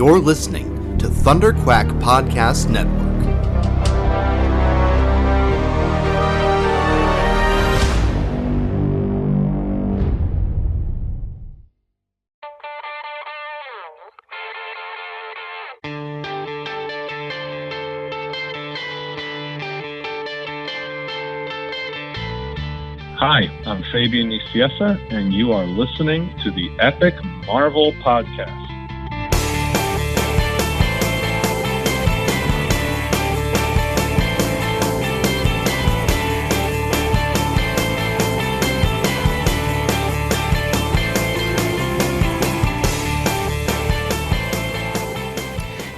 You're listening to Thunderquack Podcast Network. Hi, I'm Fabian Nicieza, and you are listening to the Epic Marvel Podcast.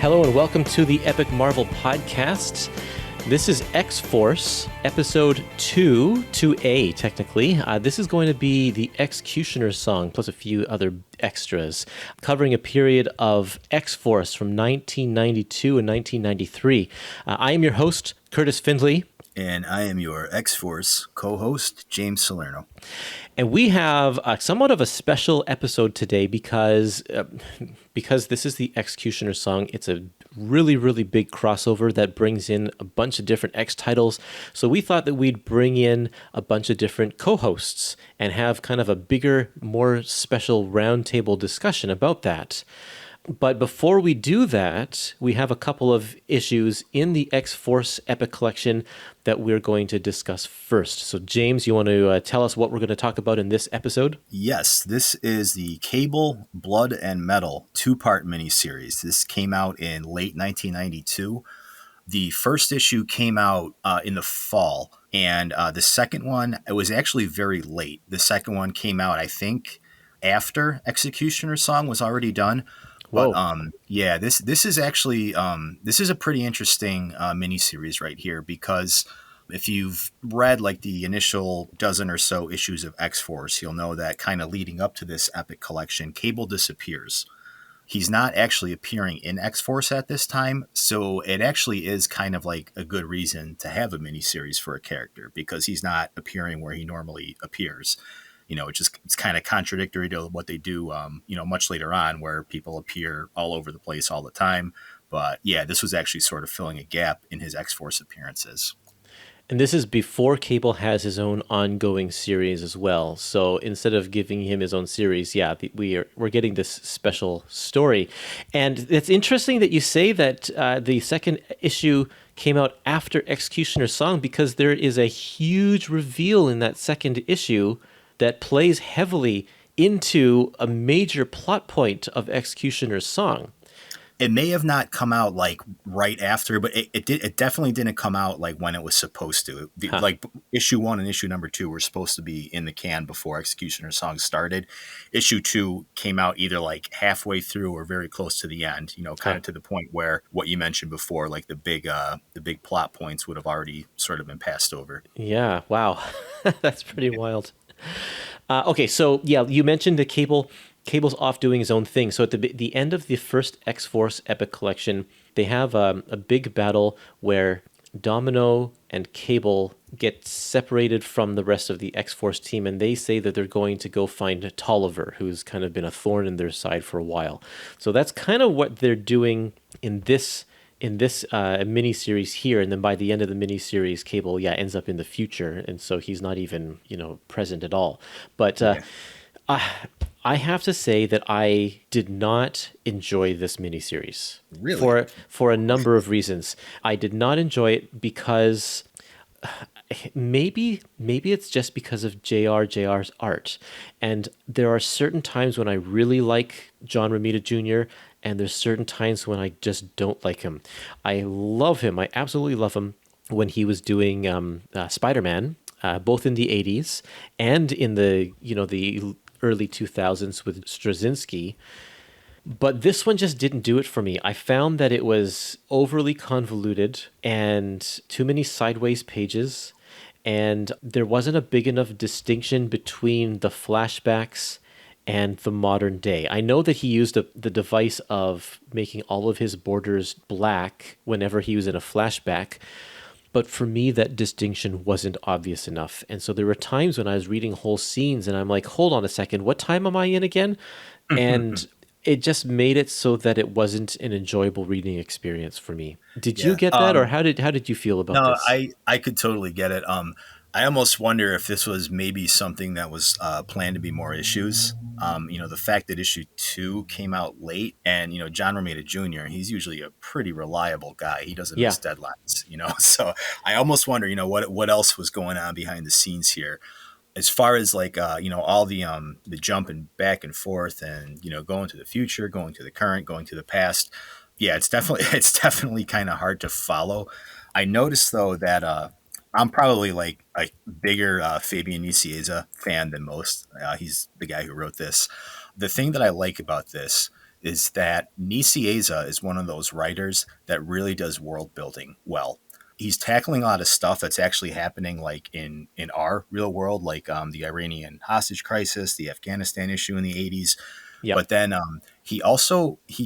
Hello and welcome to the Epic Marvel Podcast. This is X-Force, episode 2A, technically. This is going to be the X-Cutioner song, plus a few other extras, covering a period of X-Force from 1992 and 1993. I am your host, Kurtis Findlay. And I am your X-Force co-host, James Salerno. And we have somewhat of a special episode today because this is the X-Cutioner song. It's a really, really big crossover that brings in a bunch of different X titles. So we thought that we'd bring in a bunch of different co-hosts and have kind of a bigger, more special roundtable discussion about that. But before we do that, we have a couple of issues in the X-Force Epic Collection that we're going to discuss first. So James, you want to tell us what we're going to talk about in this episode? Yes, this is the Cable, Blood, and Metal two-part miniseries. This came out in late 1992. The first issue came out in the fall, and the second one, it was actually very late. The second one came out, I think, after X-Cutioner song was already done. But this is actually this is a pretty interesting miniseries right here, because if you've read like the initial dozen or so issues of X-Force, you'll know that kind of leading up to this epic collection, Cable disappears. He's not actually appearing in X-Force at this time, so it actually is kind of like a good reason to have a miniseries for a character, because he's not appearing where he normally appears. You know, it's kind of contradictory to what they do, much later on, where people appear all over the place all the time. But yeah, this was actually sort of filling a gap in his X-Force appearances. And this is before Cable has his own ongoing series as well. So instead of giving him his own series, we're getting this special story. And it's interesting that you say that the second issue came out after X-Cutioner song, because there is a huge reveal in that second issue that plays heavily into a major plot point of X-Cutioner's song. It may have not come out like right after, but it definitely didn't come out like when it was supposed to. Like issue 1 and issue number 2 were supposed to be in the can before X-Cutioner song started. Issue 2 came out either like halfway through or very close to the end, kind of to the point where what you mentioned before, like the big plot points would have already sort of been passed over. Yeah, wow. That's pretty wild. Okay, so yeah, you mentioned that Cable's off doing his own thing. So at the end of the first X-Force Epic Collection, they have a big battle where Domino and Cable get separated from the rest of the X-Force team, and they say that they're going to go find Tolliver, who's kind of been a thorn in their side for a while. So that's kind of what they're doing in this miniseries here, and then by the end of the miniseries, Cable ends up in the future, and so he's not even present at all. But I have to say that I did not enjoy this miniseries. Really? For a number of reasons. I did not enjoy it because maybe it's just because of JR's art. And there are certain times when I really like John Romita Jr., and there's certain times when I just don't like him. I love him. I absolutely love him when he was doing Spider-Man, both in the 80s and in the early 2000s with Straczynski. But this one just didn't do it for me. I found that it was overly convoluted and too many sideways pages, and there wasn't a big enough distinction between the flashbacks and the modern day. I know that he used the device of making all of his borders black whenever he was in a flashback, but for me, that distinction wasn't obvious enough. And so there were times when I was reading whole scenes and I'm like, hold on a second, what time am I in again? And it just made it so that it wasn't an enjoyable reading experience for me. Did you Yeah. get that, or how did you feel about No, this? I could totally get it. I almost wonder if this was maybe something that was planned to be more issues. The fact that issue 2 came out late, and John Romita Jr. He's usually a pretty reliable guy. He doesn't Yeah. miss deadlines. So I almost wonder, what else was going on behind the scenes here. As far as like all the jumping back and forth, and going to the future, going to the current, going to the past. Yeah, it's definitely kind of hard to follow. I noticed though that I'm probably like a bigger Fabian Nicieza fan than most. He's the guy who wrote this. The thing that I like about this is that Nicieza is one of those writers that really does world building well. He's tackling a lot of stuff that's actually happening like in our real world, like the Iranian hostage crisis, the Afghanistan issue in the 80s. Yep. But then he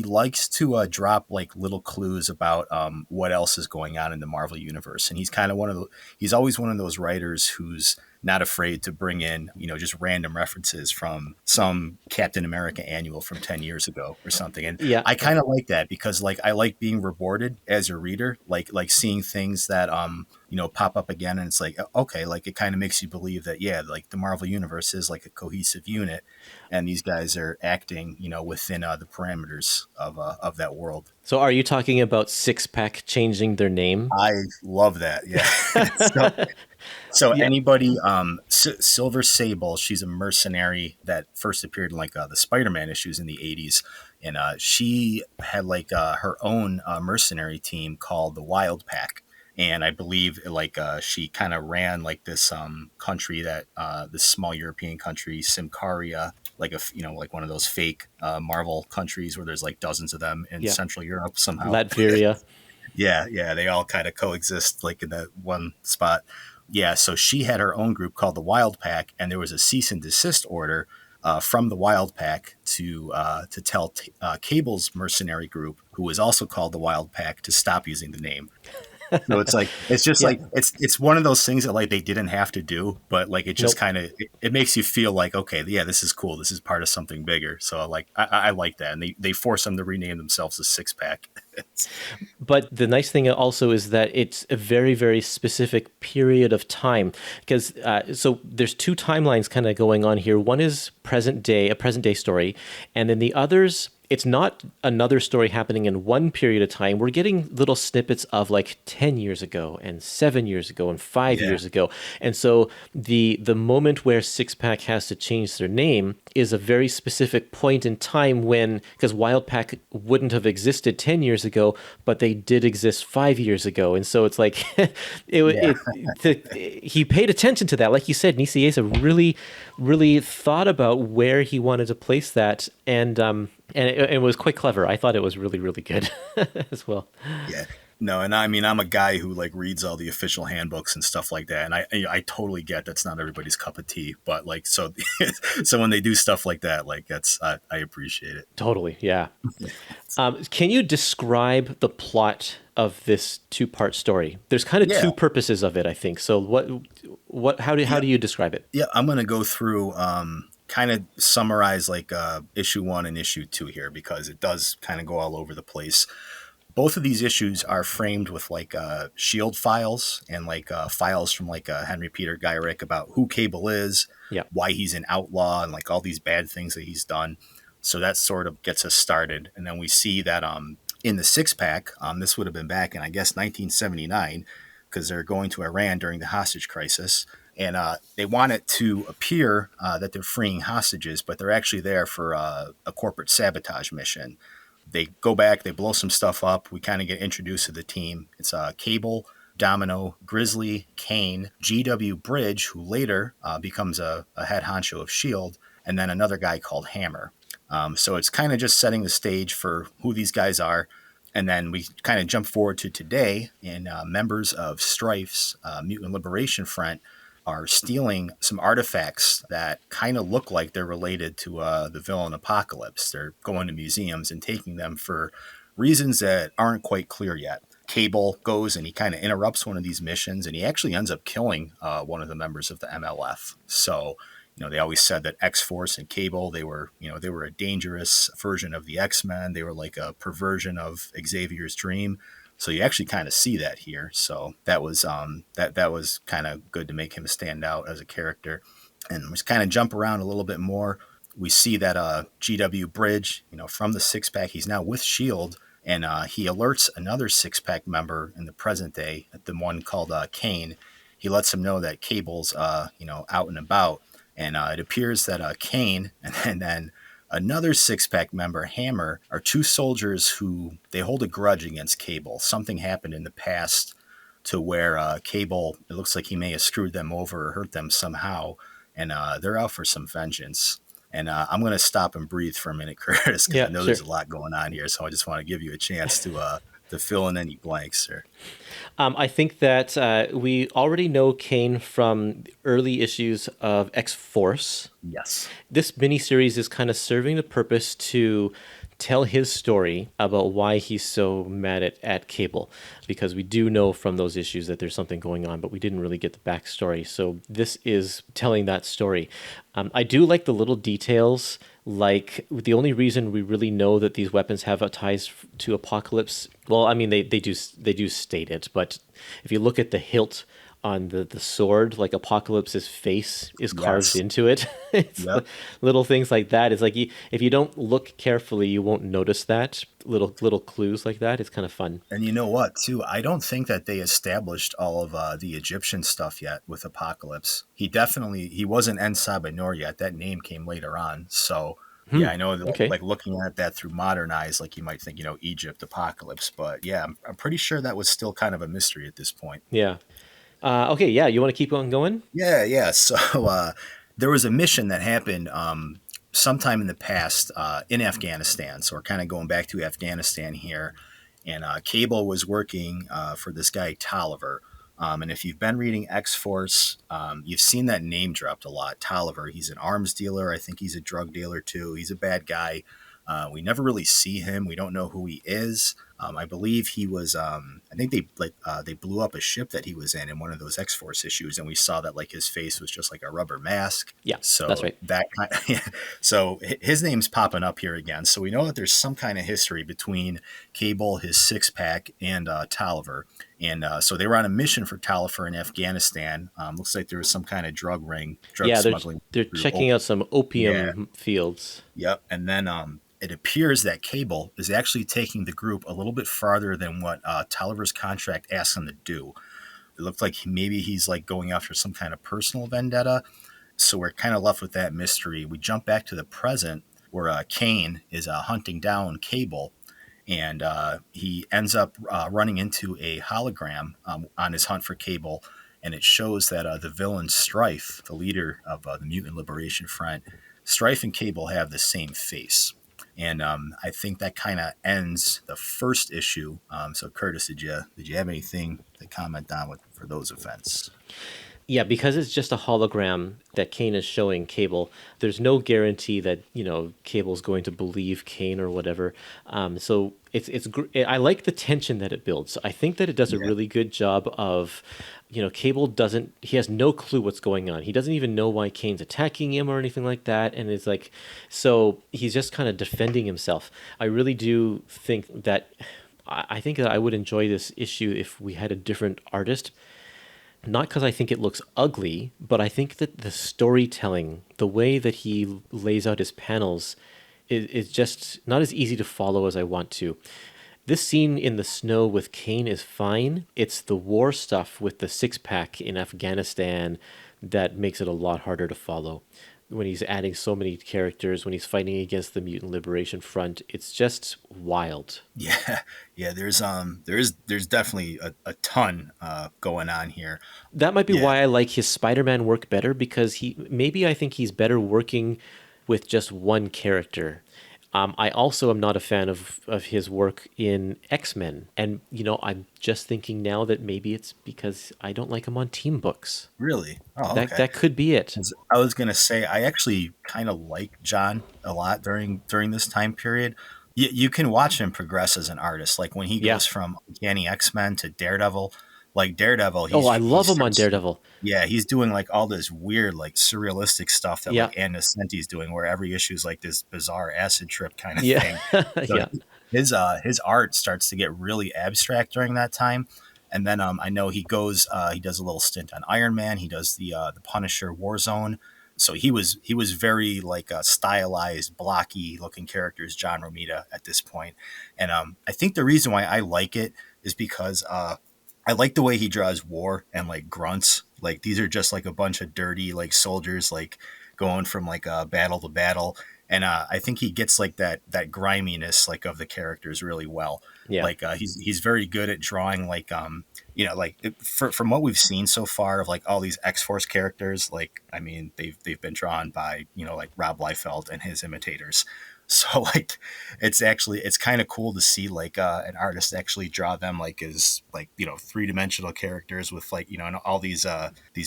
likes to drop like little clues about what else is going on in the Marvel universe, and he's kind of he's always one of those writers who's not afraid to bring in just random references from some Captain America annual from 10 years ago or something. And Yeah. I kind of like that because like I like being rewarded as a reader, like seeing things that pop up again, and it's like okay, like it kind of makes you believe that yeah, like the Marvel universe is like a cohesive unit, and these guys are acting within the parameters of that world. So are you talking about Six Pack changing their name? I love that. Yeah. So Yeah. anybody, Silver Sable, she's a mercenary that first appeared in like the Spider-Man issues in the 80s. And she had like her own mercenary team called the Wild Pack. And I believe like she kind of ran like this country that this small European country, Simcaria, like like one of those fake Marvel countries where there's like dozens of them in Yeah. Central Europe somehow. Latveria. Yeah, they all kind of coexist like in that one spot. Yeah, so she had her own group called the Wild Pack, and there was a cease and desist order from the Wild Pack to tell Cable's mercenary group, who was also called the Wild Pack, to stop using the name. So it's like it's just Yeah. like it's one of those things that like they didn't have to do, but like it just Nope. kind of it makes you feel like okay, yeah, this is cool. This is part of something bigger. So like I like that, and they force them to rename themselves as Six Pack. But the nice thing also is that it's a very, very specific period of time because so there's two timelines kind of going on here. One is present day, a present day story, and then the others, it's not another story happening in one period of time. We're getting little snippets of like 10 years ago and 7 years ago and 5 Yeah. years ago. And so the moment where Six Pack has to change their name is a very specific point in time when, because Wild Pack wouldn't have existed 10 years ago, but they did exist 5 years ago. And so it's like, he paid attention to that. Like you said, Nicieza really thought about where he wanted to place that. And it was quite clever. I thought it was really, really good as well. Yeah. No, and I mean, I'm a guy who like reads all the official handbooks and stuff like that, and I totally get that's not everybody's cup of tea, but like so so when they do stuff like that, like that's I appreciate it. Totally, yeah. Can you describe the plot of this two-part story? There's kind of Yeah. two purposes of it, I think. So how do you describe it? Yeah, I'm gonna go through kind of summarize like issue 1 and issue 2 here because it does kind of go all over the place. Both of these issues are framed with like shield files and like files from like Henry Peter Gyrick about who Cable is, Yeah. why he's an outlaw, and like all these bad things that he's done. So that sort of gets us started, and then we see that in the Six Pack, this would have been back in I guess 1979 because they're going to Iran during the hostage crisis. And they want it to appear that they're freeing hostages, but they're actually there for a corporate sabotage mission. They go back, they blow some stuff up. We kind of get introduced to the team. It's Cable, Domino, Grizzly, Kane, G.W. Bridge, who later becomes a head honcho of S.H.I.E.L.D., and then another guy called Hammer. So it's kind of just setting the stage for who these guys are. And then we kind of jump forward to today, and members of Strife's Mutant Liberation Front are stealing some artifacts that kind of look like they're related to the villain Apocalypse. They're going to museums and taking them for reasons that aren't quite clear yet. Cable goes and he kind of interrupts one of these missions, and he actually ends up killing one of the members of the MLF. So They always said that X-Force and Cable, they were a dangerous version of the X-Men. They were like a perversion of Xavier's dream. So you actually kind of see that here. So that was that was kind of good to make him stand out as a character. And we kind of jump around a little bit more. We see that GW Bridge, from the Six Pack, he's now with Shield, and he alerts another Six Pack member in the present day, the one called Kane. He lets him know that Cable's out and about, and it appears that Kane and then another Six Pack member, Hammer, are two soldiers who they hold a grudge against Cable. Something happened in the past to where Cable, it looks like he may have screwed them over or hurt them somehow, and they're out for some vengeance. And I'm going to stop and breathe for a minute, Curtis, because I know there's a lot going on here. So I just want to give you a chance to fill in any blanks, sir. I think that we already know Kane from early issues of X-Force. Yes. This miniseries is kind of serving the purpose to tell his story about why he's so mad at Cable, because we do know from those issues that there's something going on, but we didn't really get the backstory. So this is telling that story. I do like the little details, like the only reason we really know that these weapons have ties to Apocalypse. Well, I mean, they do state it, but if you look at the hilt on the sword, like Apocalypse's face is carved into it. It's little things like that. It's like if you don't look carefully, you won't notice that. Little clues like that. It's kind of fun. And you know what, too? I don't think that they established all of the Egyptian stuff yet with Apocalypse. He wasn't En Sabanor yet. That name came later on. So yeah, I know like looking at that through modern eyes, like you might think, Egypt, Apocalypse. But yeah, I'm pretty sure that was still kind of a mystery at this point. Yeah. Okay, yeah, you want to keep on going? Yeah. So there was a mission that happened sometime in the past in Afghanistan. So we're kind of going back to Afghanistan here. And Cable was working for this guy, Tolliver. And if you've been reading X-Force, you've seen that name dropped a lot. Tolliver, he's an arms dealer. I think he's a drug dealer too. He's a bad guy. We never really see him. We don't know who he is. I believe he was. I think they blew up a ship that he was in one of those X-Force issues, and we saw that like his face was just like a rubber mask. Yeah, so that's right. So his name's popping up here again. So we know that there's some kind of history between Cable, his Six Pack, and Tolliver. And so they were on a mission for Tolliver in Afghanistan. Looks like there was some kind of drug smuggling. They're checking out some opium fields. Yep, and then it appears that Cable is actually taking the group a little bit farther than what Tolliver's contract asks him to do. It looked like maybe he's like going after some kind of personal vendetta. So we're kind of left with that mystery. We jump back to the present where Kane is hunting down Cable, and he ends up running into a hologram on his hunt for Cable, and it shows that the villain Strife, the leader of the Mutant Liberation Front, Strife and Cable have the same face. And I think that kind of ends the first issue. So Curtis, did you have anything to comment on for those events? Yeah, because it's just a hologram that Kane is showing Cable, there's no guarantee that, Cable's going to believe Kane or whatever. So I like the tension that it builds. I think that it does a really good job of, Cable he has no clue what's going on. He doesn't even know why Kane's attacking him or anything like that. And it's like, so he's just kind of defending himself. I really do think that, I think that I would enjoy this issue if we had a different artist. Not because I think it looks ugly, but I think that the storytelling, the way that he lays out his panels, is just not as easy to follow as I want to. This scene in the snow with Kane is fine. It's the war stuff with the Six Pack in Afghanistan that makes it a lot harder to follow. When he's adding so many characters, when he's fighting against the Mutant Liberation Front, it's just wild. Yeah. There's definitely a ton going on here. That might be why I like his Spider-Man work better, because I think he's better working with just one character. I also am not a fan of his work in X-Men. And, I'm just thinking now that maybe it's because I don't like him on team books. Really? Oh, okay. That could be it. I was going to say, I actually kind of like John a lot during this time period. You can watch him progress as an artist. Like when he goes from Uncanny X-Men to Daredevil, Like Daredevil, Oh, I he love him on starts. Daredevil. Yeah, he's doing like all this weird, like surrealistic stuff that Yeah. like Ann Nesenti's doing, where every issue is like this bizarre acid trip kind of Yeah. thing. So Yeah. his art starts to get really abstract during that time. And then I know he does a little stint on Iron Man. He does the Punisher Warzone. So he was very like stylized, blocky looking characters, John Romita at this point. And I think the reason why I like it is because I like the way he draws war and like grunts. Like these are just like a bunch of dirty like soldiers like going from like battle to battle. And I think he gets like that griminess like of the characters really well. Yeah. Like he's very good at drawing like like from what we've seen so far of like all these X-Force characters. Like I mean they've been drawn by like Rob Liefeld and his imitators. So like it's kind of cool to see like an artist actually draw them like as like three-dimensional characters with like and all these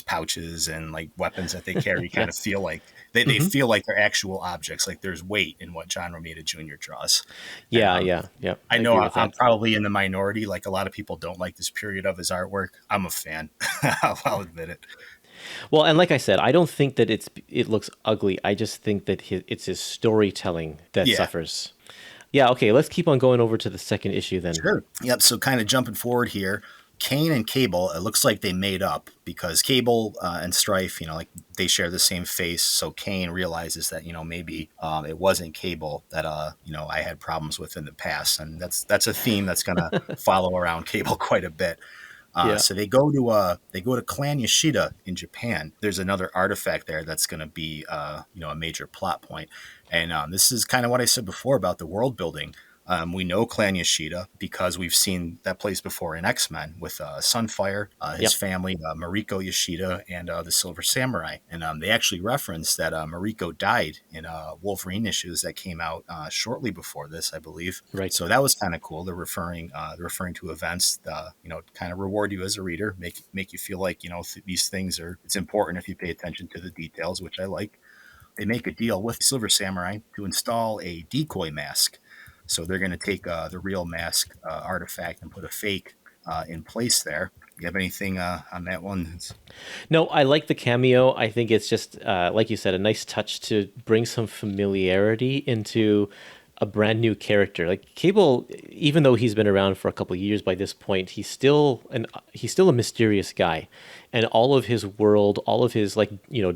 pouches and like weapons that they carry kind of Yes. feel like they feel like they're actual objects. Like there's weight in what John Romita Jr. draws. And Yeah. Yeah. Yeah. I I know agree with I'm that. probably in the minority. Like a lot of people don't like this period of his artwork. I'm a fan. I'll admit it. Well, and like I said, I don't think that it looks ugly. I just think that it's his storytelling that Yeah. suffers. Yeah, okay, let's keep on going over to the second issue then. Sure. Yep. So kind of jumping forward here, Kane and Cable, it looks like they made up because Cable and Strife, like they share the same face. So Kane realizes that, maybe it wasn't Cable that, I had problems with in the past. And that's a theme that's going to follow around Cable quite a bit. Yeah. So they go to Clan Yoshida in Japan. There's another artifact there that's going to be a major plot point, and this is kind of what I said before about the world building. We know Clan Yoshida because we've seen that place before in X-Men with Sunfire, his family, Mariko Yoshida, and the Silver Samurai. And they actually referenced that Mariko died in Wolverine issues that came out shortly before this, I believe. Right. So that was kind of cool. They're referring to events, kind of reward you as a reader, make you feel like these things it's important if you pay attention to the details, which I like. They make a deal with Silver Samurai to install a decoy mask. So they're going to take the real mask artifact and put a fake in place there. You have anything on that one? No, I like the cameo. I think it's just, like you said, a nice touch to bring some familiarity into a brand new character. Like Cable, even though he's been around for a couple of years by this point, he's still a mysterious guy, and all of his world, all of his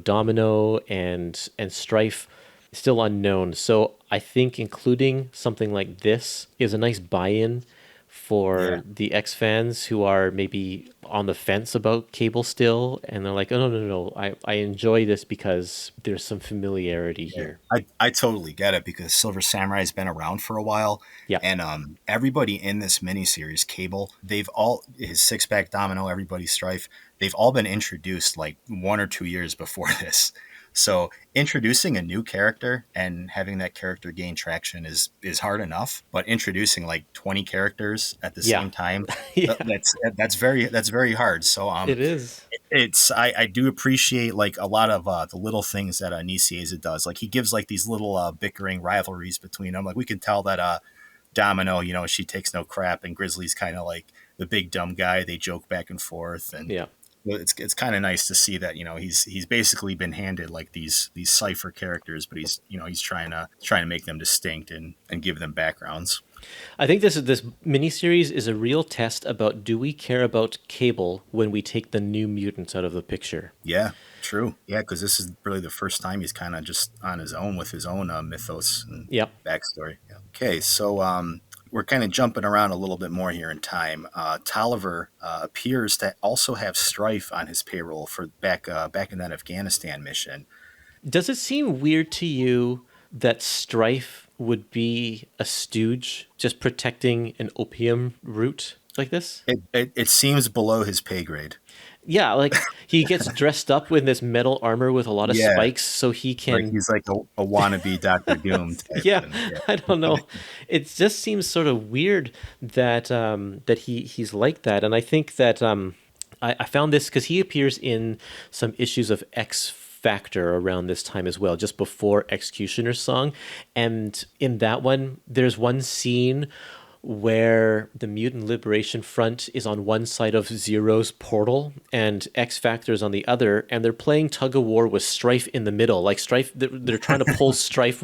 Domino and Strife, still unknown. So I think including something like this is a nice buy-in for the X fans who are maybe on the fence about Cable still, and they're like, oh no, I enjoy this because there's some familiarity here. I totally get it because Silver Samurai's been around for a while. Yeah. And everybody in this miniseries, Cable, his Six-Pack Domino, everybody Strife, they've all been introduced like 1 or 2 years before this. So introducing a new character and having that character gain traction is hard enough, but introducing like 20 characters at the same time, that's very hard. So it is. I do appreciate like a lot of the little things that Nicieza does. Like he gives like these little bickering rivalries between them. Like we can tell that Domino, she takes no crap, and Grizzly's kind of like the big dumb guy. They joke back and forth, and it's kind of nice to see that he's basically been handed like these cipher characters, but he's trying to make them distinct and give them backgrounds. I think this miniseries is a real test about, do we care about Cable when we take the New Mutants out of the picture? Yeah, true. Yeah, because this is really the first time he's kind of just on his own with his own mythos and backstory. Yeah. Okay, so we're kind of jumping around a little bit more here in time. Tolliver appears to also have Strife on his payroll for back in that Afghanistan mission. Does it seem weird to you that Strife would be a stooge just protecting an opium route like this? It seems below his pay grade. Yeah, like he gets dressed up with this metal armor with a lot of spikes so he can... Like he's like a wannabe Dr. Doom type. Yeah, I don't know. It just seems sort of weird that he's like that. And I think that I found this because he appears in some issues of X Factor around this time as well, just before X-Cutioner's song. And in that one, there's one scene where the Mutant Liberation Front is on one side of Zero's portal and X Factor's on the other, and they're playing tug of war with Strife in the middle. Like Strife, they're trying to pull Strife.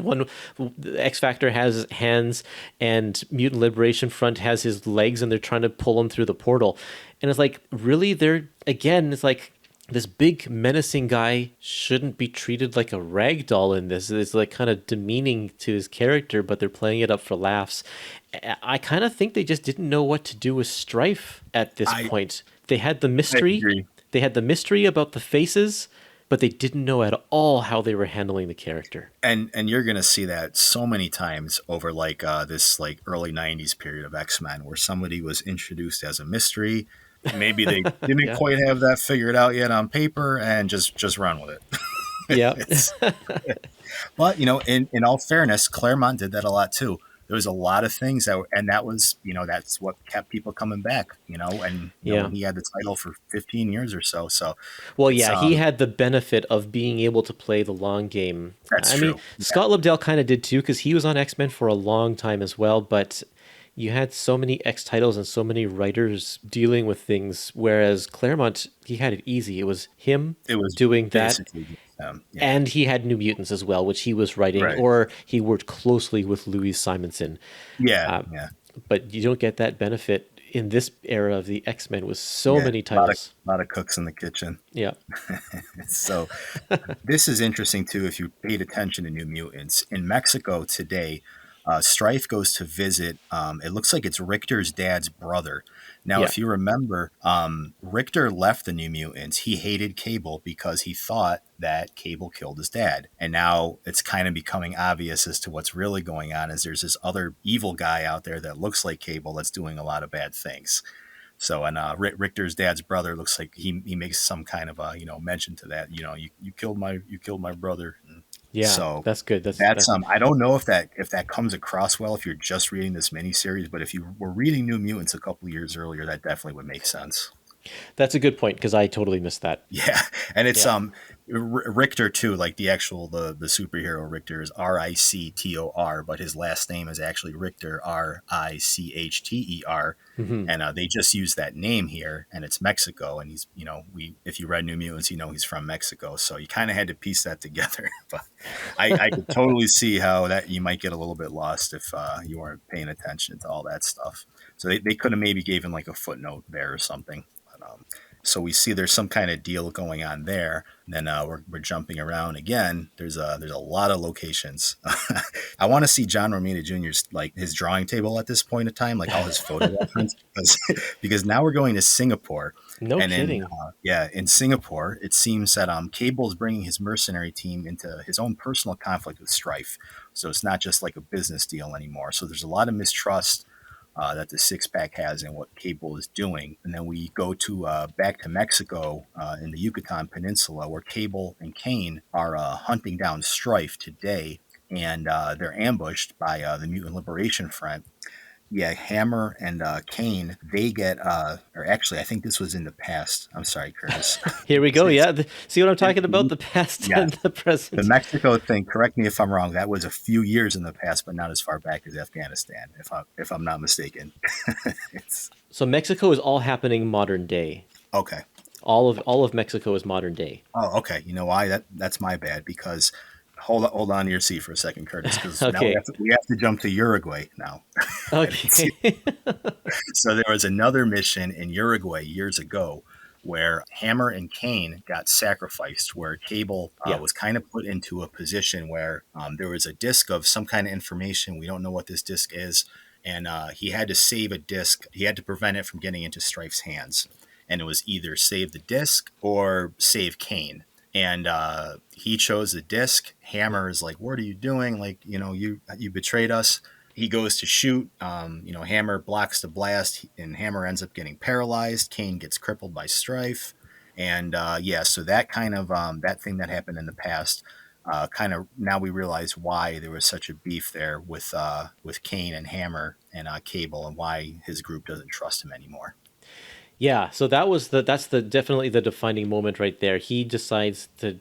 X Factor has his hands, and Mutant Liberation Front has his legs, and they're trying to pull him through the portal. And it's like, really, it's like, this big menacing guy shouldn't be treated like a rag doll in this. It's like kind of demeaning to his character, but they're playing it up for laughs. I kind of think they just didn't know what to do with Strife at this point. They had the mystery. They had the mystery about the faces, but they didn't know at all how they were handling the character. And you're gonna see that so many times over like this like early '90s period of X-Men, where somebody was introduced as a mystery. Maybe they didn't quite have that figured out yet on paper, and just run with it. Yeah. But in all fairness, Claremont did that a lot too. There was a lot of things that was that's what kept people coming back. And he had the title for 15 years or so. So well, yeah, he had the benefit of being able to play the long game. That's true. I mean, Scott Lobdell kind of did too, because he was on X-Men for a long time as well, but you had so many X titles and so many writers dealing with things, whereas Claremont, he had it easy. It was him doing that. And he had New Mutants as well, which he was writing, or he worked closely with Louise Simonson. But you don't get that benefit in this era of the X-Men with so many titles. A lot of cooks in the kitchen. Yeah. So this is interesting too if you paid attention to New Mutants. In Mexico today, Strife goes to visit, it looks like it's Richter's dad's brother. Now, if you remember, Richter left the New Mutants. He hated Cable because he thought that Cable killed his dad. And now it's kind of becoming obvious as to what's really going on is there's this other evil guy out there that looks like Cable that's doing a lot of bad things. So, and Richter's dad's brother looks like he makes some kind of mention to that. You killed my brother. Yeah, so that's good. That's I don't know if that comes across well if you're just reading this miniseries, but if you were reading New Mutants a couple of years earlier, that definitely would make sense. That's a good point, because I totally missed that. Yeah, and it's Richter too, like the superhero Richter is Rictor, but his last name is actually Richter, Richter, and they just use that name here, and it's Mexico, and he's if you read New Mutants, he's from Mexico, so you kind of had to piece that together. But I could totally see how that you might get a little bit lost if you weren't paying attention to all that stuff. So they could have maybe given like a footnote there or something. So we see there's some kind of deal going on there. And then we're jumping around again. There's a lot of locations. I want to see John Romita Jr.'s like his drawing table at this point in time, like all his photo reference, because now we're going to Singapore. No kidding. In Singapore, it seems that Cable's bringing his mercenary team into his own personal conflict with Strife. So it's not just like a business deal anymore. So there's a lot of mistrust that the Six-Pack has and what Cable is doing. And then we go to back to Mexico in the Yucatan Peninsula, where Cable and Kane are hunting down Strife today, and they're ambushed by the Mutant Liberation Front. Yeah, Hammer and Kane, they get, or actually, I think this was in the past. I'm sorry, Curtis. Here we go. See what I'm talking about? The past and the present. The Mexico thing, correct me if I'm wrong, that was a few years in the past, but not as far back as Afghanistan, if I'm not mistaken. So Mexico is all happening modern day. Okay. All of Mexico is modern day. Oh, okay. You know why? That's my bad, because hold on to your seat for a second, Curtis, because now we have to jump to Uruguay now. Okay. So there was another mission in Uruguay years ago where Hammer and Kane got sacrificed, where Cable was kind of put into a position where there was a disc of some kind of information. We don't know what this disc is. And he had to save a disc. He had to prevent it from getting into Strife's hands. And it was either save the disc or save Kane. And he chose the disc. Hammer is like, what are you doing? Like, you betrayed us. He goes to shoot. Hammer blocks the blast, and Hammer ends up getting paralyzed. Kane gets crippled by Strife. And so that kind of that thing that happened in the past, kind of now we realize why there was such a beef there with Kane and Hammer and Cable, and why his group doesn't trust him anymore. Yeah, so that's definitely the defining moment right there. He decides to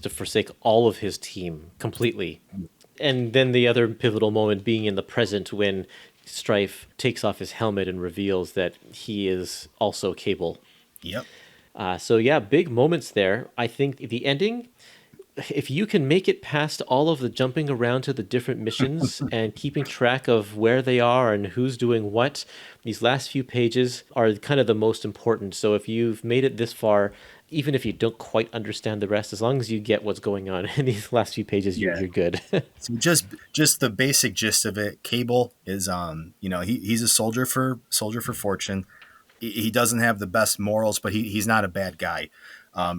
forsake all of his team completely. And then the other pivotal moment being in the present, when Strife takes off his helmet and reveals that he is also Cable. Yep. So yeah, big moments there. I think the ending, if you can make it past all of the jumping around to the different missions and keeping track of where they are and who's doing what, these last few pages are kind of the most important. So if you've made it this far, even if you don't quite understand the rest, as long as you get what's going on in these last few pages, you're good. So just the basic gist of it, Cable is he's a soldier for fortune. He doesn't have the best morals, but he's not a bad guy.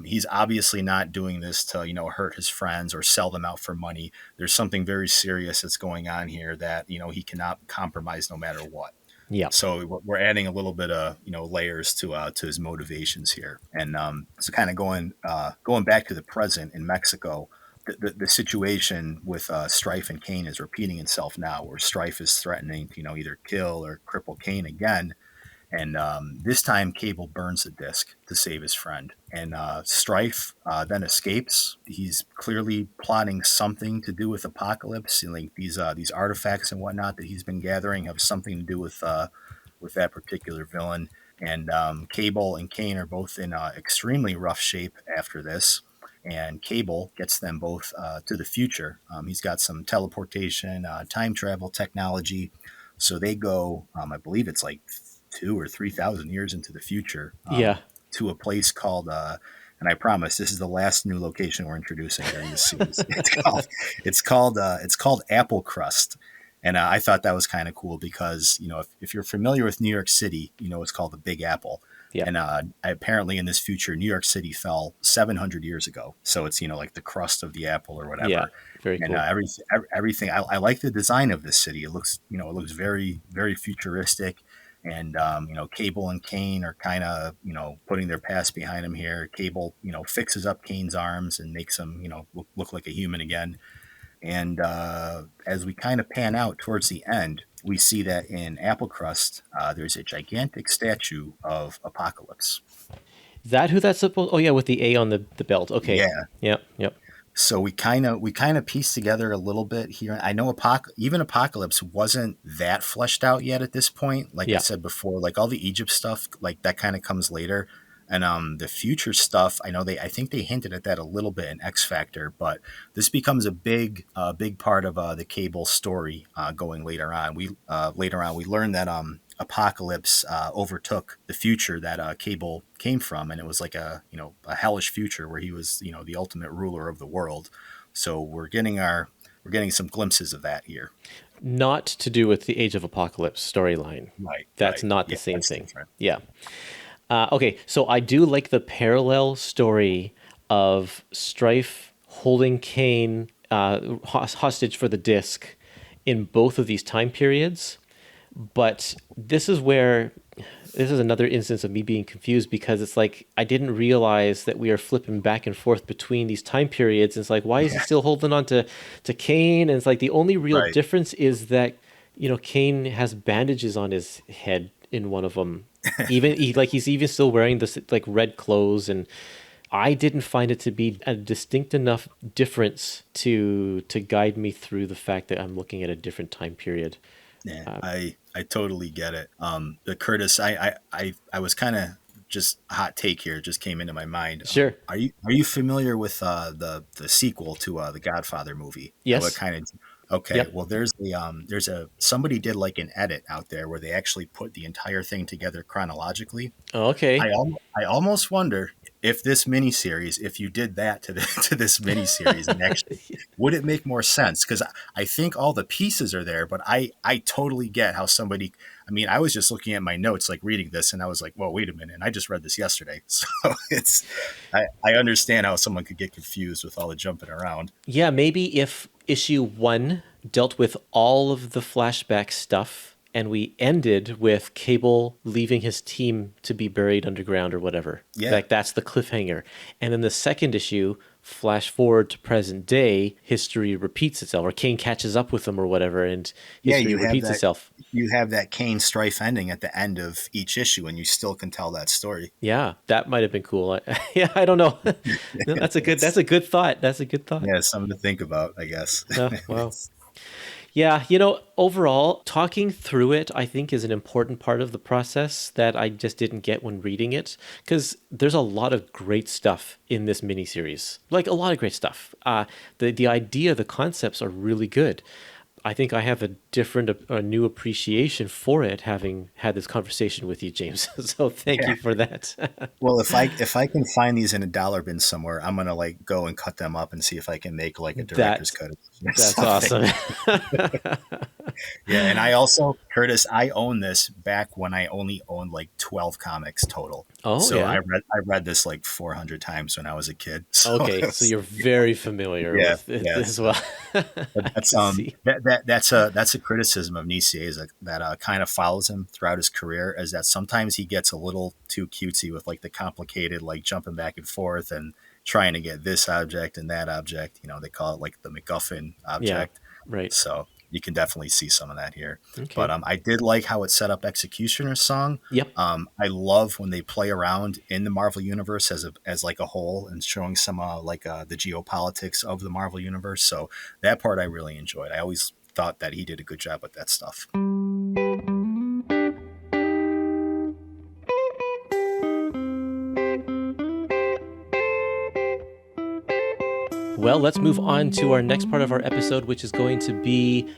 He's obviously not doing this to, hurt his friends or sell them out for money. There's something very serious that's going on here that, he cannot compromise no matter what. Yeah. So we're adding a little bit of, layers to his motivations here. And so kind of going back to the present in Mexico, the situation with Strife and Kane is repeating itself now, where Strife is threatening to, either kill or cripple Kane again. And this time, Cable burns the disc to save his friend. And Strife then escapes. He's clearly plotting something to do with Apocalypse. And like these artifacts and whatnot that he's been gathering have something to do with that particular villain. And Cable and Kane are both in extremely rough shape after this. And Cable gets them both to the future. He's got some teleportation, time travel technology. So they go, I believe it's like 2,000 or 3,000 years into the future, to a place called, and I promise this is the last new location we're introducing during this series. It's called Apple Crust, and I thought that was kind of cool because if you're familiar with New York City, it's called the Big Apple. Yeah. And apparently in this future, New York City fell 700 years ago. So it's, like the crust of the apple or whatever. Yeah, very cool. And everything, I like the design of this city. It looks very, very futuristic. And, Cable and Kane are kind of, putting their past behind them here. Cable, fixes up Kane's arms and makes him, look like a human again. And as we kind of pan out towards the end, we see that in Apple Crust, there's a gigantic statue of Apocalypse. Is that who that's supposed? Oh yeah, with the A on the belt. Okay. Yeah. Yep. So we kind of piece together a little bit here. I know even Apocalypse wasn't that fleshed out yet at this point. Like I said before, like all the Egypt stuff, like that kind of comes later. And the future stuff, I think they hinted at that a little bit in X Factor, but this becomes a big part of the Cable story going later on. We learn that Apocalypse overtook the future that Cable came from, and it was like a hellish future where he was the ultimate ruler of the world. So we're getting some glimpses of that here. Not to do with the Age of Apocalypse storyline. Right. That's not the same thing. Different. Yeah. Okay, so I do like the parallel story of Strife holding Kane hostage for the disc in both of these time periods. But this is another instance of me being confused because it's like I didn't realize that we are flipping back and forth between these time periods. It's like, why is he still holding on to Kane? And it's like the only real difference is that, Kane has bandages on his head in one of them. He's even still wearing this like red clothes, and I didn't find it to be a distinct enough difference to guide me through the fact that I'm looking at a different time period. Yeah, I totally get it. The Kurtis, I was kind of just a hot take here. It just came into my mind. Sure. Are you familiar with the sequel to the Godfather movie? Yes. Okay. Yep. Well, there's somebody did like an edit out there where they actually put the entire thing together chronologically. Oh, okay. I almost wonder if this miniseries, if you did that to this miniseries, and actually, would it make more sense? Because I think all the pieces are there, but I totally get how somebody. I mean, I was just looking at my notes, like reading this, and I was like, "Whoa, wait a minute!" And I just read this yesterday, so I understand how someone could get confused with all the jumping around. Yeah, maybe if issue 1 dealt with all of the flashback stuff, and we ended with Cable leaving his team to be buried underground or whatever. Yeah. Like that's the cliffhanger. And then the second issue, flash forward to present day, history repeats itself, or Kane catches up with them or whatever, and history repeats itself. You have that Kane Strife ending at the end of each issue, and you still can tell that story. Yeah, that might have been cool. I don't know. That's a good thought. Yeah, something to think about, I guess. Wow. Yeah, overall, talking through it, I think, is an important part of the process that I just didn't get when reading it, because there's a lot of great stuff in this miniseries. Like, a lot of great stuff. The idea, the concepts are really good. I think I have a new appreciation for it, having had this conversation with you, James. So thank you for that. Well, if I can find these in a dollar bin somewhere, I'm gonna like go and cut them up and see if I can make like a director's That cut. that's awesome. Yeah, and I also, Curtis, I own this back when I only owned like 12 comics total. Oh So yeah. I read this like 400 times when I was a kid. So Okay, so you're very familiar yeah, with it yeah. as well. But I can see. that's a criticism of Nietzsche is that kind of follows him throughout his career, is that sometimes he gets a little too cutesy with like the complicated, like jumping back and forth and trying to get this object and that object. They call it like the MacGuffin Yeah, object. right. So you can definitely see some of that here. But Okay. I did like how it set up X-Cutioner's song. Yep. I love when they play around in the Marvel universe as like a whole and showing some the geopolitics of the Marvel universe. So that part I really enjoyed. I always thought that he did a good job with that stuff. Well, let's move on to our next part of our episode, which is going to be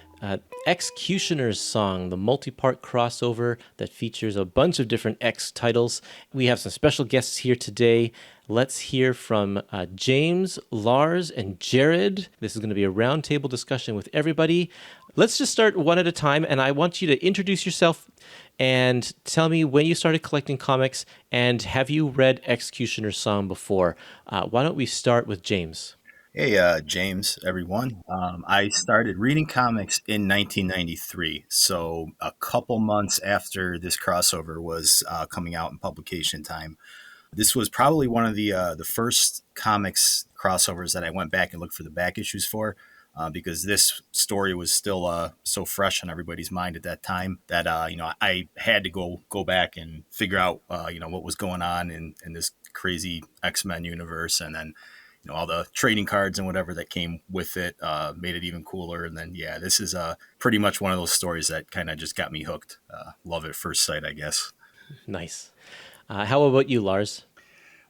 X-Cutioner's Song, the multi-part crossover that features a bunch of different X titles. We have some special guests here today. Let's hear from James, Lars, and Jared. This is going to be a roundtable discussion with everybody. Let's just start one at a time, and I want you to introduce yourself and tell me when you started collecting comics, and have you read X-Cutioner's Song before? Why don't we start with James? Hey, James, everyone. I started reading comics in 1993, so a couple months after this crossover was coming out in publication time. This was probably one of the first comics crossovers that I went back and looked for the back issues for, because this story was still so fresh on everybody's mind at that time that I had to go back and figure out what was going on in this crazy X-Men universe, and then all the trading cards and whatever that came with it made it even cooler. And then, yeah, this is pretty much one of those stories that kind of just got me hooked. Love at first sight, I guess. Nice. How about you, Lars?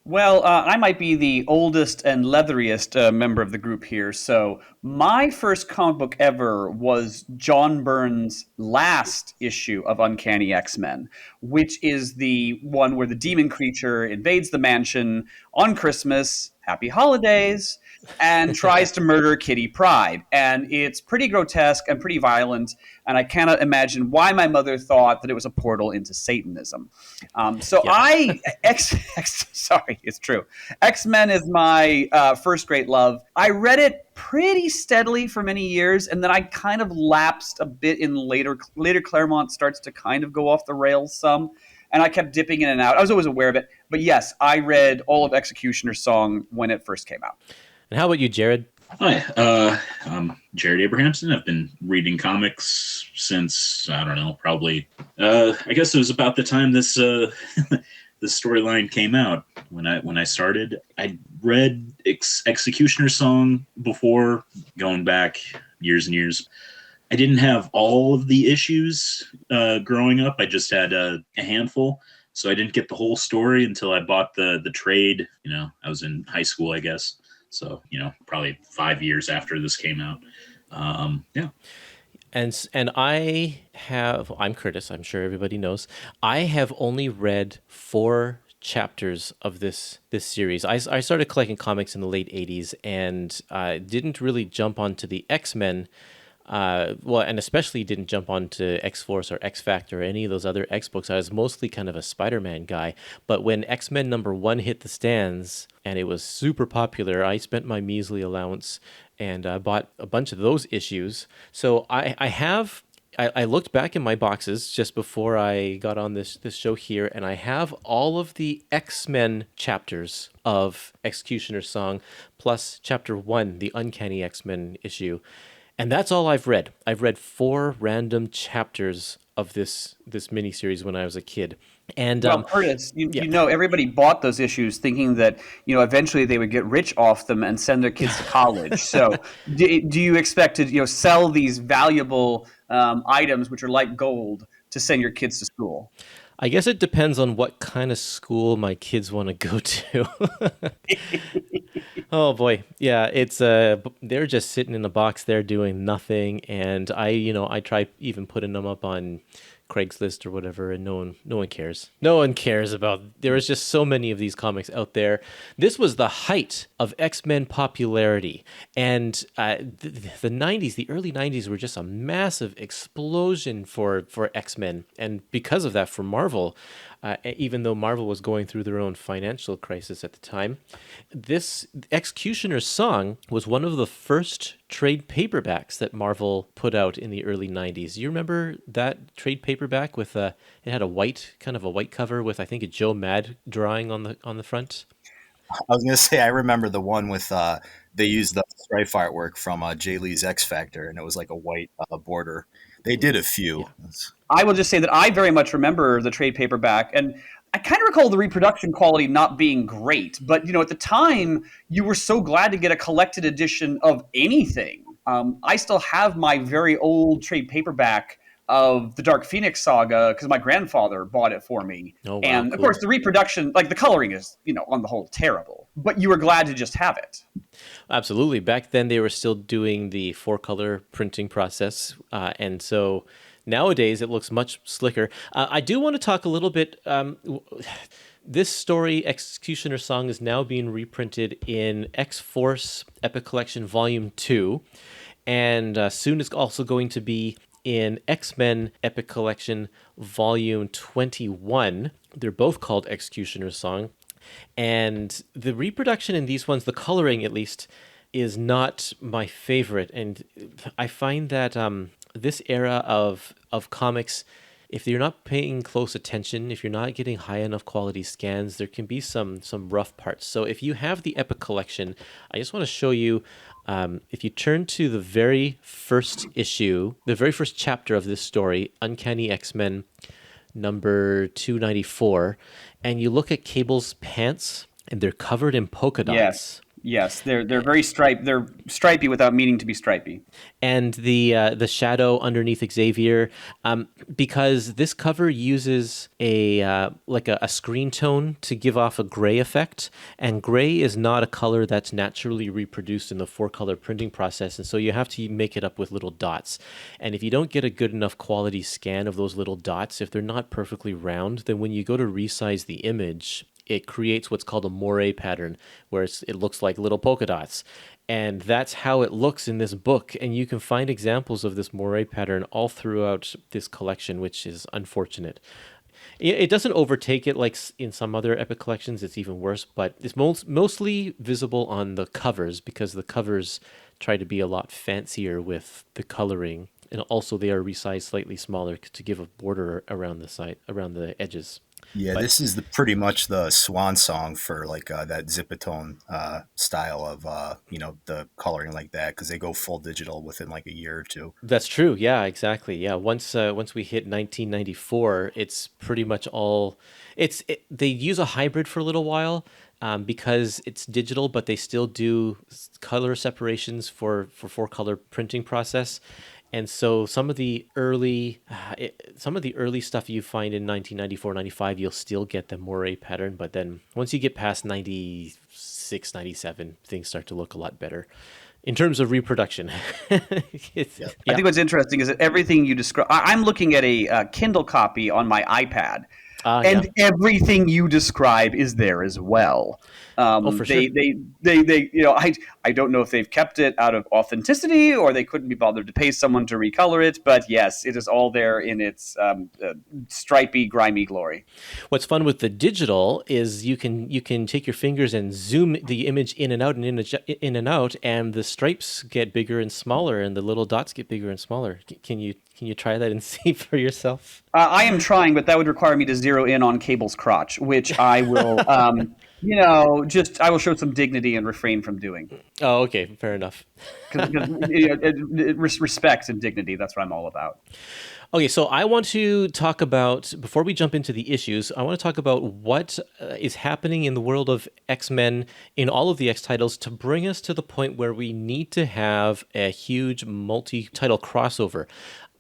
Well, I might be the oldest and leatheriest member of the group here. So, my first comic book ever was John Byrne's last issue of Uncanny X-Men, which is the one where the demon creature invades the mansion on Christmas, happy holidays, and tries to murder Kitty Pryde. And it's pretty grotesque and pretty violent. And I cannot imagine why my mother thought that it was a portal into Satanism. Sorry, it's true. X-Men is my first great love. I read it pretty steadily for many years, and then I kind of lapsed a bit in later. Claremont starts to kind of go off the rails some, and I kept dipping in and out. I was always aware of it, but yes, I read all of X-Cutioner's Song when it first came out. And how about you, Jared? Hi, I'm Jared Abrahamson. I've been reading comics since, I don't know, probably, I guess it was about the time this this storyline came out. When I started, I read X-Cutioner's Song before, going back years and years. I didn't have all of the issues growing up. I just had a handful. So I didn't get the whole story until I bought the trade. I was in high school, I guess. So, probably 5 years after this came out. Yeah. And I'm Kurtis, I'm sure everybody knows. I have only read 4 chapters of this series. I started collecting comics in the late 80s and didn't really jump onto the X-Men. And especially didn't jump onto X-Force or X-Factor or any of those other X books. I was mostly kind of a Spider-Man guy. But when X-Men #1 hit the stands and it was super popular, I spent my measly allowance and bought a bunch of those issues. So I looked back in my boxes just before I got on this show here, and I have all of the X-Men chapters of X-Cutioner's Song, plus chapter 1, the Uncanny X-Men issue. And that's all I've read. I've read 4 random chapters of this miniseries when I was a kid. And Well, Curtis, yeah. you know, everybody bought those issues thinking that, you know, eventually they would get rich off them and send their kids to college. So do you expect to, you know, sell these valuable items, which are like gold, to send your kids to school? I guess it depends on what kind of school my kids want to go to. Oh boy. Yeah, it's they're just sitting in a box there doing nothing, and I try even putting them up on Craigslist or whatever, and no one cares. No one cares about. There is just so many of these comics out there. This was the height of X-Men popularity, and the 90s, the early 90s were just a massive explosion for X-Men, and because of that, for Marvel. Even though Marvel was going through their own financial crisis at the time, this X-Cutioner's song was one of the first trade paperbacks that Marvel put out in the early 90s. You remember that trade paperback with it had a white cover with, I think, a Joe Mad drawing on the front? I was going to say, I remember the one with, they used the stripe artwork from Jay Lee's X Factor, and it was like a white border. They did a few. Yeah. I will just say that I very much remember the trade paperback, and I kind of recall the reproduction quality not being great. But, you know, at the time, you were so glad to get a collected edition of anything. I still have my very old trade paperback of the Dark Phoenix saga because my grandfather bought it for me. Oh, wow, and of cool. course, the reproduction, like the coloring is, you know, on the whole terrible. But you were glad to just have it. Absolutely. Back then, they were still doing the 4-color printing process, and so nowadays it looks much slicker. I do want to talk a little bit. This story, X-Cutioner Song, is now being reprinted in X-Force Epiccollection Volume 2, and soon it's also going to be in X-Men Epiccollection Volume 21. They're both called X-Cutioner Song. And the reproduction in these ones, the coloring at least, is not my favorite. And I find that this era of comics, if you're not paying close attention, if you're not getting high enough quality scans, there can be some rough parts. So if you have the Epic Collection, I just want to show you, if you turn to the very first issue, the very first chapter of this story, Uncanny X-Men, number 294, and you look at Cable's pants, and they're covered in polka dots. Yes, they're very striped. They're stripy without meaning to be stripy. And the shadow underneath Xavier, because this cover uses a screen tone to give off a gray effect, and gray is not a color that's naturally reproduced in the 4-color printing process, and so you have to make it up with little dots. And if you don't get a good enough quality scan of those little dots, if they're not perfectly round, then when you go to resize the image, it creates what's called a moire pattern, where it looks like little polka dots. And that's how it looks in this book. And you can find examples of this moire pattern all throughout this collection, which is unfortunate. It doesn't overtake it like in some other Epic collections. It's even worse, but it's mostly visible on the covers because the covers try to be a lot fancier with the coloring. And also they are resized slightly smaller to give a border around the edges. Yeah, this is pretty much the swan song for like that Zipatone style of the coloring like that, because they go full digital within like a year or two. That's true. Yeah, exactly. Yeah, once we hit 1994, it's pretty much all. They use a hybrid for a little while because it's digital, but they still do color separations for 4-color printing process. And so some of the early stuff you find in 1994, 95, you'll still get the moire pattern. But then once you get past 96, 97, things start to look a lot better in terms of reproduction. I think what's interesting is that everything you describe, I'm looking at a Kindle copy on my iPad. And everything you describe is there as well. For sure. I don't know if they've kept it out of authenticity or they couldn't be bothered to pay someone to recolor it, but yes, it is all there in its stripy, grimy glory. What's fun with the digital is you can take your fingers and zoom the image in and out and the stripes get bigger and smaller and the little dots get bigger and smaller. Can you try that and see for yourself? I am trying, but that would require me to zero in on Cable's crotch, which I will, I will show some dignity and refrain from doing. Oh, okay, fair enough. Respect and dignity, that's what I'm all about. Okay, so I want to talk about, before we jump into the issues, I want to talk about what is happening in the world of X-Men in all of the X titles to bring us to the point where we need to have a huge multi-title crossover.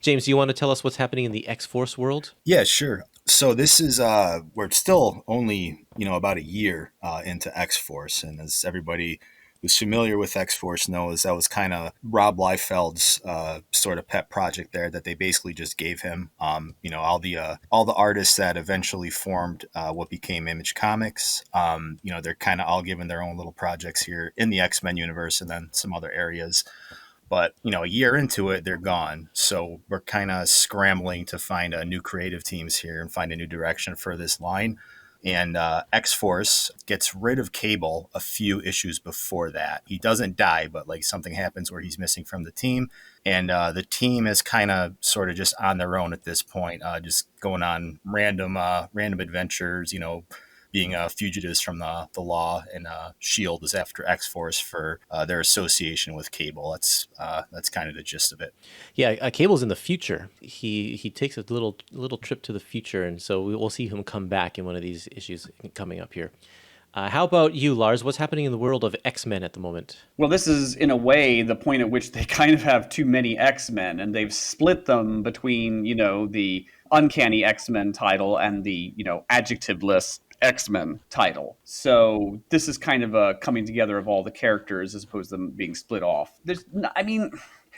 James, do you want to tell us what's happening in the X-Force world? Yeah, sure. So this is we're still only about a year into X-Force, and as everybody who's familiar with X-Force knows, that was kind of Rob Liefeld's sort of pet project there that they basically just gave him. All the artists that eventually formed what became Image Comics. They're kind of all given their own little projects here in the X-Men universe, and then some other areas. But, a year into it, they're gone. So we're kind of scrambling to find new creative teams here and find a new direction for this line. And X-Force gets rid of Cable a few issues before that. He doesn't die, but like something happens where he's missing from the team. And the team is kind of sort of just on their own at this point, just going on random adventures, being fugitives from the law, and S.H.I.E.L.D. is after X-Force for their association with Cable. That's kind of the gist of it. Yeah, Cable's in the future. He takes a little trip to the future, and so we'll see him come back in one of these issues coming up here. How about you, Lars? What's happening in the world of X-Men at the moment? Well, this is, in a way, the point at which they kind of have too many X-Men, and they've split them between, the Uncanny X-Men title and the, adjectiveless X-Men title. So this is kind of a coming together of all the characters as opposed to them being split off.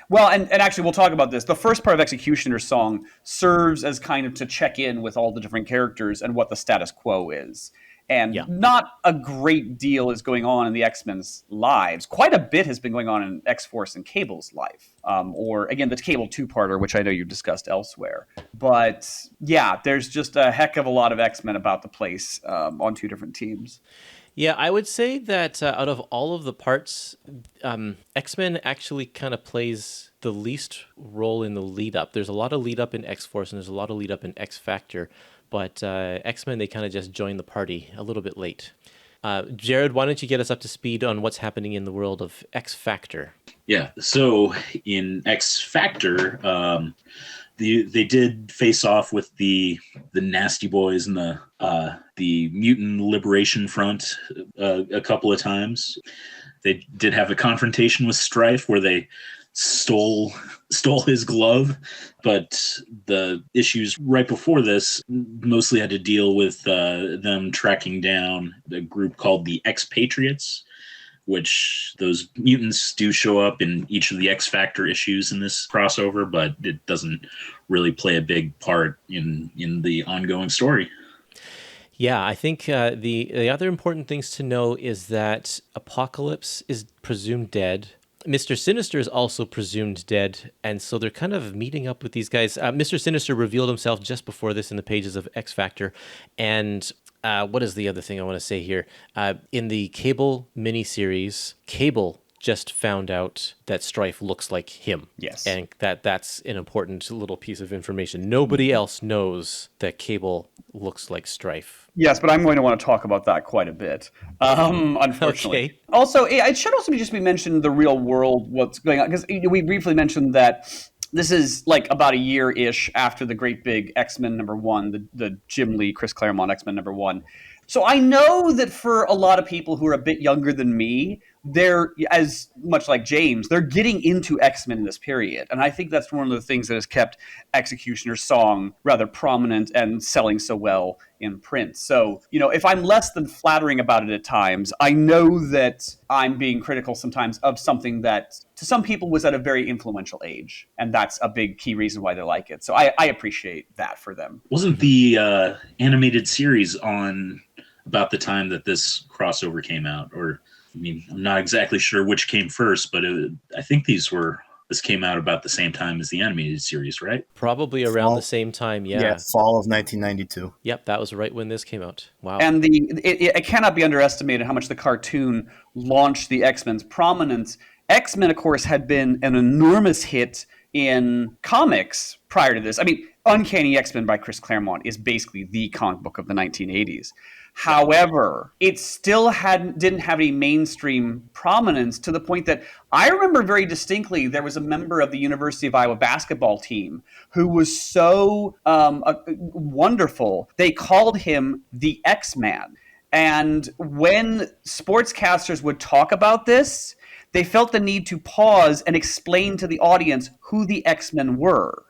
Well, and actually, we'll talk about this. The first part of X-Cutioner's song serves as kind of to check in with all the different characters and what the status quo is. And not a great deal is going on in the X-Men's lives. Quite a bit has been going on in X-Force and Cable's life. Or, again, the Cable two-parter, which I know you discussed elsewhere. But, yeah, there's just a heck of a lot of X-Men about the place on two different teams. Yeah, I would say that out of all of the parts, X-Men actually kind of plays the least role in the lead-up. There's a lot of lead-up in X-Force, and there's a lot of lead-up in X-Factor. But X-Men, they kind of just joined the party a little bit late. Jared, why don't you get us up to speed on what's happening in the world of X-Factor? Yeah, so in X-Factor, they did face off with the Nasty Boys and the Mutant Liberation Front a couple of times. They did have a confrontation with Strife where they stole his glove, but the issues right before this mostly had to deal with them tracking down a group called the X-Patriots, which those mutants do show up in each of the X-Factor issues in this crossover, but it doesn't really play a big part in the ongoing story. Yeah, I think the other important things to know is that Apocalypse is presumed dead. Mr. Sinister is also presumed dead, and so they're kind of meeting up with these guys. Mr. Sinister revealed himself just before this in the pages of X-Factor, and what is the other thing I want to say here? In the Cable miniseries, Cable just found out that Strife looks like him. Yes. And that's an important little piece of information. Nobody else knows that Cable looks like Strife. Yes, but I'm going to want to talk about that quite a bit, unfortunately. Okay. Also, it should also just be mentioned the real world, what's going on, because we briefly mentioned that this is like about a year-ish after the great big X-Men #1, the Jim Lee, Chris Claremont X-Men #1. So I know that for a lot of people who are a bit younger than me, they're, as much like James, they're getting into X-Men in this period. And I think that's one of the things that has kept X-Cutioner's song rather prominent and selling so well in print. So, if I'm less than flattering about it at times, I know that I'm being critical sometimes of something that to some people was at a very influential age. And that's a big key reason why they like it. So I appreciate that for them. Wasn't the animated series on about the time that this crossover came out? Or, I'm not exactly sure which came first, but I think this came out about the same time as the animated series, right? Probably around the same time, yeah. Yeah, fall of 1992. Yep, that was right when this came out. Wow. And it cannot be underestimated how much the cartoon launched the X-Men's prominence. X-Men, of course, had been an enormous hit in comics prior to this. Uncanny X-Men by Chris Claremont is basically the comic book of the 1980s. However, it still didn't have any mainstream prominence, to the point that I remember very distinctly there was a member of the University of Iowa basketball team who was so wonderful. They called him the X-Man. And when sportscasters would talk about this, they felt the need to pause and explain to the audience who the X-Men were.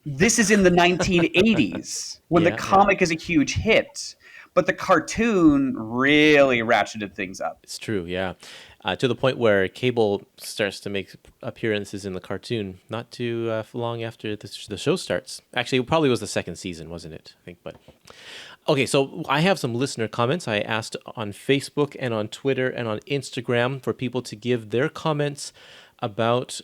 This is in the 1980s when the comic is a huge hit. But the cartoon really ratcheted things up. It's true, yeah. To the point where Cable starts to make appearances in the cartoon not too long after the show starts. Actually, it probably was the second season, wasn't it? I think, but... Okay, so I have some listener comments. I asked on Facebook and on Twitter and on Instagram for people to give their comments about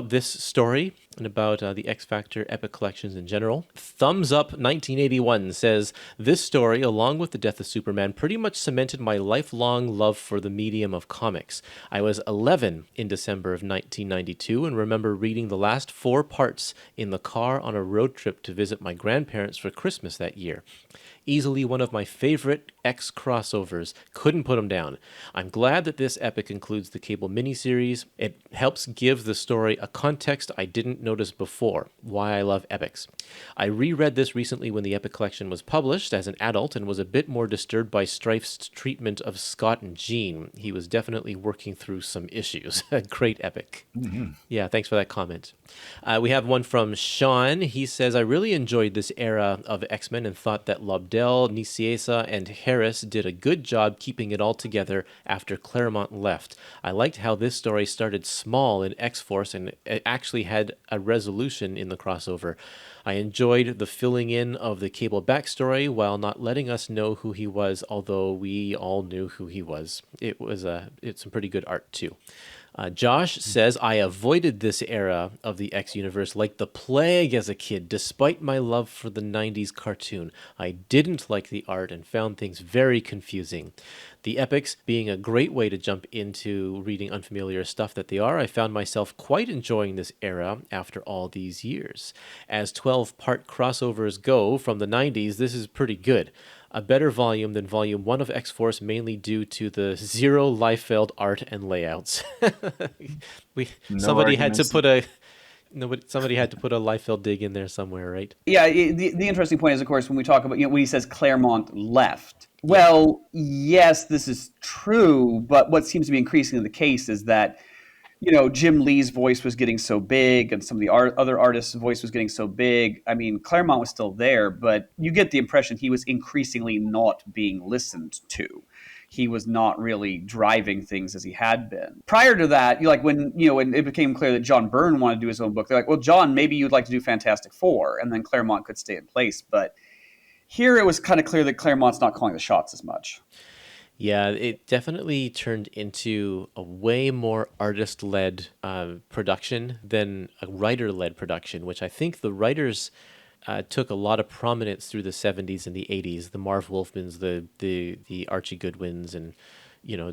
this story and about the X Factor epic collections in general. Thumbs Up 1981 says, this story, along with the death of Superman, pretty much cemented my lifelong love for the medium of comics. I was 11 in December of 1992 and remember reading the last 4 parts in the car on a road trip to visit my grandparents for Christmas that year. Easily one of my favorite X crossovers. Couldn't put them down. I'm glad that this epic includes the Cable miniseries. It helps give the story a context I didn't notice before. Why I love epics. I reread this recently when the epic collection was published as an adult and was a bit more disturbed by Strife's treatment of Scott and Jean. He was definitely working through some issues. A great epic. Mm-hmm. Yeah, thanks for that comment. We have one from Sean. He says, I really enjoyed this era of X-Men and thought that Lobdell, Nicieza, and Harris did a good job keeping it all together after Claremont left. I liked how this story started small in X-Force and it actually had a resolution in the crossover. I enjoyed the filling in of the Cable backstory while not letting us know who he was, although we all knew who he was. It's some pretty good art too. Josh says, I avoided this era of the X universe like the plague as a kid, despite my love for the 90s cartoon. I didn't like the art and found things very confusing. The epics being a great way to jump into reading unfamiliar stuff that they are, I found myself quite enjoying this era after all these years. As 12-part crossovers go from the 90s, this is pretty good. A better volume than Volume 1 of X-Force, mainly due to the zero Liefeld art and layouts. Somebody had to put a Liefeld dig in there somewhere, right? Yeah, the interesting point is, of course, when we talk about, when he says Claremont left. Well, yes, this is true, but what seems to be increasingly the case is that, Jim Lee's voice was getting so big and some of the other artists' voice was getting so big. I mean, Claremont was still there, but you get the impression he was increasingly not being listened to. He was not really driving things as he had been. Prior to that, when it became clear that John Byrne wanted to do his own book, they're like, well, John, maybe you'd like to do Fantastic Four, and then Claremont could stay in place. But here it was kind of clear that Claremont's not calling the shots as much. Yeah, it definitely turned into a way more artist-led production than a writer-led production, which I think the writers took a lot of prominence through the 70s and the 80s. The Marv Wolfmans, the Archie Goodwins, and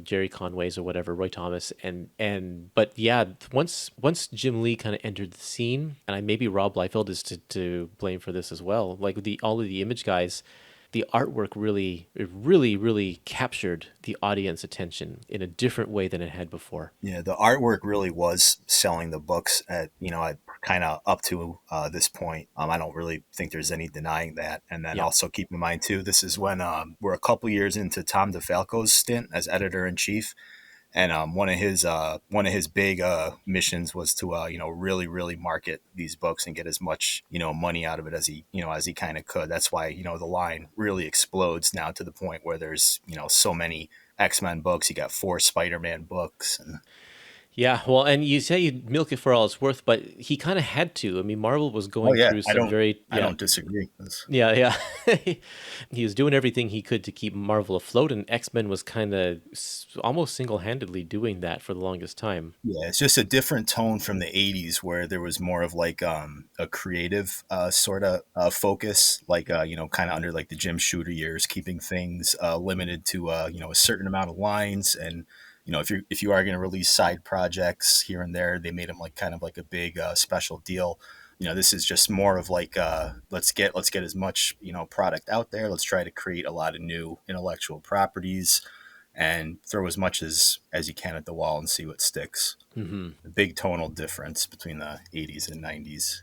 Jerry Conways or whatever, Roy Thomas, but yeah, once Jim Lee kind of entered the scene, and maybe Rob Liefeld is to blame for this as well. Like all of the Image guys, the artwork really captured the audience attention in a different way than it had before. Yeah, the artwork really was selling the books at kind of up to this point. I don't really think there's any denying that. And then also keep in mind too, this is when we're a couple years into Tom DeFalco's stint as editor-in-chief. And one of his big missions was to really market these books and get as much money out of it as he kind of could. That's why the line really explodes now to the point where there's so many X-Men books. You got 4 Spider-Man books. And yeah, well, and you say you milk it for all it's worth, but he kind of had to. I mean, Marvel was going through some I don't disagree. Yeah. He was doing everything he could to keep Marvel afloat, and X-Men was kind of almost single-handedly doing that for the longest time. Yeah, it's just a different tone from the 80s where there was more of like a creative sort of focus, like, kind of under like the Jim Shooter years, keeping things limited to, a certain amount of lines. And if you are going to release side projects here and there, they made them like kind of like a big special deal. This is just more of like let's get as much product out there. Let's try to create a lot of new intellectual properties and throw as much as you can at the wall and see what sticks. Mm-hmm. The big tonal difference between the 80s and 90s.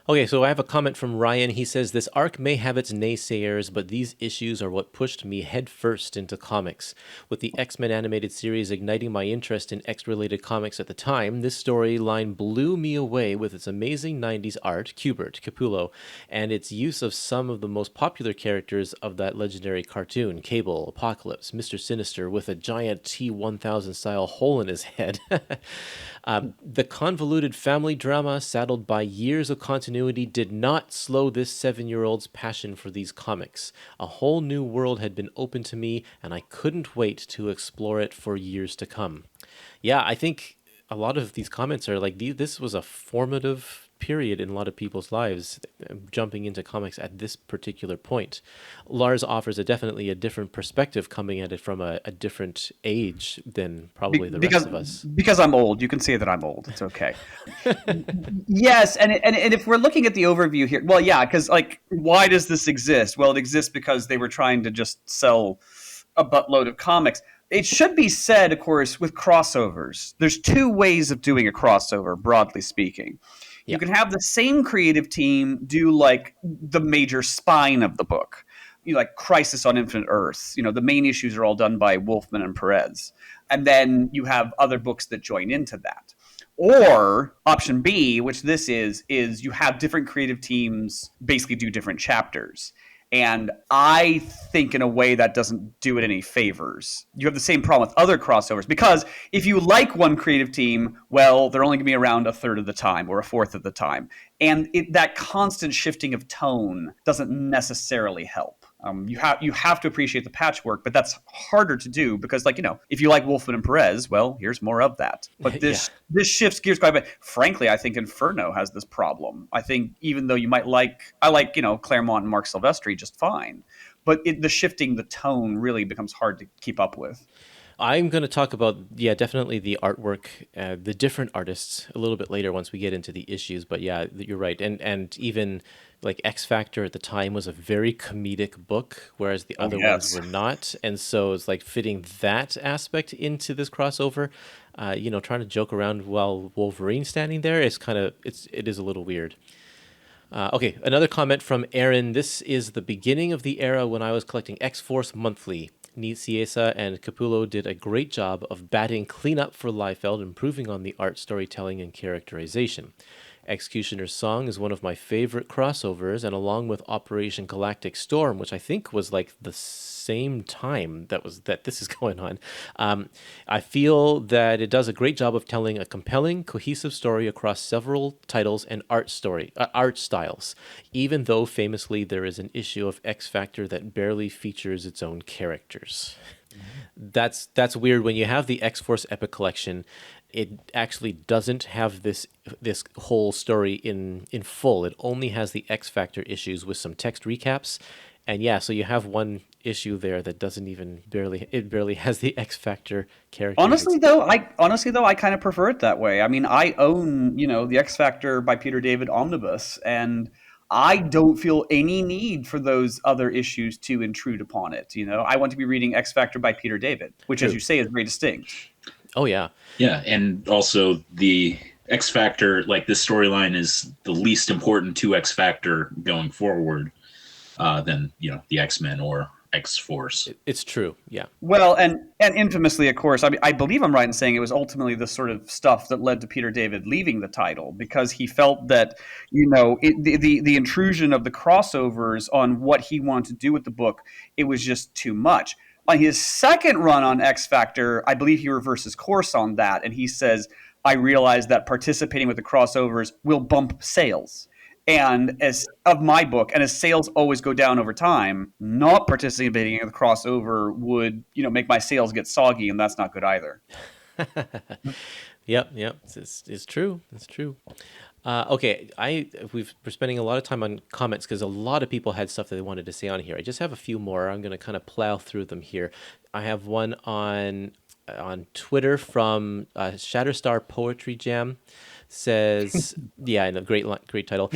Okay, so I have a comment from Ryan. He says, this arc may have its naysayers, but these issues are what pushed me headfirst into comics. With the X-Men animated series igniting my interest in X-related comics at the time, this storyline blew me away with its amazing 90s art, Kubert, Capullo, and its use of some of the most popular characters of that legendary cartoon, Cable, Apocalypse, Mr. Sinister, with a giant T-1000 style hole in his head. The convoluted family drama, saddled by years of continuity, did not slow this 7-year-old's passion for these comics. A whole new world had been opened to me, and I couldn't wait to explore it for years to come. Yeah, I think a lot of these comments are like, this was a formative period in a lot of people's lives, jumping into comics at this particular point. Lars offers definitely a different perspective, coming at it from a different age than probably the rest of us. Because I'm old. You can say that I'm old. It's okay. Yes, and if we're looking at the overview here, well, yeah, because like, why does this exist? Well, it exists because they were trying to just sell a buttload of comics. It should be said, of course, with crossovers, there's two ways of doing a crossover, broadly speaking. You can have the same creative team do like the major spine of the book. Like Crisis on Infinite Earths. The main issues are all done by Wolfman and Perez. And then you have other books that join into that. Or option B, which this is you have different creative teams basically do different chapters. And I think in a way that doesn't do it any favors. You have the same problem with other crossovers, because if you like one creative team, well, they're only going to be around a third of the time or a fourth of the time. And that constant shifting of tone doesn't necessarily help. You have to appreciate the patchwork, but that's harder to do because, like, if you like Wolfman and Perez, well, here's more of that. But this shifts gears quite a bit. Frankly, I think Inferno has this problem. I think even though I like Claremont and Mark Silvestri just fine, but the shifting the tone really becomes hard to keep up with. I'm going to talk about, definitely the artwork, the different artists a little bit later once we get into the issues. But yeah, you're right. And even like X Factor at the time was a very comedic book, whereas the other ones were not. And so it's like fitting that aspect into this crossover, trying to joke around while Wolverine's standing there is it is a little weird. Okay, another comment from Aaron. This is the beginning of the era when I was collecting X-Force Monthly. Nicieza and Capullo did a great job of batting cleanup for Liefeld, improving on the art, storytelling, and characterization. X-Cutioner's Song is one of my favorite crossovers, and along with Operation Galactic Storm, which I think was like the same time that this is going on, I feel that it does a great job of telling a compelling, cohesive story across several titles and art styles, even though famously there is an issue of X Factor that barely features its own characters. Mm-hmm. That's weird. When you have the X-Force Epic Collection, it actually doesn't have this whole story in full. It only has the X Factor issues with some text recaps. And so you have one issue there that doesn't even barely has the X Factor characters. Honestly though, I kind of prefer it that way. I mean, I own, the X Factor by Peter David omnibus, and I don't feel any need for those other issues to intrude upon it. I want to be reading X Factor by Peter David, which, as you say, is very distinct. Oh, yeah. Yeah, and also the X Factor, like this storyline is the least important to X Factor going forward than, the X-Men or X-Force. It's true, yeah. Well, and infamously, of course, I believe I'm right in saying it was ultimately the sort of stuff that led to Peter David leaving the title, because he felt that, the intrusion of the crossovers on what he wanted to do with the book, it was just too much. On his second run on X Factor, I believe he reverses course on that, and he says, I realized that participating with the crossovers will bump sales. And as of my book, and as sales always go down over time, not participating in the crossover would, make my sales get soggy, and that's not good either. Yep. It's true. It's true. Okay, we're spending a lot of time on comments because a lot of people had stuff that they wanted to say on here. I just have a few more. I'm going to kind of plow through them here. I have one on Twitter from Shatterstar Poetry Jam. says, yeah, I know, great title.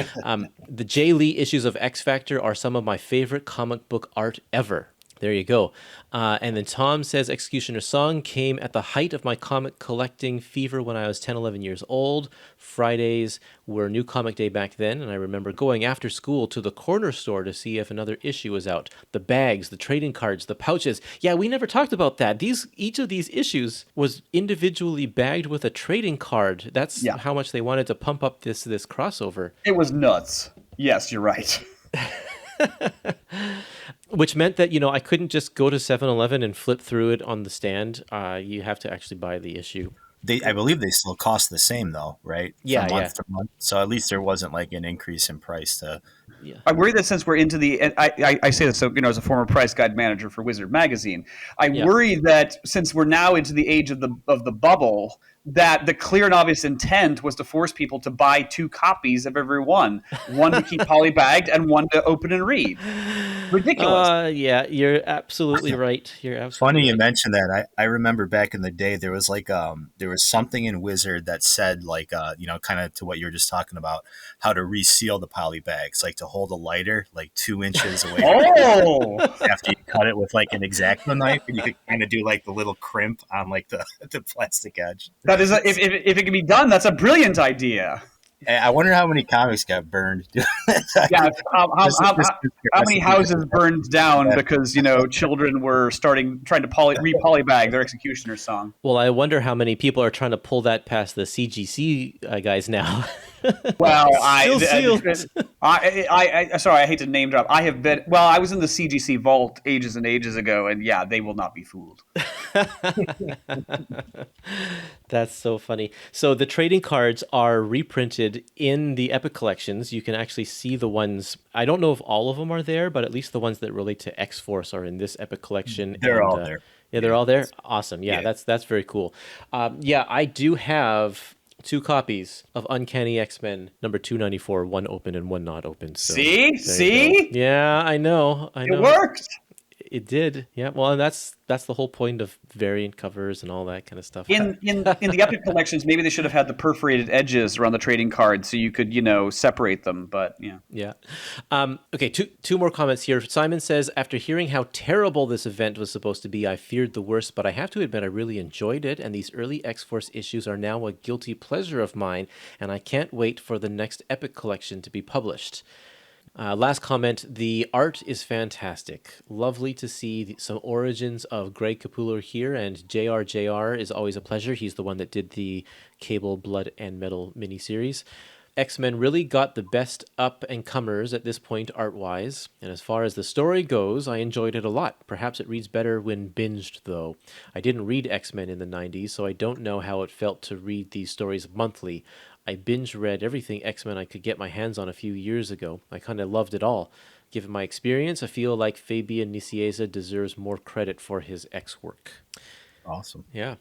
The Jay Lee issues of X Factor are some of my favorite comic book art ever. There you go. And then Tom says, X-Cutioner song came at the height of my comic collecting fever when I was 10, 11 years old. Fridays were New Comic Day back then, and I remember going after school to the corner store to see if another issue was out. The bags, the trading cards, the pouches. Yeah, we never talked about that. Each of these issues was individually bagged with a trading card. That's how much they wanted to pump up this crossover. It was nuts. Yes, you're right. Which meant that, I couldn't just go to 7-Eleven and flip through it on the stand. You have to actually buy the issue. I believe they still cost the same though, right? Yeah, From month to month. So at least there wasn't like an increase in price to. Yeah. I worry that since we're into I say this so as a former price guide manager for Wizard Magazine, I worry that since we're now into the age of the bubble, that the clear and obvious intent was to force people to buy 2 copies of every one to keep polybagged and one to open and read. Ridiculous. Yeah, you're absolutely right. Funny you mentioned that. I remember back in the day there was like there was something in Wizard that said like kind of to what you were just talking about, how to reseal the polybags, like to hold a lighter like 2 inches away. After you cut it with like an X-Acto knife, and you could kind of do like the little crimp on like the plastic edge. That is, if it can be done, that's a brilliant idea. I wonder how many comics got burned. How many houses burned down because children were trying to re-polybag their X-Cutioner song. Well, I wonder how many people are trying to pull that past the CGC guys now. Well, sorry, I hate to name drop. I have been. Well, I was in the CGC vault ages and ages ago, and yeah, they will not be fooled. That's so funny. So the trading cards are reprinted in the Epic collections. You can actually see the ones. I don't know if all of them are there, but at least the ones that relate to X-Force are in this Epic collection. They're all there. Yeah, they're all there. Awesome. Yeah. That's very cool. I do have 2 copies of Uncanny X-Men number 294, one open and one not open. So See? Yeah, I know. It worked. It did. Yeah. Well, and that's the whole point of variant covers and all that kind of stuff. In the Epic collections, maybe they should have had the perforated edges around the trading cards so you could, separate them. But yeah. Yeah. Okay. Two more comments here. Simon says, after hearing how terrible this event was supposed to be, I feared the worst, but I have to admit I really enjoyed it. And these early X-Force issues are now a guilty pleasure of mine. And I can't wait for the next Epic collection to be published. Last comment, the art is fantastic. Lovely to see some origins of Greg Capullo here, and JR is always a pleasure. He's the one that did the Cable, Blood, and Metal miniseries. X-Men really got the best up-and-comers at this point art-wise, and as far as the story goes, I enjoyed it a lot. Perhaps it reads better when binged, though. I didn't read X-Men in the 90s, so I don't know how it felt to read these stories monthly. I binge-read everything X-Men I could get my hands on a few years ago. I kind of loved it all. Given my experience, I feel like Fabian Nicieza deserves more credit for his X work. Awesome. Yeah.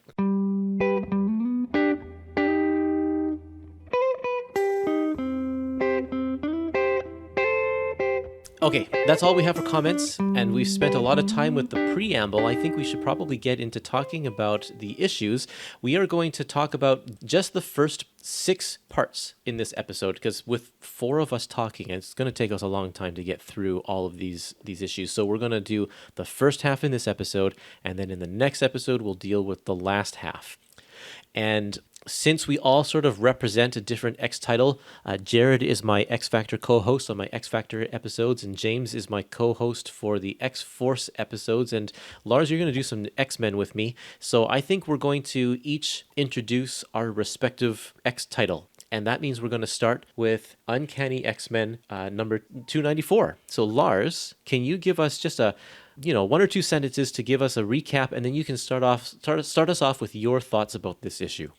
Okay, that's all we have for comments, and we've spent a lot of time with the preamble. I think we should probably get into talking about the issues. We are going to talk about just the first 6 parts in this episode, because with 4 of us talking, it's going to take us a long time to get through all of these issues. So we're going to do the first half in this episode, and then in the next episode, we'll deal with the last half. And since we all sort of represent a different X title, Jared is my X Factor co-host on my X Factor episodes, and James is my co-host for the X-Force episodes. And Lars, you're going to do some X-Men with me. So I think we're going to each introduce our respective X title. And that means we're going to start with Uncanny X-Men number 294. So Lars, can you give us just a 1 or 2 sentences to give us a recap, and then you can start us off with your thoughts about this issue.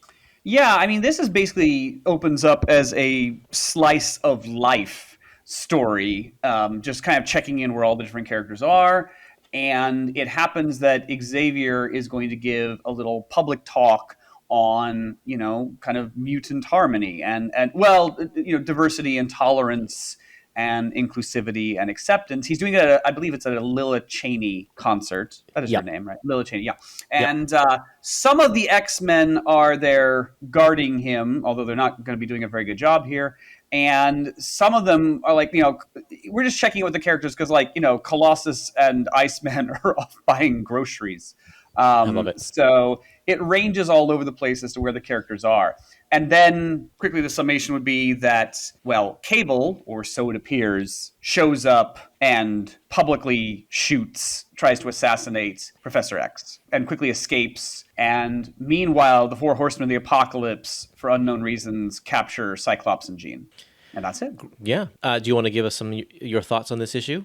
Yeah, I mean, this is basically opens up as a slice of life story, just kind of checking in where all the different characters are. And it happens that Xavier is going to give a little public talk on, kind of mutant harmony and diversity and tolerance and inclusivity and acceptance. He's doing it at, I believe it's at a Lila Cheney concert. That is her name, right? Lila Cheney, yeah. And some of the X-Men are there guarding him, although they're not going to be doing a very good job here. And some of them are like, we're just checking in with the characters because, Colossus and Iceman are off buying groceries. I love it. So it ranges all over the place as to where the characters are. And then quickly the summation would be that, Cable, or so it appears, shows up and publicly tries to assassinate Professor X and quickly escapes. And meanwhile, the four horsemen of the apocalypse, for unknown reasons, capture Cyclops and Jean. And that's it. Yeah. Do you want to give us your thoughts on this issue?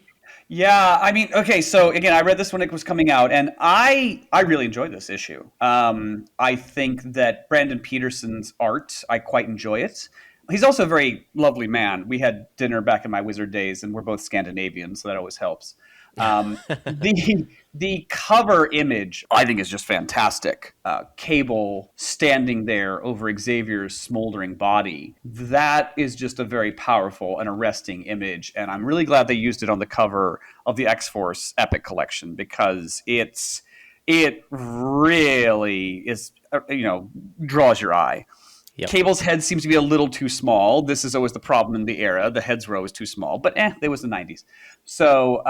Yeah, I mean, okay, so again, I read this when it was coming out, and I really enjoyed this issue. I think that Brandon Peterson's art, I quite enjoy it. He's also a very lovely man. We had dinner back in my Wizard days, and we're both Scandinavian, so that always helps. The cover image, I think, is just fantastic. Cable standing there over Xavier's smoldering body. That is just a very powerful and arresting image, and I'm really glad they used it on the cover of the X-Force Epic Collection because it really is, draws your eye. Yep. Cable's head seems to be a little too small. This is always the problem in the era. The heads were always too small, but it was the 90s. So,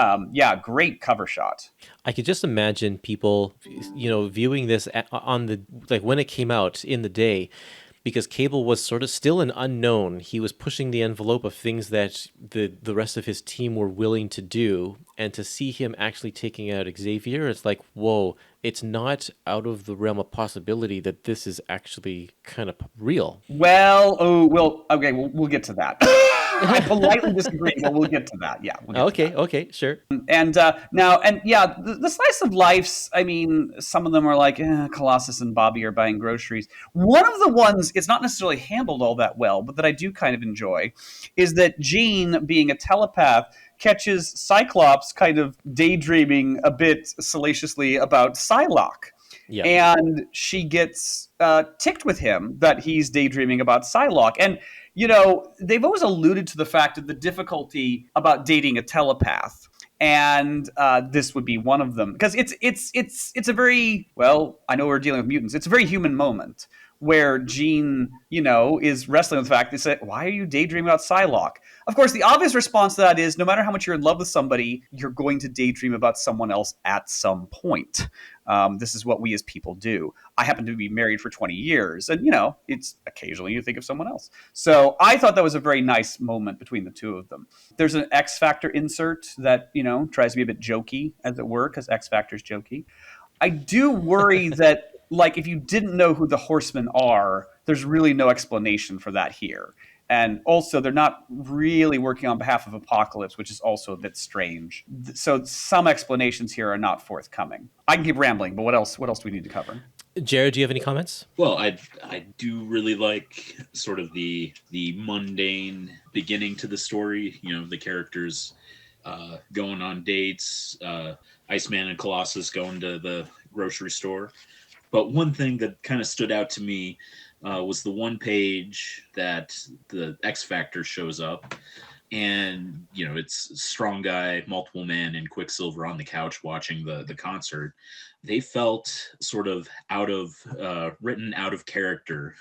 great cover shot. I could just imagine people, viewing this on when it came out in the day, because Cable was sort of still an unknown. He was pushing the envelope of things that the rest of his team were willing to do. And to see him actually taking out Xavier, it's like, whoa, it's not out of the realm of possibility that this is actually kind of real. Okay, we'll get to that. I politely disagree, but we'll get to that. Yeah. Okay, sure. And the slice of lives, I mean, some of them are like, Colossus and Bobby are buying groceries. One of the ones, it's not necessarily handled all that well, but that I do kind of enjoy, is that Jean, being a telepath, catches Cyclops kind of daydreaming a bit salaciously about Psylocke. Yeah. And she gets ticked with him that he's daydreaming about Psylocke. And, they've always alluded to the fact of the difficulty about dating a telepath. And this would be one of them. Because it's a very, I know we're dealing with mutants. It's a very human moment where Jean, is wrestling with the fact they say, why are you daydreaming about Psylocke? Of course, the obvious response to that is no matter how much you're in love with somebody, you're going to daydream about someone else at some point. This is what we as people do. I happen to be married for 20 years, and, it's occasionally you think of someone else. So I thought that was a very nice moment between the two of them. There's an X Factor insert that, tries to be a bit jokey, as it were, because X Factor's jokey. I do worry that, if you didn't know who the Horsemen are, there's really no explanation for that here. And also, they're not really working on behalf of Apocalypse, which is also a bit strange. So some explanations here are not forthcoming. I can keep rambling, but what else do we need to cover? Jared, do you have any comments? Well, I do really like sort of the mundane beginning to the story. The characters going on dates, Iceman and Colossus going to the grocery store. But one thing that kind of stood out to me was the one page that the X Factor shows up, and it's strong guy, multiple man, and Quicksilver on the couch watching the concert. They felt sort of written out of character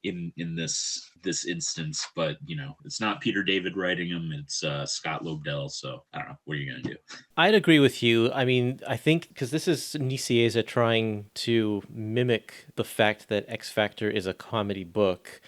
in this instance, but it's not Peter David writing them, it's Scott Lobdell. So I don't know, what are you gonna do? I'd agree with you. I mean, I think because this is Nicieza trying to mimic the fact that X Factor is a comedy book,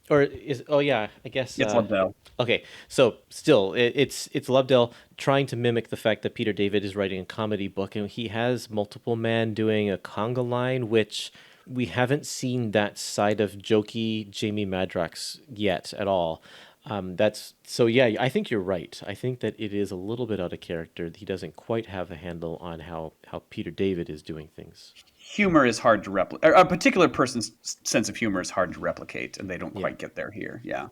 or is I guess it's Lobdell. Okay, so still, it's Lobdell trying to mimic the fact that Peter David is writing a comedy book, and he has multiple man doing a conga line, which we haven't seen that side of jokey Jamie Madrox yet at all. I think you're right. I think that it is a little bit out of character. He doesn't quite have a handle on how Peter David is doing things. Humor is hard to replicate. A particular person's sense of humor is hard to replicate, and they don't quite get there here. Yeah.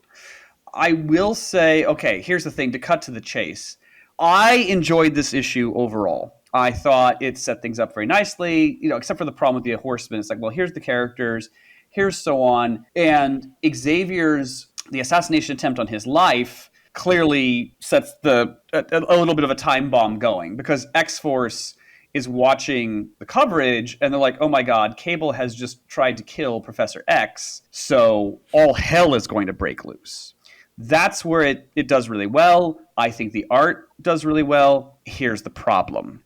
I will say, okay, here's the thing, to cut to the chase. I enjoyed this issue overall. I thought it set things up very nicely, except for the problem with the Horsemen. It's like, well, here's the characters, here's so on. And the assassination attempt on his life clearly sets a little bit of a time bomb going, because X-Force is watching the coverage and they're like, oh my God, Cable has just tried to kill Professor X, so all hell is going to break loose. That's where it does really well. I think the art does really well. Here's the problem.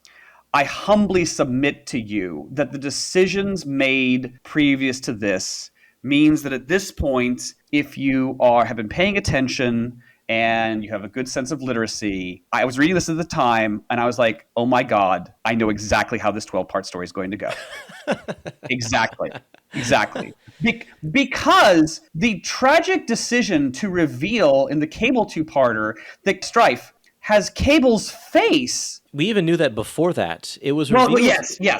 I humbly submit to you that the decisions made previous to this means that at this point, if you have been paying attention and you have a good sense of literacy, I was reading this at the time and I was like, oh my God, I know exactly how this 12-part story is going to go. Exactly. Because the tragic decision to reveal in the Cable two-parter that Strife has Cable's face. We even knew that before that. It was revealed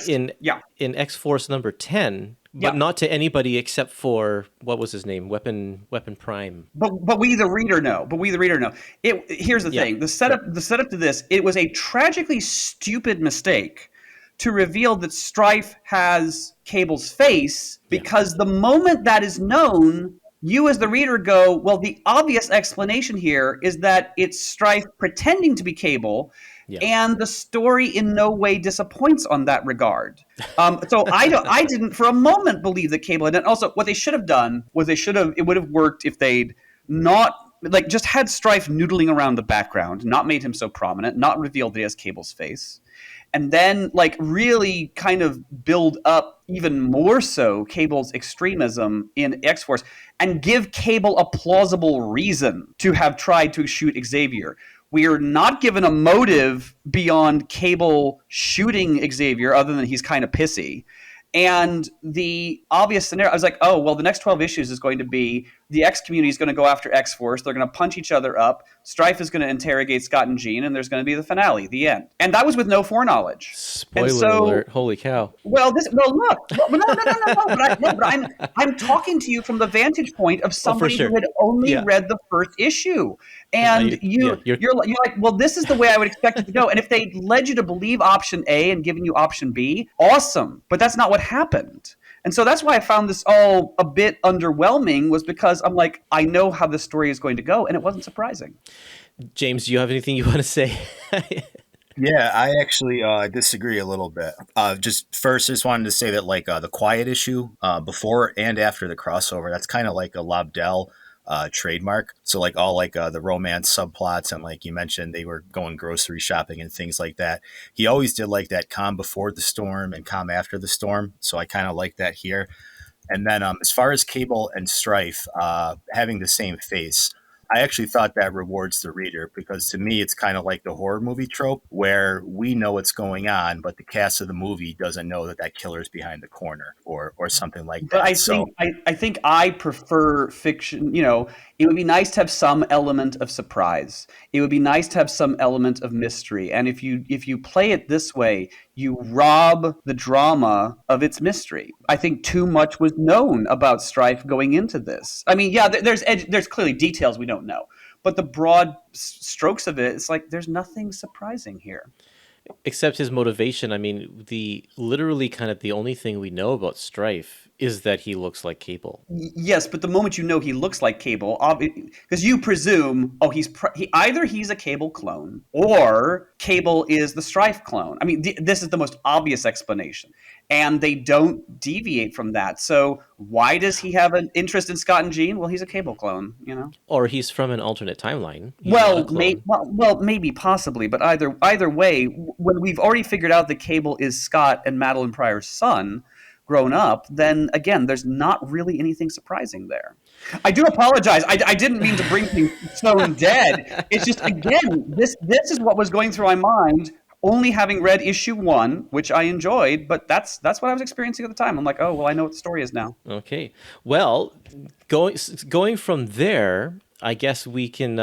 in X-Force number 10, but not to anybody except for, what was his name? Weapon Prime. But we the reader know. Here's the thing. The setup to this, it was a tragically stupid mistake to reveal that Strife has Cable's face, because the moment that is known, you as the reader go, well, the obvious explanation here is that it's Strife pretending to be Cable, and the story in no way disappoints on that regard. So I didn't for a moment believe that Cable had done. Also, what they should have done was it would have worked if they'd not just had Strife noodling around the background, not made him so prominent, not revealed that he has Cable's face, and then really kind of build up even more so Cable's extremism in X-Force and give Cable a plausible reason to have tried to shoot Xavier. We are not given a motive beyond Cable shooting Xavier other than he's kind of pissy. And the obvious scenario, I was like, oh, well, the next 12 issues is going to be the X community is going to go after X-Force. They're going to punch each other up. Strife is going to interrogate Scott and Jean, and there's going to be the finale, the end. And that was with no foreknowledge. Spoiler alert! Holy cow! Look. I'm talking to you from the vantage point of somebody who had only read the first issue, and you're like, well, this is the way I would expect it to go. And if they led you to believe option A and given you option B, awesome. But that's not what happened. And so that's why I found this all a bit underwhelming, was because I'm like, I know how this story is going to go, and it wasn't surprising. James, do you have anything you want to say? Yeah, I actually disagree a little bit. Just wanted to say that the Quiet issue before and after the crossover, that's kind of like a Lobdell trademark. So all the romance subplots, and like you mentioned, they were going grocery shopping and things like that. He always did that calm before the storm and calm after the storm. So I kind of like that here. And then as far as Cable and Strife having the same face, I actually thought that rewards the reader, because to me, it's kind of like the horror movie trope where we know what's going on, but the cast of the movie doesn't know that killer is behind the corner or something like that. But I think I prefer fiction. It would be nice to have some element of surprise. It would be nice to have some element of mystery. And if you play it this way, you rob the drama of its mystery. I think too much was known about Strife going into this. I mean, there's clearly details we don't know, but the broad strokes of it, it's like there's nothing surprising here. Except his motivation. I mean, literally kind of the only thing we know about Strife is that he looks like Cable. Yes, but the moment you know he looks like Cable, because you presume, either he's a Cable clone or Cable is the Strife clone. I mean, this is the most obvious explanation, and they don't deviate from that. So why does he have an interest in Scott and Jean? Well, he's a Cable clone, Or he's from an alternate timeline. Maybe, possibly, but either way, when we've already figured out that Cable is Scott and Madeline Pryor's son grown up, then again, there's not really anything surprising there. I do apologize. I didn't mean to bring things stone dead. It's just, again, this is what was going through my mind, only having read issue 1, which I enjoyed, but that's what I was experiencing at the time. I'm like, oh, well, I know what the story is now. Okay. Well, going from there, I guess we can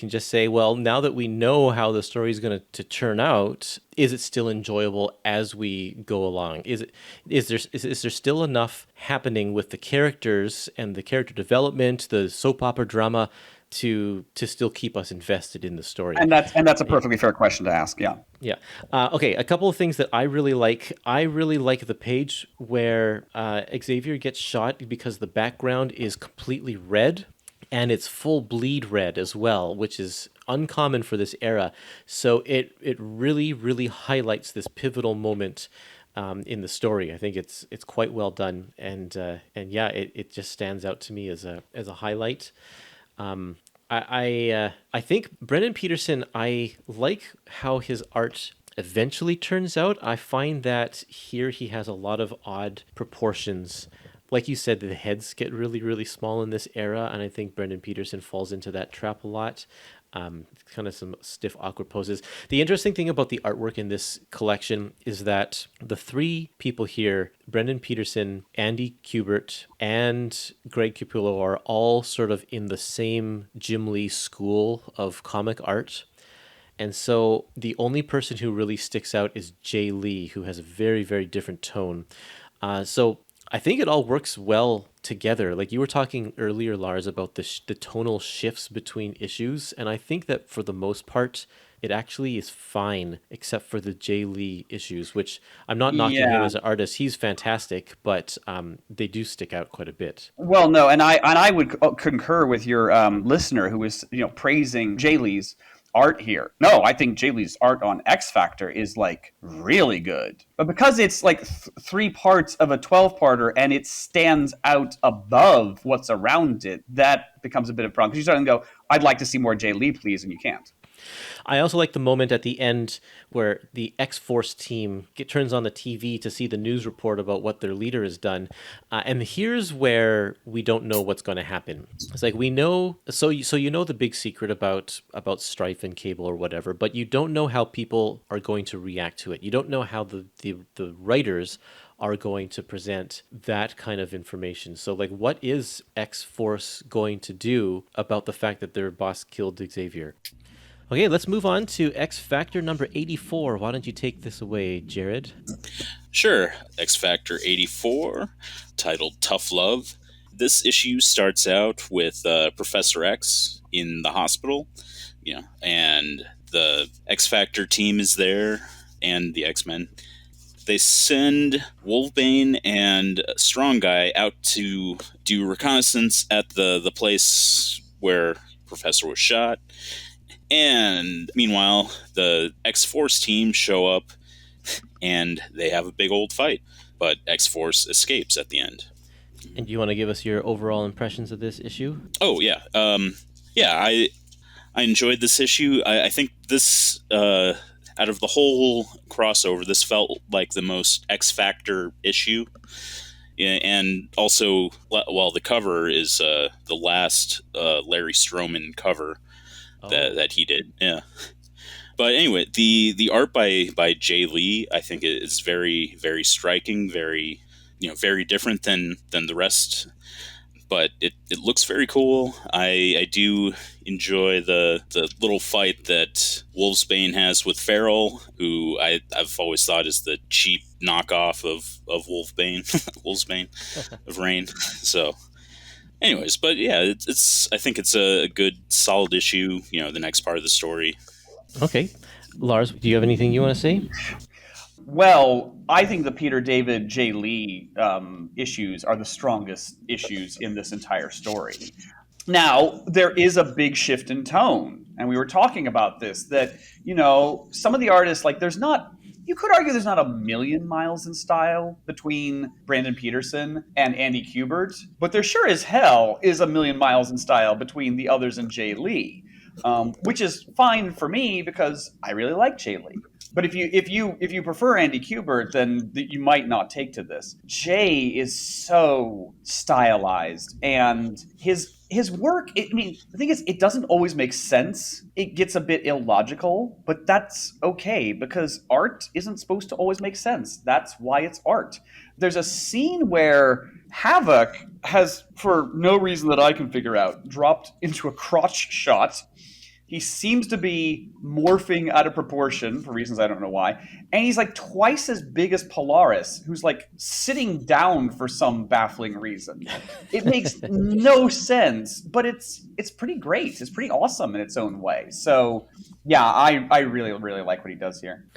just say, well, now that we know how the story is going to turn out, is it still enjoyable as we go along? Is there still enough happening with the characters and the character development, the soap opera drama, to still keep us invested in the story? And that's a perfectly fair question to ask. Yeah. Yeah. Okay. A couple of things that I really like. I really like the page where Xavier gets shot because the background is completely red. and it's full bleed red as well, which is uncommon for this era. So it really, really highlights this pivotal moment in the story. I think it's quite well done, and yeah, it just stands out to me as a highlight. I think Brendan Peterson, I like how his art eventually turns out. I find that here he has a lot of odd proportions. Like you said, the heads get really, really small in this era, and I think Brendan Peterson falls into that trap a lot. Kind of some stiff, awkward poses. The interesting thing about the artwork in this collection is that the three people here, Brendan Peterson, Andy Kubert, and Greg Capullo, are all sort of in the same Jim Lee school of comic art. And so the only person who really sticks out is Jay Lee, who has a very, very different tone. So I think it all works well together. Like you were talking earlier, Lars, about the tonal shifts between issues. And I think that for the most part, it actually is fine, except for the Jay Lee issues, which I'm not knocking him as an artist. He's fantastic, but they do stick out quite a bit. Well, no, and I would concur with your listener who was praising Jay Lee's art here. No, I think Jay Lee's art on X Factor is like really good. But because it's like 3 parts of a 12-parter and it stands out above what's around it, that becomes a bit of a problem. Because you start and go, I'd like to see more Jay Lee, please, and you can't. I also like the moment at the end where the X-Force team turns on the TV to see the news report about what their leader has done. And here's where we don't know what's going to happen. It's like we know, so you know the big secret about Strife and Cable or whatever, but you don't know how people are going to react to it. You don't know how the writers are going to present that kind of information. So like, what is X-Force going to do about the fact that their boss killed Xavier? Okay, let's move on to X Factor number 84. Why don't you take this away, Jared? Sure. X Factor 84, titled Tough Love. This issue starts out with Professor X in the hospital, and the X Factor team is there, and the X-Men. They send Wolfbane and Strong Guy out to do reconnaissance at the place where Professor was shot. And meanwhile, the X-Force team show up and they have a big old fight. But X-Force escapes at the end. And do you want to give us your overall impressions of this issue? Oh, yeah. I enjoyed this issue. I think this, out of the whole crossover, this felt like the most X-Factor issue. And also, well, the cover is the last Larry Stroman cover. That he did, yeah. But anyway, the art by Jay Lee, I think, is very, very striking, very very different than the rest. But it looks very cool. I do enjoy the little fight that Wolfsbane has with Farrell, who I've always thought is the cheap knockoff of Wolfbane, Wolfsbane of Rain. So. Anyways, but yeah, I think it's a good, solid issue, the next part of the story. Okay. Lars, do you have anything you want to say? Well, I think the Peter David Jay Lee issues are the strongest issues in this entire story. Now, there is a big shift in tone, and we were talking about this, that, some of the artists, like you could argue there's not a million miles in style between Brandon Peterson and Andy Kubert, but there sure as hell is a million miles in style between the others and Jay Lee, which is fine for me because I really like Jay Lee. But if you prefer Andy Kubert, then you might not take to this. Jay is so stylized, and his work, the thing is, it doesn't always make sense. It gets a bit illogical, but that's okay because art isn't supposed to always make sense. That's why it's art. There's a scene where Havoc has, for no reason that I can figure out, dropped into a crotch shot. He seems to be morphing out of proportion for reasons I don't know why. And he's like twice as big as Polaris, who's like sitting down for some baffling reason. It makes no sense, but it's pretty great. It's pretty awesome in its own way. So yeah, I really, really like what he does here.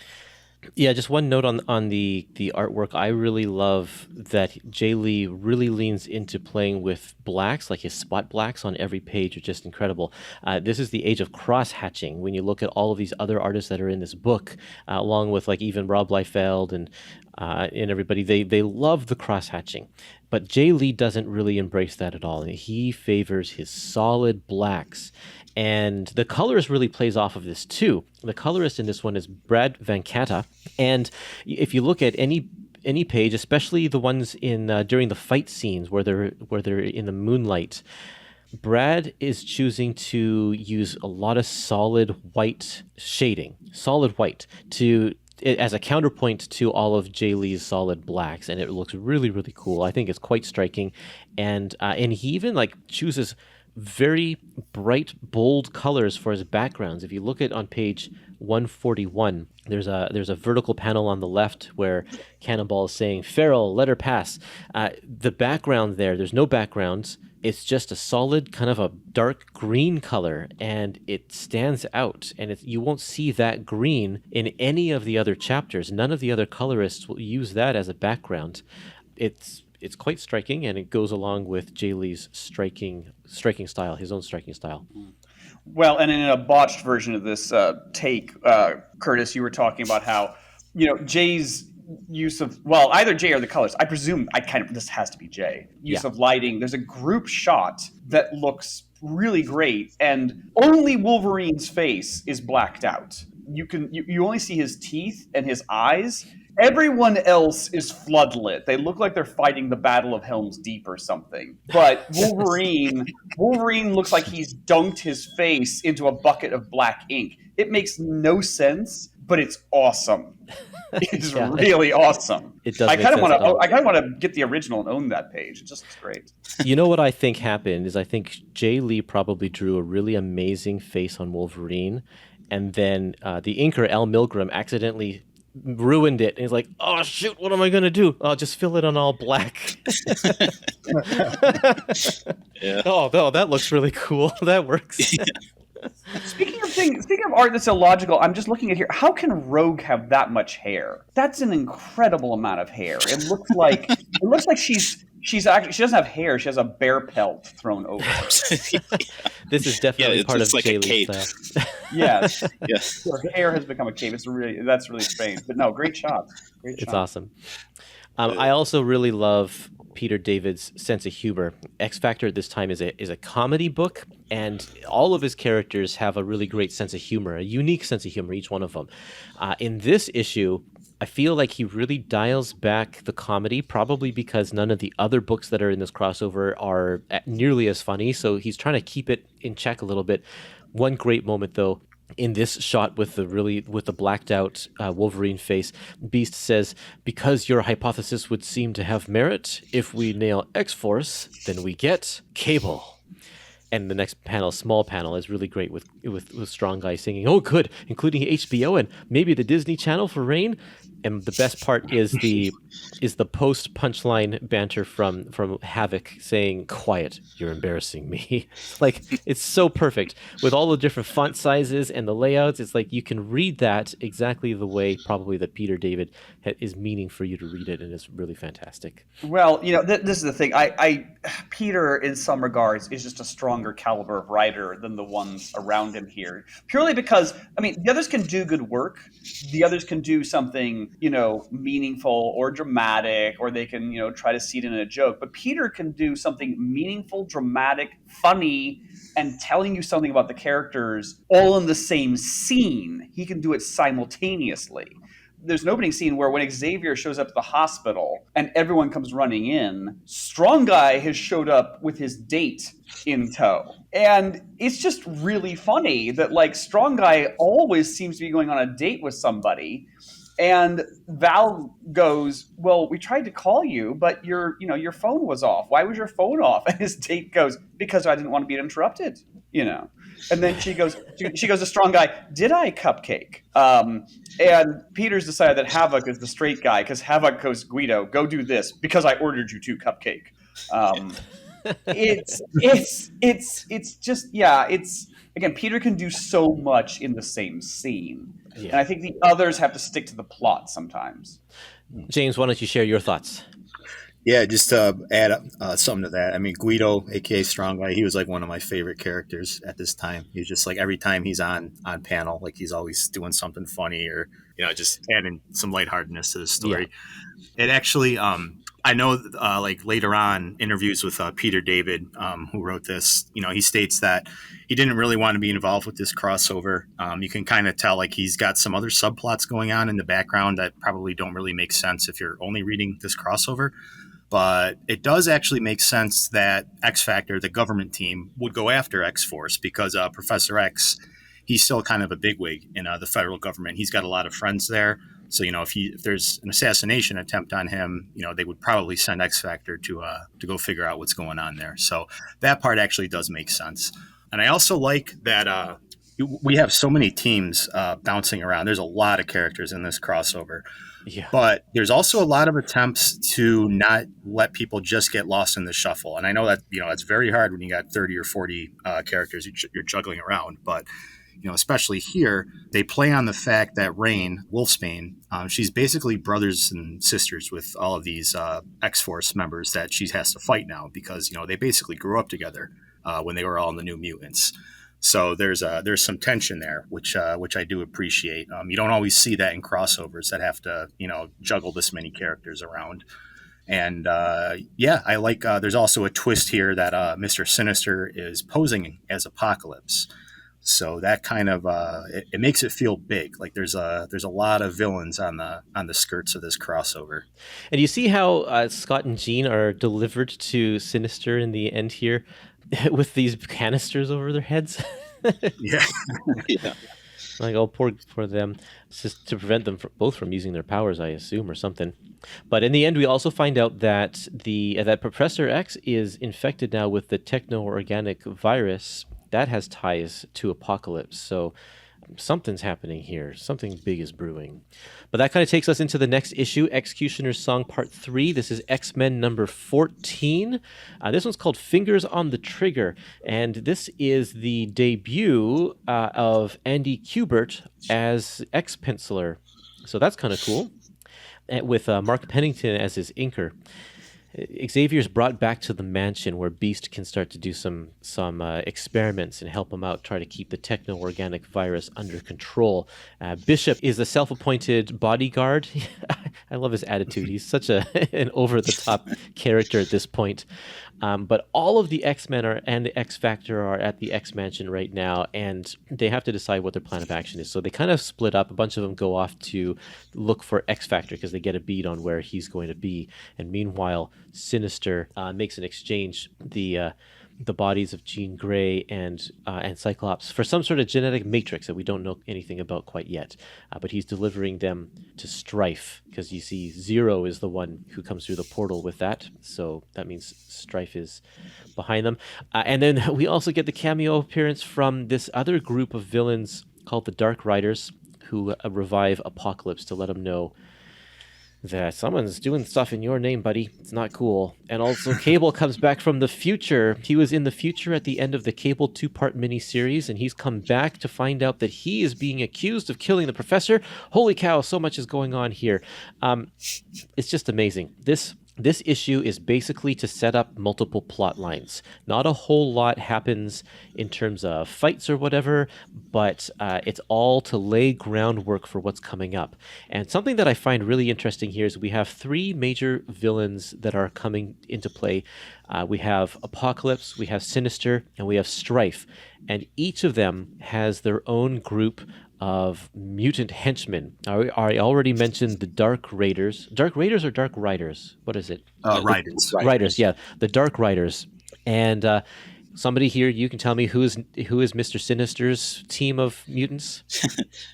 Yeah, just one note on the artwork. I really love that Jay Lee really leans into playing with blacks, like his spot blacks on every page are just incredible. This is the age of cross hatching. When you look at all of these other artists that are in this book, along with like even Rob Liefeld and everybody, they love the cross hatching. But Jay Lee doesn't really embrace that at all. He favors his solid blacks. And the colorist really plays off of this too. The colorist in this one is Brad Vancata. And if you look at any page, especially the ones in during the fight scenes where they're in the moonlight, Brad is choosing to use a lot of solid white shading, solid white, as a counterpoint to all of Jay Lee's solid blacks, and it looks really, really cool. I think it's quite striking, and he even like chooses very bright, bold colors for his backgrounds. If you look at on page 141, there's a vertical panel on the left where Cannonball is saying, "Farrell, let her pass." The background there's no backgrounds. It's just a solid kind of a dark green color, and it stands out. And you won't see that green in any of the other chapters. None of the other colorists will use that as a background. It's quite striking, and it goes along with Jay Lee's striking style, his own striking style. Well, and in a botched version of this take, Kurtis, you were talking about how, Jay's use of, well, either Jay or the colors. I presume this has to be Jay. Use of lighting. There's a group shot that looks really great, and only Wolverine's face is blacked out. You only see his teeth and his eyes. Everyone else is floodlit. They look like they're fighting the Battle of Helm's Deep or something. But Wolverine looks like he's dunked his face into a bucket of black ink. It makes no sense, but it's awesome. It's really awesome. It does. I kind of want to get the original and own that page. It just looks great. You know what I think happened is I think Jay Lee probably drew a really amazing face on Wolverine, and then the inker Al Milgram accidentally ruined it, and he's like, "Oh shoot, what am I gonna do? I'll just fill it on all black." Yeah. Oh no, that looks really cool. That works. Speaking of art that's illogical, I'm just looking at here. How can Rogue have that much hair? That's an incredible amount of hair. It looks like she's actually, she doesn't have hair. She has a bear pelt thrown over her. This is definitely part of like Jay a Lee's cape. style. Yes. Yes. Her hair has become a cape. That's really strange. But no, great shot. It's awesome. I also really love Peter David's sense of humor. X Factor at this time is a comedy book, and all of his characters have a really great sense of humor, a unique sense of humor, each one of them. In this issue, I feel like he really dials back the comedy, probably because none of the other books that are in this crossover are nearly as funny, so he's trying to keep it in check a little bit. One great moment, though, in this shot with the blacked out Wolverine face, Beast says, "Because your hypothesis would seem to have merit, if we nail X-Force, then we get Cable." And the next panel, small panel, is really great with Strong Guy singing, "Oh, good, including HBO and maybe the Disney Channel for Rain." And the best part is the post punchline banter from Havoc saying, "Quiet, you're embarrassing me." Like, it's so perfect with all the different font sizes and the layouts. It's like you can read that exactly the way probably that Peter David is meaning for you to read it, and it's really fantastic. Well, this is the thing. Peter, in some regards, is just a stronger caliber of writer than the ones around him here. Purely because, the others can do good work. The others can do something, meaningful or dramatic, or they can, try to see it in a joke. But Peter can do something meaningful, dramatic, funny, and telling you something about the characters all in the same scene. He can do it simultaneously. There's an opening scene where when Xavier shows up at the hospital and everyone comes running in, Strong Guy has showed up with his date in tow. And it's just really funny that Strong Guy always seems to be going on a date with somebody. And Val goes, "Well, we tried to call you, but your phone was off. Why was your phone off?" And his date goes, "Because I didn't want to be interrupted, And then she goes to Strong Guy, "Did I cupcake?" And Peter's decided that Havoc is the straight guy, because Havoc goes, "Guido, go do this because I ordered you to cupcake." It's just, again, Peter can do so much in the same scene. Yeah. And I think the others have to stick to the plot sometimes. James, why don't you share your thoughts? Yeah, just to add something to that. I mean, Guido, aka Strong Guy, he was like one of my favorite characters at this time. He's just like every time he's on panel, like he's always doing something funny or just adding some lightheartedness to the story. Yeah. It actually, I know, like later on interviews with Peter David, who wrote this, he states that he didn't really want to be involved with this crossover. You can kind of tell like he's got some other subplots going on in the background that probably don't really make sense if you're only reading this crossover. But it does actually make sense that X-Factor, the government team, would go after X-Force because Professor X, he's still kind of a bigwig in the federal government. He's got a lot of friends there. So, if there's an assassination attempt on him, they would probably send X-Factor to go figure out what's going on there. So that part actually does make sense. And I also like that we have so many teams bouncing around. There's a lot of characters in this crossover. Yeah. But there's also a lot of attempts to not let people just get lost in the shuffle. And I know that, it's very hard when you got 30 or 40 characters you're juggling around. But, especially here, they play on the fact that Rain, Wolfsbane, she's basically brothers and sisters with all of these X-Force members that she has to fight now because, they basically grew up together when they were all in the New Mutants. So there's some tension there, which I do appreciate. You don't always see that in crossovers that have to, juggle this many characters around. And I like there's also a twist here that Mr. Sinister is posing as Apocalypse. So that kind of it makes it feel big. Like there's a lot of villains on the skirts of this crossover. And you see how Scott and Jean are delivered to Sinister in the end here. With these canisters over their heads. Yeah. Like, oh, poor them. It's just to prevent them both from using their powers, I assume, or something. But in the end, we also find out that that Professor X is infected now with the techno-organic virus that has ties to Apocalypse. So something's happening here. Something big is brewing. But that kind of takes us into the next issue, X-Cutioner's Song Part 3. This is X-Men number 14. This one's called Fingers on the Trigger. And this is the debut of Andy Kubert as X-Penciler. So that's kind of cool. With Mark Pennington as his inker. Xavier's brought back to the mansion where Beast can start to do some experiments and help him out, try to keep the techno-organic virus under control. Bishop is a self-appointed bodyguard. I love his attitude. He's such an over-the-top character at this point. But all of the X-Men and the X-Factor are at the X-Mansion right now, and they have to decide what their plan of action is. So they kind of split up. A bunch of them go off to look for X-Factor because they get a bead on where he's going to be. And meanwhile, Sinister makes an exchange the bodies of Jean Grey and Cyclops for some sort of genetic matrix that we don't know anything about quite yet. But he's delivering them to Strife because you see Zero is the one who comes through the portal with that. So that means Strife is behind them. And then we also get the cameo appearance from this other group of villains called the Dark Riders who revive Apocalypse to let him know that someone's doing stuff in your name, buddy. It's not cool. And also Cable comes back from the future. He was in the future at the end of the Cable 2-part miniseries, and he's come back to find out that he is being accused of killing the professor. Holy cow, so much is going on here. It's just amazing. This issue is basically to set up multiple plot lines. Not a whole lot happens in terms of fights or whatever, but it's all to lay groundwork for what's coming up. And something that I find really interesting here is we have 3 major villains that are coming into play. We have Apocalypse, we have Sinister, and we have Strife. And each of them has their own group of mutant henchmen. I already mentioned the Dark Raiders. Dark Raiders or Dark Riders? What is it? Riders. Riders, yeah. The Dark Riders. And somebody here, you can tell me who is Mr. Sinister's team of mutants?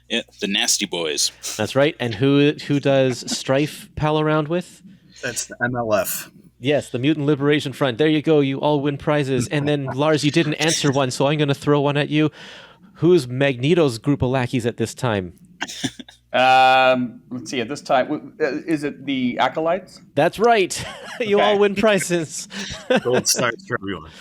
Yeah, the Nasty Boys. That's right. And who does Strife pal around with? That's the MLF. Yes, the Mutant Liberation Front. There you go. You all win prizes. And then, Lars, you didn't answer one, so I'm going to throw one at you. Who's Magneto's group of lackeys at this time? Let's see. At this time, is it the Acolytes? That's right. You Okay. all win prizes. Gold stars for everyone.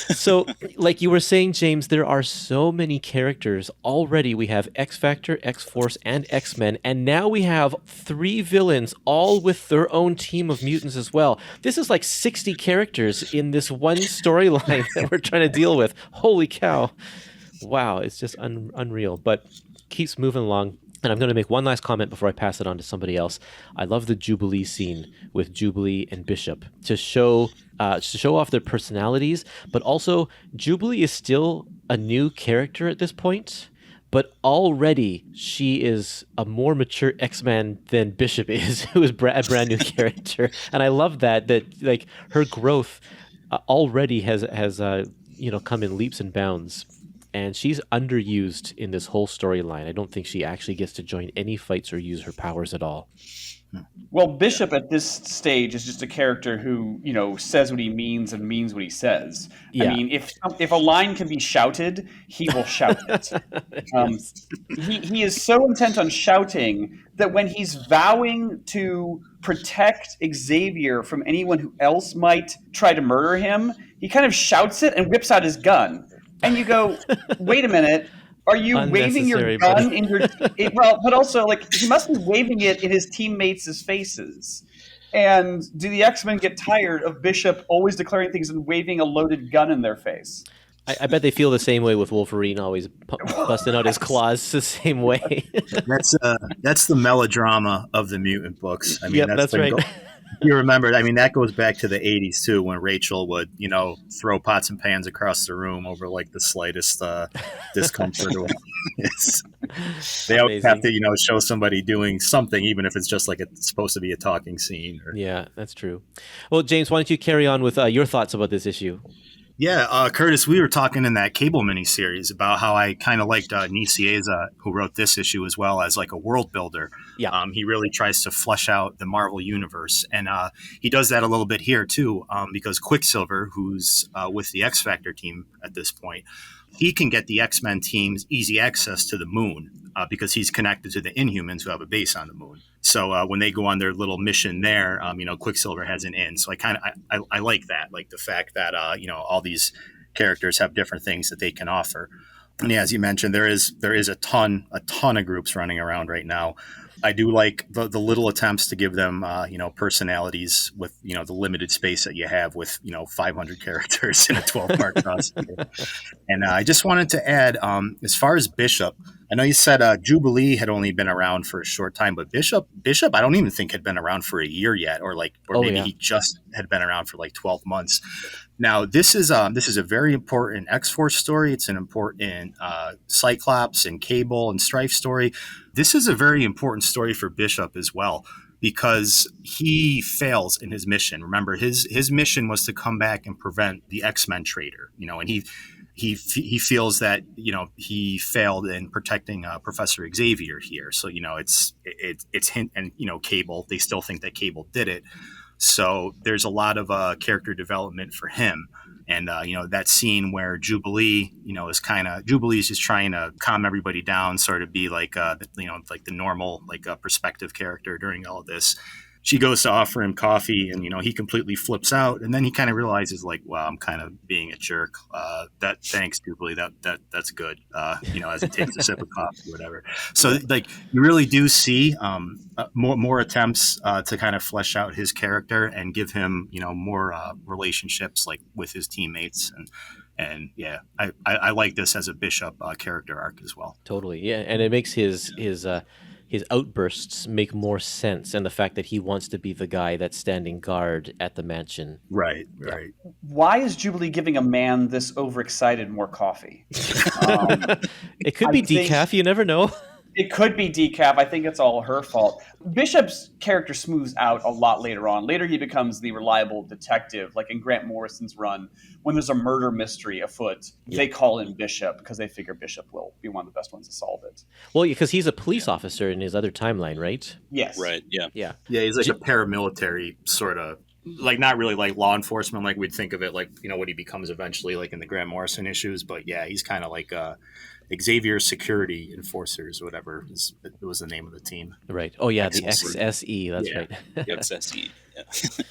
So, like you were saying, James, there are so many characters already. We have X Factor, X Force, and X-Men, and now we have 3 villains, all with their own team of mutants as well. This is like 60 characters in this one storyline that we're trying to deal with. Holy cow! Wow, it's just unreal. But keeps moving along. And I'm going to make one last comment before I pass it on to somebody else. I love the Jubilee scene with Jubilee and Bishop to show off their personalities, but also Jubilee is still a new character at this point, but already she is a more mature X-Man than Bishop is, who is a brand new character. And I love that like her growth already has come in leaps and bounds. And she's underused in this whole storyline. I don't think she actually gets to join any fights or use her powers at all. Well, Bishop at this stage is just a character who, says what he means and means what he says. Yeah. I mean, if a line can be shouted, he will shout it. He is so intent on shouting that when he's vowing to protect Xavier from anyone who else might try to murder him, he kind of shouts it and whips out his gun. And you go, wait a minute, are you waving your gun in your... but also, he must be waving it in his teammates' faces. And do the X-Men get tired of Bishop always declaring things and waving a loaded gun in their face? I bet they feel the same way with Wolverine always busting out his claws the same way. That's the melodrama of the mutant books. I mean, that's right. You remember, I mean, that goes back to the 80s too, when Rachel would, throw pots and pans across the room over the slightest discomfort. They always have to, show somebody doing something, even if it's just it's supposed to be a talking scene. Yeah, that's true. Well, James, why don't you carry on with your thoughts about this issue? Yeah, Curtis, we were talking in that Cable miniseries about how I kind of liked Nicieza, who wrote this issue as well, as a world builder. Yeah. He really tries to flesh out the Marvel universe. And he does that a little bit here, too, because Quicksilver, who's with the X Factor team at this point, he can get the X-Men team's easy access to the moon because he's connected to the Inhumans who have a base on the moon. So when they go on their little mission there, Quicksilver has an in. So I like that, like the fact that, all these characters have different things that they can offer. And yeah, as you mentioned, there is a ton of groups running around right now. I do like the little attempts to give them, personalities with, the limited space that you have with, 500 characters in a 12-part crossover. And I just wanted to add, as far as Bishop, I know you said Jubilee had only been around for a short time, but Bishop, I don't even think had been around for a year yet, or maybe he just had been around for 12 months. Now, this is a very important X-Force story. It's an important Cyclops and Cable and Strife story. This is a very important story for Bishop as well, because he fails in his mission. Remember, his mission was to come back and prevent the X-Men traitor, and he feels that, he failed in protecting Professor Xavier here. So, it's hint, and, Cable, they still think that Cable did it. So there's a lot of character development for him. And, that scene where Jubilee, Jubilee's just trying to calm everybody down, sort of be the normal, perspective character during all of this. She goes to offer him coffee and, he completely flips out. And then he kind of realizes wow, I'm kind of being a jerk. Thanks, Jubilee. That's good. As he takes a sip of coffee or whatever. So you really do see more attempts to kind of flesh out his character and give him, more relationships with his teammates. And yeah, I like this as a Bishop character arc as well. Totally. Yeah. And it makes his outbursts make more sense, and the fact that he wants to be the guy that's standing guard at the mansion. Right. Why is Jubilee giving a man this overexcited more coffee? It could be decaf, you never know. It could be decaf. I think it's all her fault. Bishop's character smooths out a lot later on. Later, he becomes the reliable detective, like in Grant Morrison's run. When there's a murder mystery afoot, they call in Bishop because they figure Bishop will be one of the best ones to solve it. Well, because he's a police officer in his other timeline, right? Yes. Right, yeah. Yeah, he's like a paramilitary sort of, not really like law enforcement, like we'd think of it, what he becomes eventually, in the Grant Morrison issues. But yeah, he's kind of like Xavier Security Enforcers, or whatever it was the name of the team. Right. Oh yeah, the XSE. XSE. That's Yeah. right. XSE. Yeah.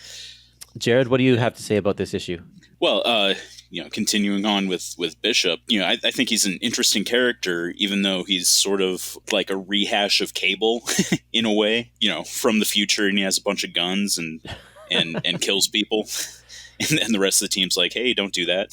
Jared, what do you have to say about this issue? Well, continuing on with Bishop, I think he's an interesting character, even though he's sort of like a rehash of Cable in a way, from the future, and he has a bunch of guns and kills people. And the rest of the team's like, hey, don't do that.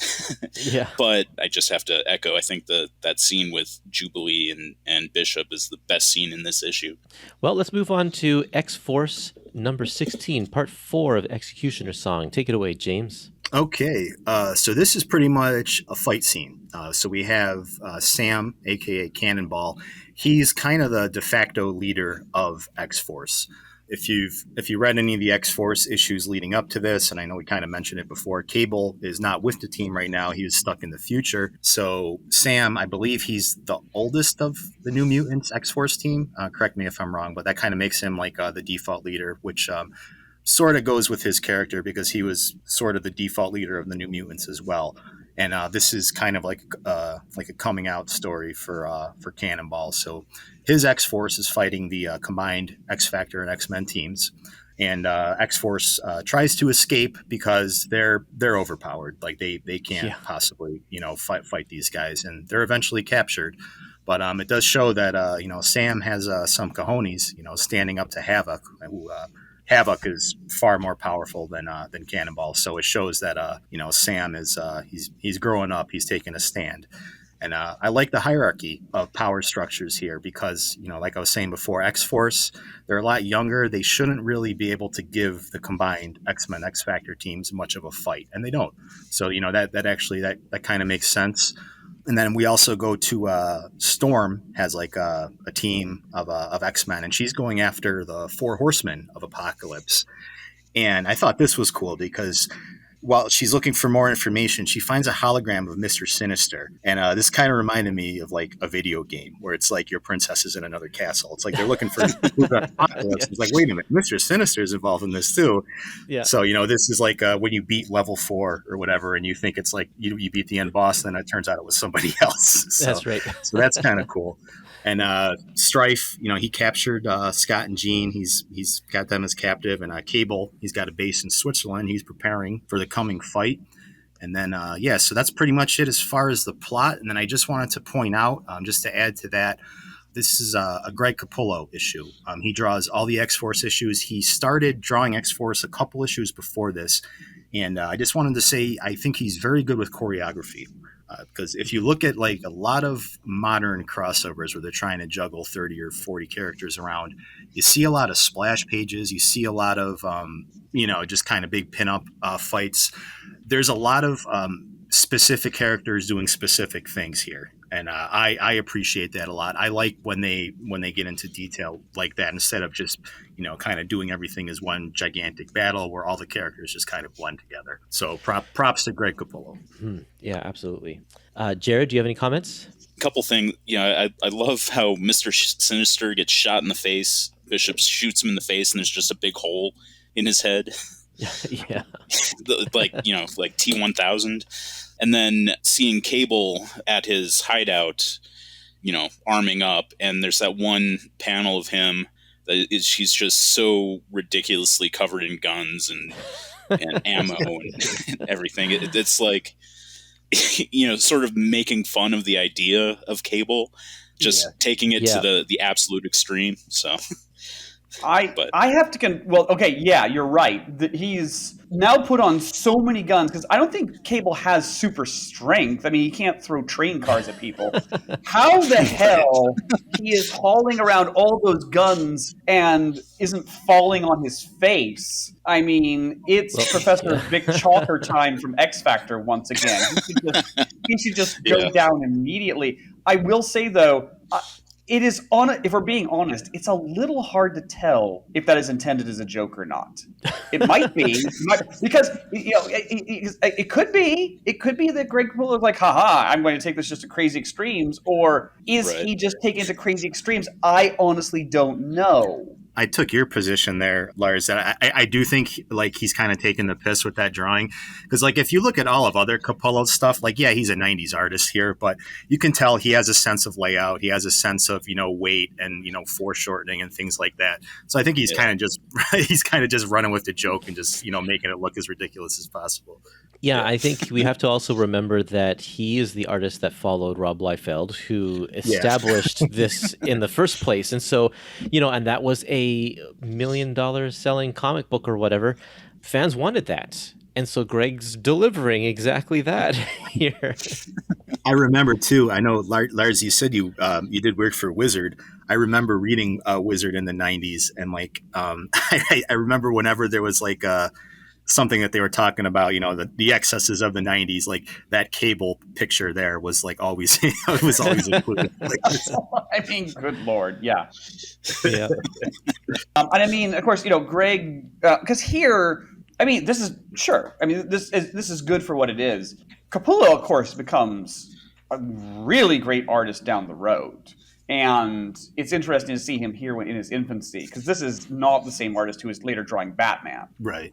Yeah. But I just have to echo, I think that scene with Jubilee and Bishop is the best scene in this issue. Well, let's move on to X-Force number 16, part 4 of X-Cutioner Song. Take it away, James. Okay, so this is pretty much a fight scene. So we have Sam, aka Cannonball. He's kind of the de facto leader of X-Force. If you read any of the X-Force issues leading up to this, and I know we kind of mentioned it before, Cable is not with the team right now. He was stuck in the future. So Sam, I believe he's the oldest of the New Mutants X-Force team. Correct me if I'm wrong, but that kind of makes him like the default leader, which sort of goes with his character because he was sort of the default leader of the New Mutants as well. And this is kind of like a coming out story for Cannonball. So his X-Force is fighting the combined X-Factor and X-Men teams, and X-Force tries to escape because they're overpowered. Like they can't possibly fight these guys, and they're eventually captured. But it does show that Sam has some cojones, standing up to Havoc. Havoc is far more powerful than Cannonball, so it shows that Sam is he's growing up, he's taking a stand, and I like the hierarchy of power structures here because like I was saying before, X-Force, they're a lot younger, they shouldn't really be able to give the combined X-Men X-Factor teams much of a fight, and they don't. So that actually that kind of makes sense. And then we also go to Storm has like a team of X-Men, and she's going after the 4 Horsemen of Apocalypse. And I thought this was cool because while she's looking for more information, she finds a hologram of Mr. Sinister. And this kind of reminded me of like a video game where it's like your princess is in another castle. It's like they're looking for Apocalypse. It's like, wait a minute, Mr. Sinister is involved in this too. Yeah. So, this is like when you beat level 4 or whatever, and you think it's like you beat the end boss, and then it turns out it was somebody else. So, that's right. So that's kind of cool. And Strife, he captured Scott and Jean. He's got them as captive. And Cable, he's got a base in Switzerland. He's preparing for the coming fight. And then, so that's pretty much it as far as the plot. And then I just wanted to point out, just to add to that, this is a Greg Capullo issue. He draws all the X-Force issues. He started drawing X-Force a couple issues before this. And I just wanted to say I think he's very good with choreography. Because if you look at like a lot of modern crossovers where they're trying to juggle 30 or 40 characters around, you see a lot of splash pages. You see a lot of, just kind of big pinup fights. There's a lot of specific characters doing specific things here. And I appreciate that a lot. I like when they get into detail like that instead of just, kind of doing everything as one gigantic battle where all the characters just kind of blend together. So props to Greg Capullo. Yeah, absolutely. Jared, do you have any comments? A couple things. I love how Mr. Sinister gets shot in the face. Bishop shoots him in the face, and there's just a big hole in his head. Yeah. like T-1000. And then seeing Cable at his hideout, arming up, and there's that one panel of him that he's just so ridiculously covered in guns and ammo and everything. It's like, sort of making fun of the idea of Cable, just taking it to the absolute extreme. So I have to you're right. He's now put on so many guns because I don't think Cable has super strength. I mean, he can't throw train cars at people. How the hell he is hauling around all those guns and isn't falling on his face? I mean, it's Professor Vic Chalker time from X Factor once again. He should just go down immediately. I will say though. It is if we're being honest, it's a little hard to tell if that is intended as a joke or not. It might be because it could be. It could be that Greg Capullo is like, haha, I'm going to take this just to crazy extremes, or is he just taking it to crazy extremes? I honestly don't know. I took your position there, Lars. And I do think like he's kind of taking the piss with that drawing, because like if you look at all of other Capullo stuff, like yeah, he's a '90s artist here, but you can tell he has a sense of layout, he has a sense of weight and foreshortening and things like that. So I think he's kind of just running with the joke and just making it look as ridiculous as possible. Yeah, I think we have to also remember that he is the artist that followed Rob Liefeld, who established this in the first place. And so, and that was a $1 million selling comic book or whatever. Fans wanted that. And so Greg's delivering exactly that here. I remember too, I know Lars, you said you did work for Wizard. I remember reading Wizard in the 90s, and like I remember whenever there was like something that they were talking about, the excesses of the 90s, like that Cable picture there was like always, it was always included. I mean, good Lord. Yeah. Yeah. And I mean, of course, Greg, because here, I mean, this is good for what it is. Capullo, of course, becomes a really great artist down the road. And it's interesting to see him here in his infancy, because this is not the same artist who is later drawing Batman. Right.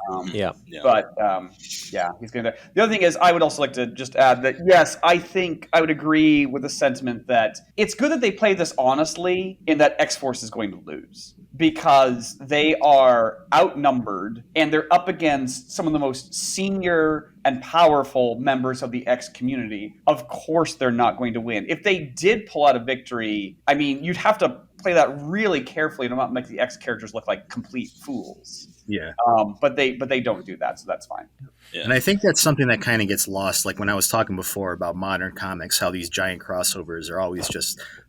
But he's going to. The other thing is, I would also like to just add that, yes, I think I would agree with the sentiment that it's good that they play this honestly, in that X-Force is going to lose, because they are outnumbered and they're up against some of the most senior and powerful members of the X community. Of course they're not going to win. If they did pull out a victory, I mean, you'd have to play that really carefully to not make the X characters look like complete fools. Yeah. But they don't do that, so that's fine. Yeah. And I think that's something that kind of gets lost. Like when I was talking before about modern comics, how these giant crossovers are always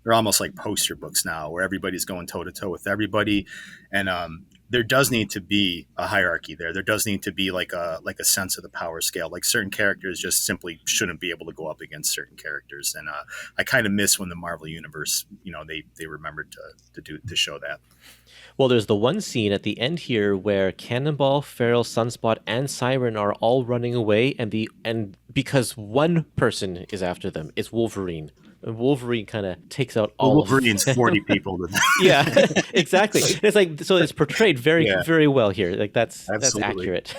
they're almost like poster books now, where everybody's going toe to toe with everybody. And there does need to be a hierarchy there. There does need to be like a sense of the power scale. Like certain characters just simply shouldn't be able to go up against certain characters. And I kind of miss when the Marvel Universe, they remembered to show that. Well, there's the one scene at the end here where Cannonball, Feral, Sunspot, and Siren are all running away, and because one person is after them, it's Wolverine. And Wolverine kind of takes out all Wolverine's of them. 40 people. Yeah, exactly. And it's like, so it's portrayed very, very well here. Like that's accurate.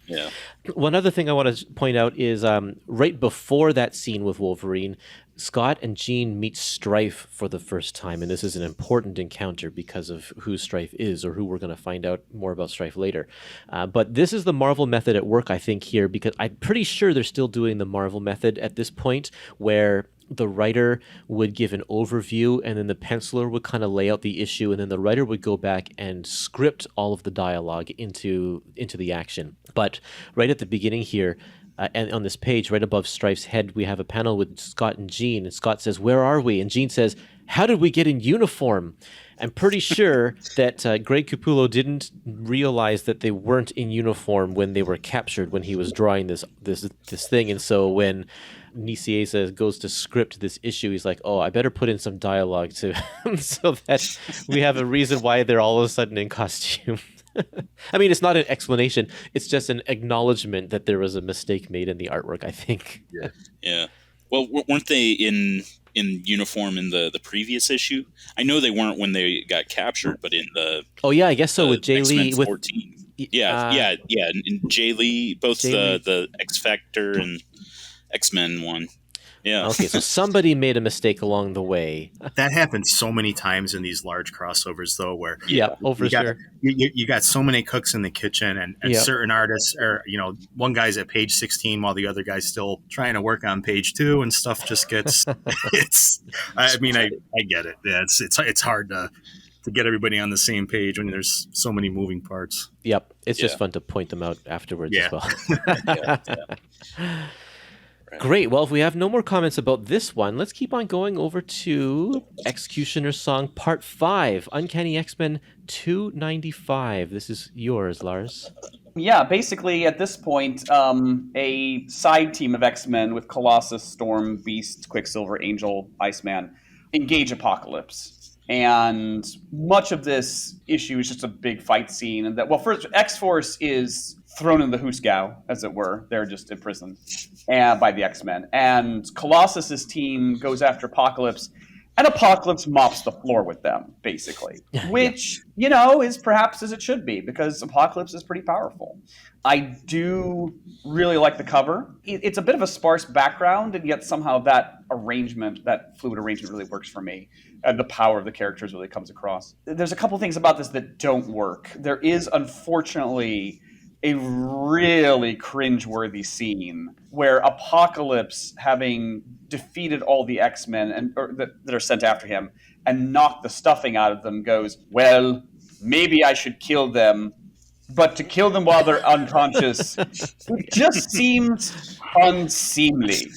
Yeah. One other thing I want to point out is right before that scene with Wolverine, Scott and Jean meet Strife for the first time, and this is an important encounter because of who Strife is, or who we're going to find out more about Strife later. But this is the Marvel method at work, I think, here, because I'm pretty sure they're still doing the Marvel method at this point, where the writer would give an overview, and then the penciler would kind of lay out the issue, and then the writer would go back and script all of the dialogue into the action. But right at the beginning here, and on this page, right above Strife's head, we have a panel with Scott and Jean, and Scott says, "Where are we?" And Jean says, "How did we get in uniform?" I'm pretty sure that Greg Capullo didn't realize that they weren't in uniform when they were captured, when he was drawing this thing. And so when Nicieza goes to script this issue, he's like, "Oh, I better put in some dialogue so that we have a reason why they're all of a sudden in costume." I mean, it's not an explanation. It's just an acknowledgement that there was a mistake made in the artwork, I think. Yeah. Well, weren't they in uniform in the previous issue? I know they weren't when they got captured, but in the... Oh, yeah, I guess so, with Jay Lee. X-Men 14. Yeah. And Jay Lee, both the X Factor and X-Men one. Yeah. Okay, so somebody made a mistake along the way. That happens so many times in these large crossovers, though, where sure. You got so many cooks in the kitchen, and certain artists are, one guy's at page 16 while the other guy's still trying to work on page 2, and stuff just gets. I get it. Yeah, it's hard to get everybody on the same page when there's so many moving parts. Yep, it's just fun to point them out afterwards as well. Great. Well, if we have no more comments about this one, let's keep on going over to X-Cutioner Song Part 5, Uncanny X-Men 295. This is yours, Lars. Yeah, basically at this point, a side team of X-Men with Colossus, Storm, Beast, Quicksilver, Angel, Iceman engage Apocalypse. And much of this issue is just a big fight scene. And first, X-Force is thrown in the Husgau, as it were. They're just imprisoned by the X-Men. And Colossus's team goes after Apocalypse. And Apocalypse mops the floor with them, basically, which, is perhaps as it should be, because Apocalypse is pretty powerful. I do really like the cover. It's a bit of a sparse background, and yet somehow that arrangement, that fluid arrangement really works for me. And the power of the characters really comes across. There's a couple things about this that don't work. There is, unfortunately, a really cringeworthy scene where Apocalypse, having defeated all the X-Men that are sent after him and knocked the stuffing out of them, goes, well, maybe I should kill them, but to kill them while they're unconscious, it just seems unseemly.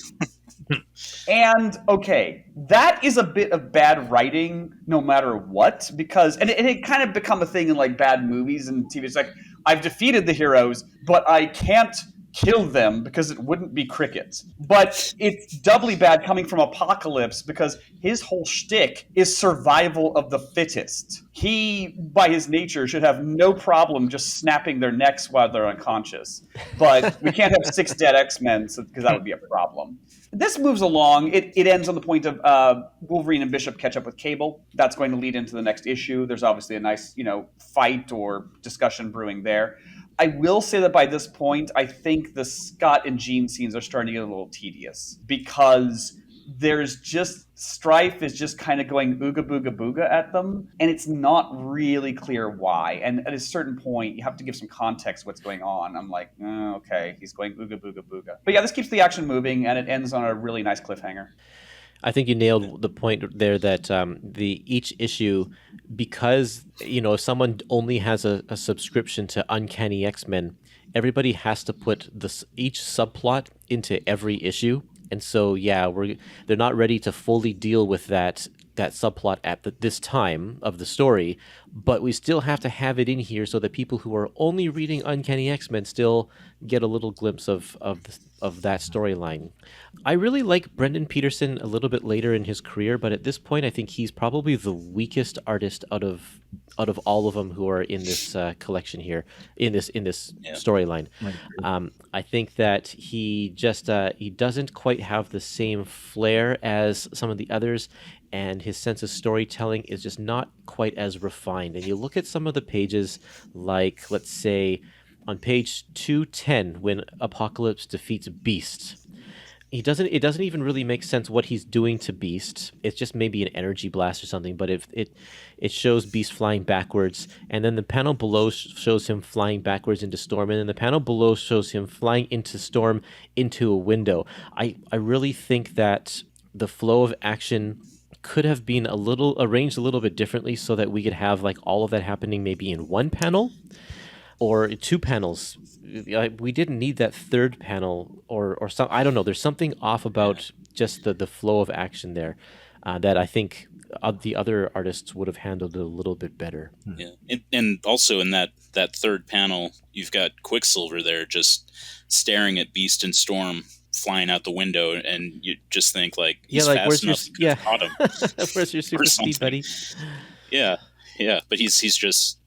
And, okay, that is a bit of bad writing no matter what, because, and it kind of become a thing in, like, bad movies and TV. It's like, I've defeated the heroes, but I can't kill them because it wouldn't be crickets. But it's doubly bad coming from Apocalypse because his whole shtick is survival of the fittest. He, by his nature, should have no problem just snapping their necks while they're unconscious. But we can't have 6 dead X-Men because that would be a problem. This moves along. It ends on the point of Wolverine and Bishop catch up with Cable. That's going to lead into the next issue. There's obviously a nice, fight or discussion brewing there. I will say that by this point, I think the Scott and Jean scenes are starting to get a little tedious because there's just Strife is just kind of going ooga booga booga at them, and it's not really clear why. And at a certain point, you have to give some context what's going on. I'm like, okay, he's going ooga booga booga. But yeah, this keeps the action moving, and it ends on a really nice cliffhanger. I think you nailed the point there that each issue, because if someone only has a subscription to Uncanny X-Men, everybody has to put each subplot into every issue, and so they're not ready to fully deal with that subplot at this time of the story, but we still have to have it in here so that people who are only reading Uncanny X-Men still get a little glimpse of that storyline. I really like Brendan Peterson a little bit later in his career, but at this point I think he's probably the weakest artist out of all of them who are in this collection here, in this storyline. I think that he just he doesn't quite have the same flair as some of the others, and his sense of storytelling is just not quite as refined. And you look at some of the pages, like, let's say, on page 210, when Apocalypse defeats Beast, it doesn't even really make sense what he's doing to Beast. It's just maybe an energy blast or something, but it shows Beast flying backwards, and then the panel below shows him flying backwards into Storm, and then the panel below shows him flying into Storm into a window. I really think that the flow of action could have been arranged a little bit differently so that we could have like all of that happening maybe in one panel or 2 panels. We didn't need that third panel or some. I don't know. There's something off about just the flow of action there that I think the other artists would have handled it a little bit better. Yeah, and also in that third panel, you've got Quicksilver there just staring at Beast and Storm flying out the window, and you just think like he's fast enough to caught him. Where's your super speed, buddy? Yeah, but he's just,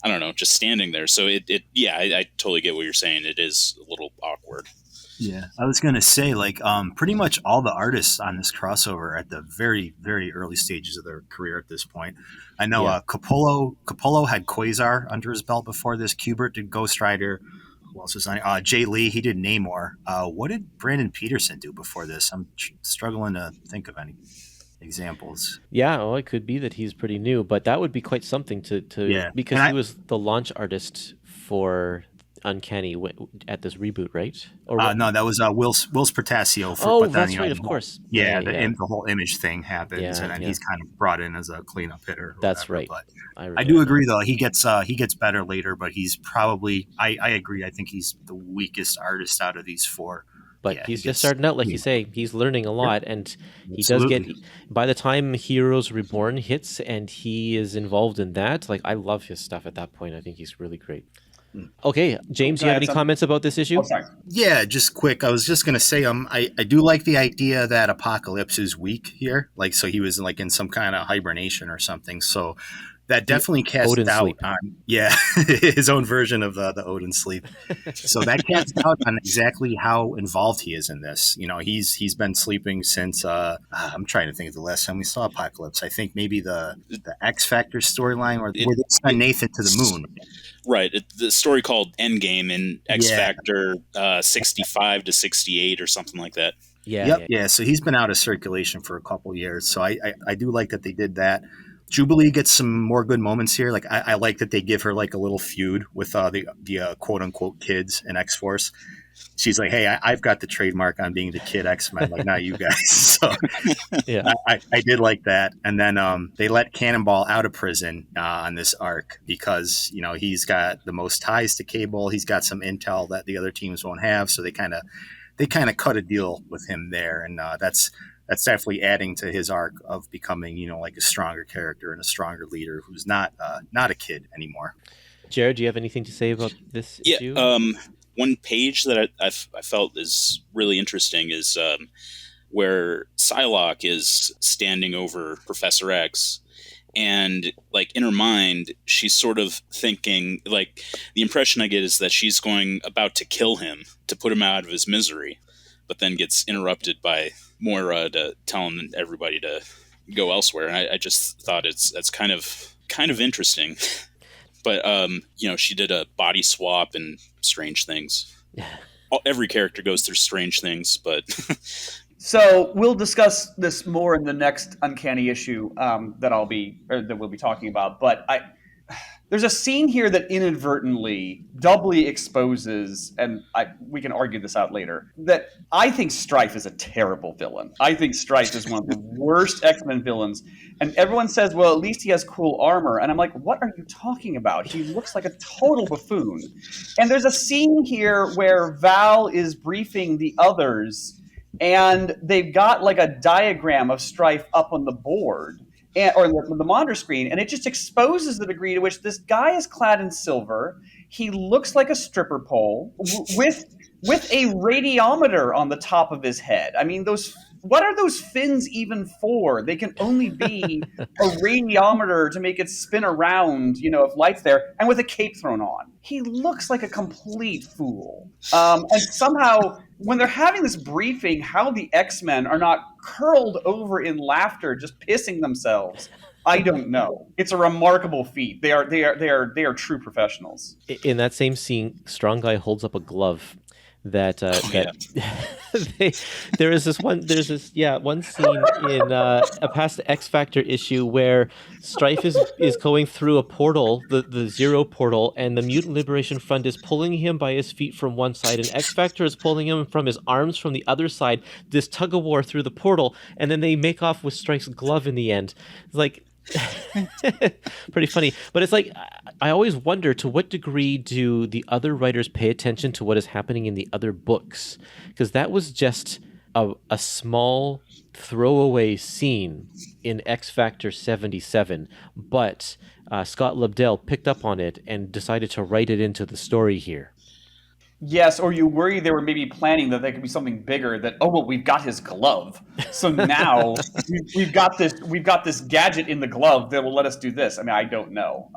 I don't know, just standing there. So I totally get what you're saying. It is a little awkward. Yeah, I was gonna say pretty much all the artists on this crossover are at the very, very early stages of their career at this point. I know Capullo had Quasar under his belt before this. Kubert did Ghost Rider. Who else was on? Jay Lee, he did Namor. What did Brandon Peterson do before this? I'm struggling to think of any examples. Yeah, well, it could be that he's pretty new, but that would be quite something to because he was the launch artist for Uncanny at this reboot, right? Or no, that was Will's Portasio. That's right, of course. The whole image thing happens, and then he's kind of brought in as a cleanup hitter. That's right. But I do agree, though. He gets better later, but he's probably I agree. I think he's the weakest artist out of these 4. But he's just starting out, like you say. He's learning a lot, and he does get. By the time Heroes Reborn hits, and he is involved in that, like I love his stuff at that point. I think he's really great. Okay, James, do you have any comments about this issue? Yeah, just quick. I was just going to say, I do like the idea that Apocalypse is weak here. Like, so he was like in some kind of hibernation or something. So that definitely casts Odin doubt sleep. on his own version of the Odin sleep. So that casts doubt on exactly how involved he is in this. You know, he's been sleeping since I'm trying to think of the last time we saw Apocalypse. I think maybe the X Factor storyline where they send Nathan to the moon. Right. The story called Endgame in X Yeah. Factor 65 to 68 or something like that. Yeah. So he's been out of circulation for a couple years. So I do like that they did that. Jubilee gets some more good moments here. Like I like that they give her like a little feud with the quote unquote kids in X Force. She's like, hey, I've got the trademark on being the kid X-Men, like not you guys. So Yeah. I did like that. And then they let Cannonball out of prison on this arc because, you know, he's got the most ties to Cable. He's got some intel that the other teams won't have. So they kind of cut a deal with him there. And that's definitely adding to his arc of becoming, you know, like a stronger character and a stronger leader who's not a kid anymore. Jared, do you have anything to say about this issue? One page that I felt is really interesting is where Psylocke is standing over Professor X, and like in her mind, she's sort of thinking, like the impression I get is that she's about to kill him to put him out of his misery, but then gets interrupted by Moira to telling everybody to go elsewhere. And I just thought that's kind of interesting. But you know, she did a body swap and strange things. Every character goes through strange things, but So we'll discuss this more in the next Uncanny issue that we'll be talking about. But there's a scene here that inadvertently doubly exposes, and we can argue this out later, that I think Strife is a terrible villain. I think Strife is one of the worst X-Men villains. And everyone says, well, at least he has cool armor. And I'm like, what are you talking about? He looks like a total buffoon. And there's a scene here where Val is briefing the others, and they've got like a diagram of Strife up on the board. Or the monitor screen, and it just exposes the degree to which this guy is clad in silver. He looks like a stripper pole with a radiometer on the top of his head. I mean, what are those fins even for? They can only be a radiometer to make it spin around, you know, if light's there, and with a cape thrown on. He looks like a complete fool. And somehow, when they're having this briefing, how the X-Men are not curled over in laughter, just pissing themselves, I don't know. It's a remarkable feat. They are true professionals. In that same scene, Strong Guy holds up a glove that there's one scene in a past X Factor issue where Strife is going through a portal, the Zero portal, and the Mutant Liberation Front is pulling him by his feet from one side, and X Factor is pulling him from his arms from the other side. This tug of war through the portal, and then they make off with Strife's glove in the end. It's like pretty funny, but it's like I always wonder, to what degree do the other writers pay attention to what is happening in the other books, because that was just a small throwaway scene in X Factor 77, but Scott Lobdell picked up on it and decided to write it into the story here. Yes, or you worry they were maybe planning that there could be something bigger, that, oh, well, we've got his glove. So now we've got this gadget in the glove that will let us do this. I mean, I don't know.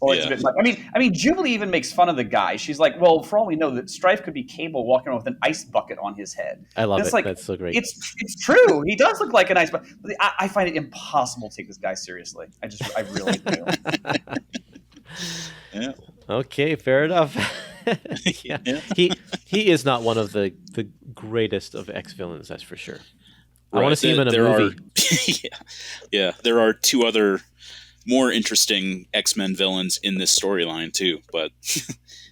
It's a bit much. I mean, Jubilee even makes fun of the guy. She's like, well, for all we know, that Strife could be Cable walking around with an ice bucket on his head. I love it. Like, that's so great. It's true. He does look like an ice bucket. I find it impossible to take this guy seriously. I really do. Yeah. Okay, fair enough. Yeah. He is not one of the greatest of X villains, that's for sure. I want to see him in a movie. There are two other more interesting X-Men villains in this storyline too, but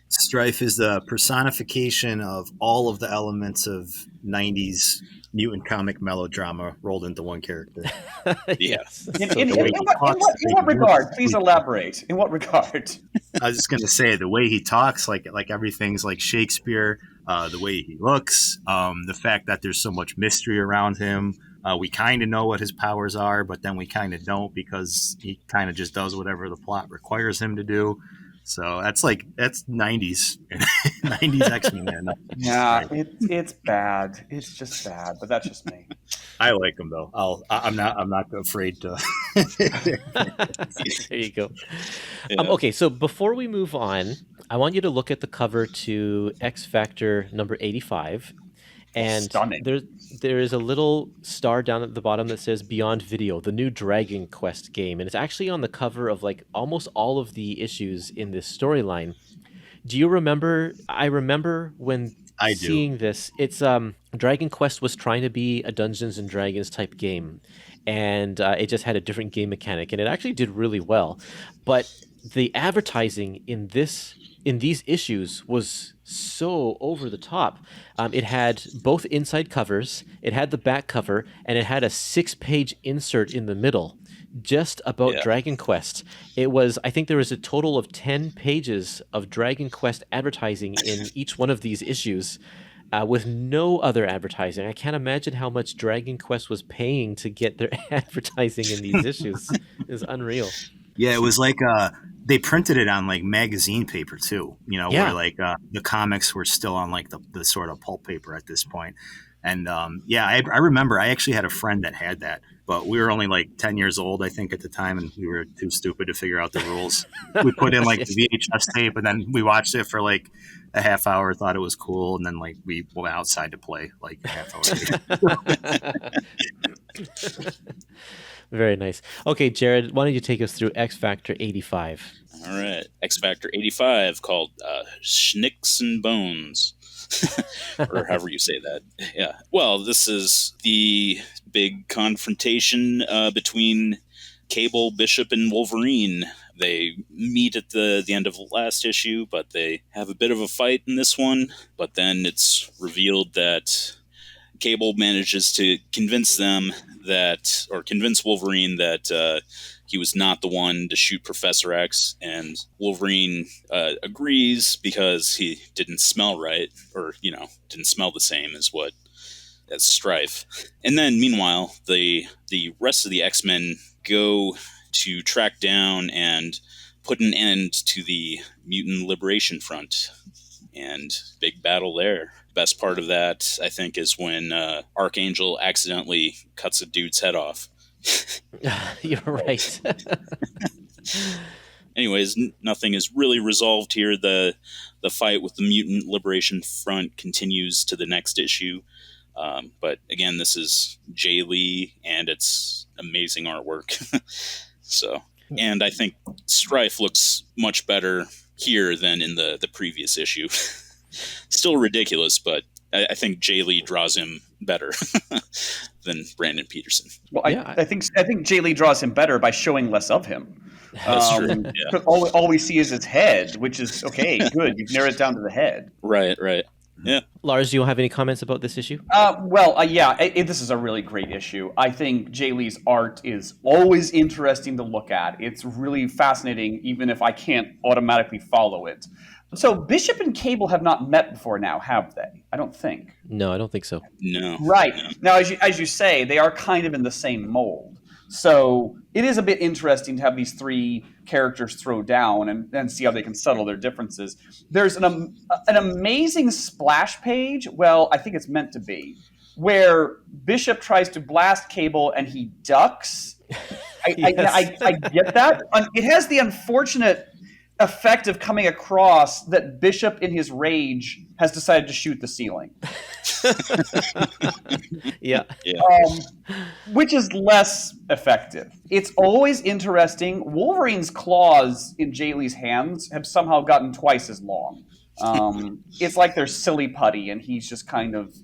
Strife is the personification of all of the elements of 90s mutant comic melodrama rolled into one character. Yes. In what regard? Please elaborate. In what regard? I was just going to say, the way he talks, like everything's like Shakespeare, the way he looks, the fact that there's so much mystery around him. We kind of know what his powers are, but then we kind of don't, because he kind of just does whatever the plot requires him to do. So that's 90s 90s X-Men. Yeah, it's bad. It's just bad, but that's just me. I like him though. I'm not afraid to There you go. Yeah. Okay, so before we move on, I want you to look at the cover to X Factor number 85. And Stunning. there is a little star down at the bottom that says Beyond Video, the new Dragon Quest game. And it's actually on the cover of like almost all of the issues in this storyline. Do you remember? I remember when seeing this. It's Dragon Quest was trying to be a Dungeons and Dragons type game, and it just had a different game mechanic, and it actually did really well. But the advertising in these issues was so over the top. It had both inside covers, it had the back cover, and it had a 6-page insert in the middle just about Dragon Quest. I think there was a total of 10 pages of Dragon Quest advertising in each one of these issues, with no other advertising. I can't imagine how much Dragon Quest was paying to get their advertising in these issues. It's unreal. Yeah, it was like they printed it on like magazine paper too, where like the comics were still on like the sort of pulp paper at this point. And I remember I actually had a friend that had that, but we were only like 10 years old, I think, at the time, and we were too stupid to figure out the rules. We put in like the VHS tape, and then we watched it for like a half hour, thought it was cool, and then like we went outside to play like a half hour later. Very nice. Okay, Jared, why don't you take us through X Factor 85? All right. X Factor 85 called Schnicks and Bones. Or however you say that. Yeah. Well, this is the big confrontation between Cable, Bishop, and Wolverine. They meet at the end of the last issue, but they have a bit of a fight in this one. But then it's revealed that Cable manages to convince Wolverine that he was not the one to shoot Professor X, and Wolverine agrees because he didn't smell right, or didn't smell the same as Strife. And then meanwhile, the rest of the X-Men go to track down and put an end to the Mutant Liberation Front, and big battle there. Best part of that, I think, is when Archangel accidentally cuts a dude's head off. You're right. Anyways, nothing is really resolved here. The fight with the Mutant Liberation Front continues to the next issue. But again, this is Jay Lee, and it's amazing artwork. And I think Strife looks much better here than in the previous issue. Still ridiculous, but I think Jay Lee draws him better than Brandon Peterson. Well, I think Jay Lee draws him better by showing less of him. That's true. Yeah. All we see is his head, which is okay. Good, you've narrowed it down to the head. Right. Yeah. Lars, do you have any comments about this issue? This is a really great issue. I think Jay Lee's art is always interesting to look at. It's really fascinating, even if I can't automatically follow it. So Bishop and Cable have not met before now, have they? I don't think. No, I don't think so. No. Right. No. Now, as you say, they are kind of in the same mold. So it is a bit interesting to have these three characters throw down and see how they can settle their differences. There's an amazing splash page, well, I think it's meant to be, where Bishop tries to blast Cable and he ducks. I get that. It has the unfortunate effect of coming across that Bishop, in his rage, has decided to shoot the ceiling. Yeah. Which is less effective. It's always interesting. Wolverine's claws in Jay Lee's hands have somehow gotten twice as long. It's like they're silly putty, and he's just kind of,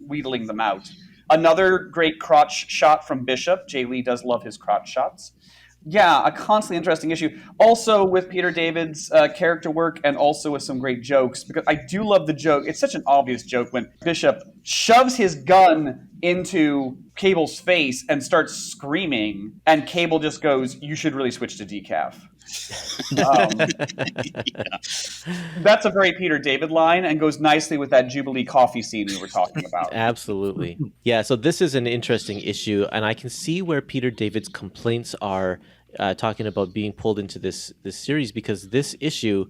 wheedling them out. Another great crotch shot from Bishop. Jay Lee does love his crotch shots. Yeah, a constantly interesting issue. Also with Peter David's character work, and also with some great jokes, because I do love the joke. It's such an obvious joke when Bishop shoves his gun into Cable's face and starts screaming, and Cable just goes, "You should really switch to decaf." That's a very Peter David line, and goes nicely with that Jubilee coffee scene we were talking about. Absolutely. Yeah, so this is an interesting issue, and I can see where Peter David's complaints are talking about being pulled into this series, because this issue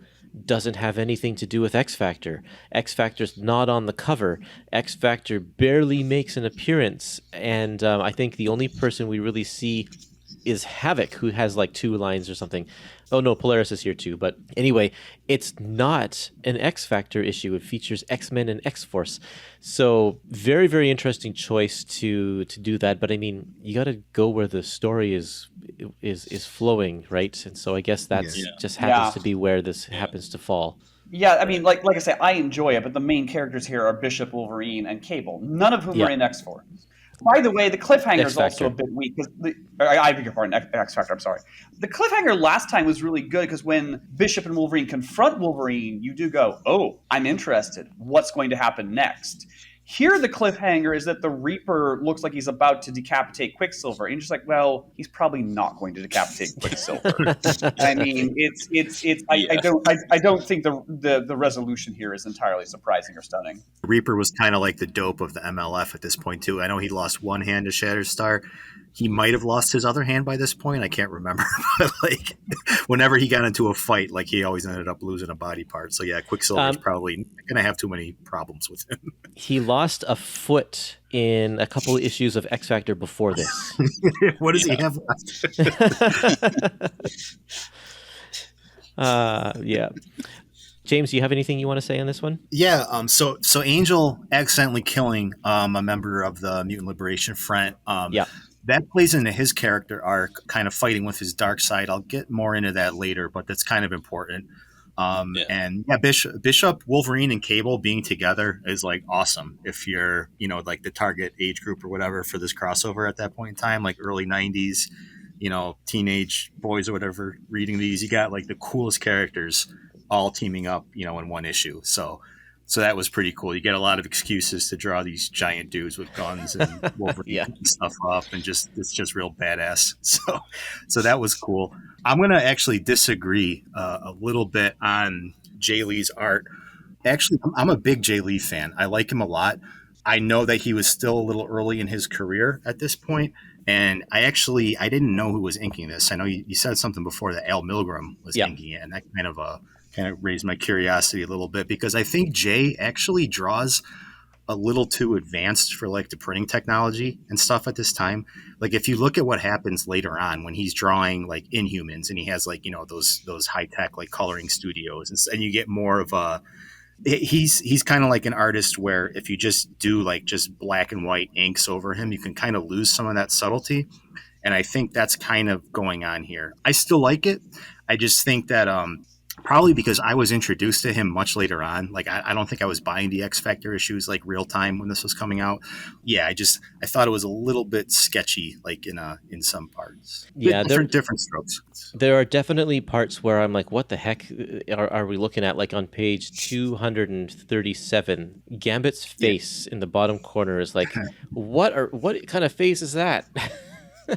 doesn't have anything to do with X-Factor. X-Factor's not on the cover. X-Factor barely makes an appearance. And I think the only person we really see is Havoc, who has like 2 lines or something. Oh no, Polaris is here too. But anyway, it's not an X-Factor issue. It features X-Men and X-Force. So very, very interesting choice to do that. But I mean, you got to go where the story is flowing, right? And so I guess that's just happens to be where this happens to fall. Yeah, I mean, like I say, I enjoy it, but the main characters here are Bishop, Wolverine, and Cable, none of whom are in X-Force. By the way, the cliffhanger is also a bit weak. I beg your pardon, X-Factor, I'm sorry. The cliffhanger last time was really good because when Bishop and Wolverine confront Wolverine, you do go, oh, I'm interested. What's going to happen next? Here, the cliffhanger is that the Reaper looks like he's about to decapitate Quicksilver. And you're just like, well, he's probably not going to decapitate Quicksilver. I mean, I don't think the resolution here is entirely surprising or stunning. Reaper was kind of like the dope of the MLF at this point, too. I know he lost one hand to Shatterstar. He might have lost his other hand by this point. I can't remember. But like, whenever he got into a fight, like he always ended up losing a body part. So yeah, Quicksilver's probably going to have too many problems with him. He lost a foot in a couple of issues of X-Factor before this. What does he have left? Yeah. James, do you have anything you want to say on this one? Yeah. So Angel accidentally killing a member of the Mutant Liberation Front. That plays into his character arc, kind of fighting with his dark side. I'll get more into that later, but that's kind of important. And Bishop, Wolverine, and Cable being together is like awesome. If you're, like the target age group or whatever for this crossover at that point in time, like early 90s, teenage boys or whatever reading these, you got like the coolest characters all teaming up, in one issue. So that was pretty cool. You get a lot of excuses to draw these giant dudes with guns and Wolverine and stuff up, and it's just real badass. So that was cool. I'm gonna actually disagree a little bit on Jay Lee's art. Actually, I'm a big Jay Lee fan. I like him a lot. I know that he was still a little early in his career at this point, and I didn't know who was inking this. I know you said something before that Al Milgram was inking it, and that kind of raised my curiosity a little bit, because I think Jay actually draws a little too advanced for like the printing technology and stuff at this time. Like if you look at what happens later on when he's drawing like Inhumans and he has like, those high tech like coloring studios, and you get more of a, he's kind of like an artist where if you just do like just black and white inks over him, you can kind of lose some of that subtlety. And I think that's kind of going on here. I still like it. I just think that, probably because I was introduced to him much later on. Like, I don't think I was buying the X-Factor issues like real time when this was coming out. Yeah, I thought it was a little bit sketchy, like in some parts. Yeah, different strokes. There are definitely parts where I'm like, what the heck are we looking at? Like on page 237, Gambit's face in the bottom corner is like, what kind of face is that?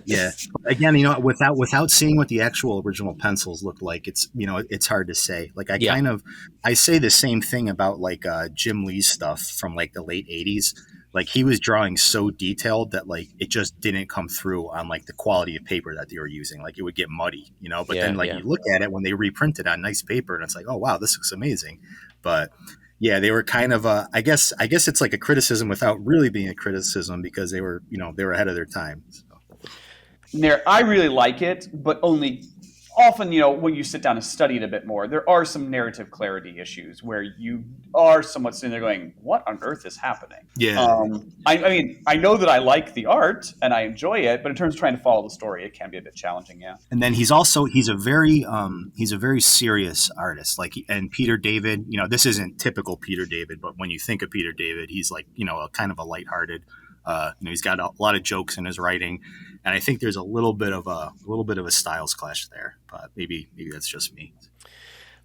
Yeah. Again, without seeing what the actual original pencils looked like, it's hard to say. Like I say the same thing about like Jim Lee's stuff from like the late 80s. Like he was drawing so detailed that like it just didn't come through on like the quality of paper that they were using. Like it would get muddy, but then you look at it when they reprinted on nice paper and it's like, oh wow, this looks amazing. But yeah, they were kind of I guess it's like a criticism without really being a criticism, because they were ahead of their time. So. I really like it, but only often, when you sit down and study it a bit more, there are some narrative clarity issues where you are somewhat sitting there going, what on earth is happening? Yeah. I mean, I know that I like the art and I enjoy it, but in terms of trying to follow the story, it can be a bit challenging, yeah. And then he's a very serious artist. Like, and Peter David, this isn't typical Peter David, but when you think of Peter David, he's like, a kind of a lighthearted, he's got a lot of jokes in his writing. And I think there's a little bit of a styles clash there, but maybe that's just me.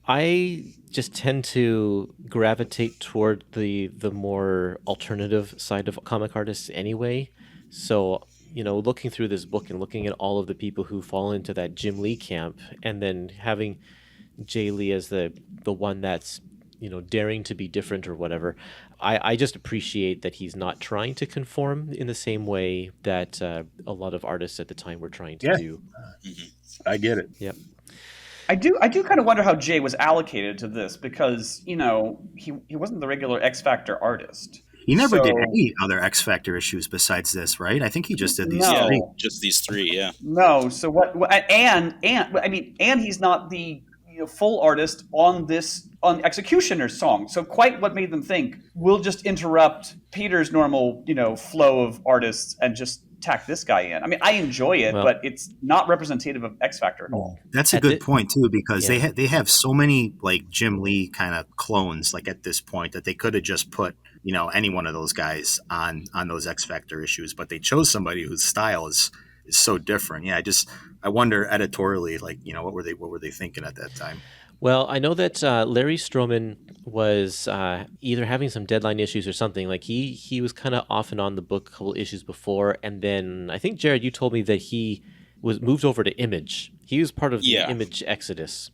I just tend to gravitate toward the more alternative side of comic artists anyway. So, looking through this book and looking at all of the people who fall into that Jim Lee camp, and then having Jay Lee as the one that's daring to be different or whatever. I just appreciate that he's not trying to conform in the same way that a lot of artists at the time were trying to do. I get it. Yep. I do kind of wonder how Jay was allocated to this because, he wasn't the regular X Factor artist. He never did any other X Factor issues besides this, right? I think he just did these three. Just these three, yeah. No, so what and he's not the full artist on X-Cutioner's song. So quite what made them think we'll just interrupt Peter's normal, flow of artists and just tack this guy in. I mean, I enjoy it, but it's not representative of X Factor at all. That's a good point too, because they have so many like Jim Lee kind of clones like at this point that they could have just put any one of those guys on those X Factor issues, but they chose somebody whose style is so different. Yeah, I wonder editorially, like what were they thinking at that time? Well, I know that Larry Stroman was either having some deadline issues or something. Like he was kind of off and on the book a couple issues before, and then I think Jared, you told me that he was moved over to Image. He was part of the Image exodus.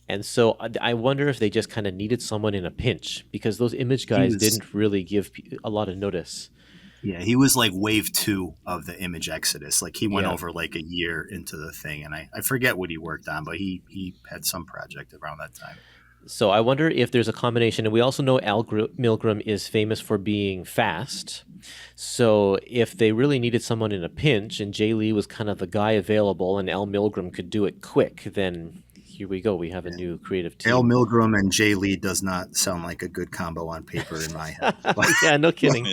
And so I wonder if they just kind of needed someone in a pinch because those Image guys didn't really give a lot of notice. Yeah, he was like wave 2 of the Image exodus. Like he went over like a year into the thing, and I forget what he worked on, but he had some project around that time. So I wonder if there's a combination. And we also know Al Milgrom is famous for being fast. So if they really needed someone in a pinch and Jay Lee was kind of the guy available and Al Milgrom could do it quick, then here we go. We have a new creative team. Al Milgrom and Jay Lee does not sound like a good combo on paper in my head. Yeah, no kidding.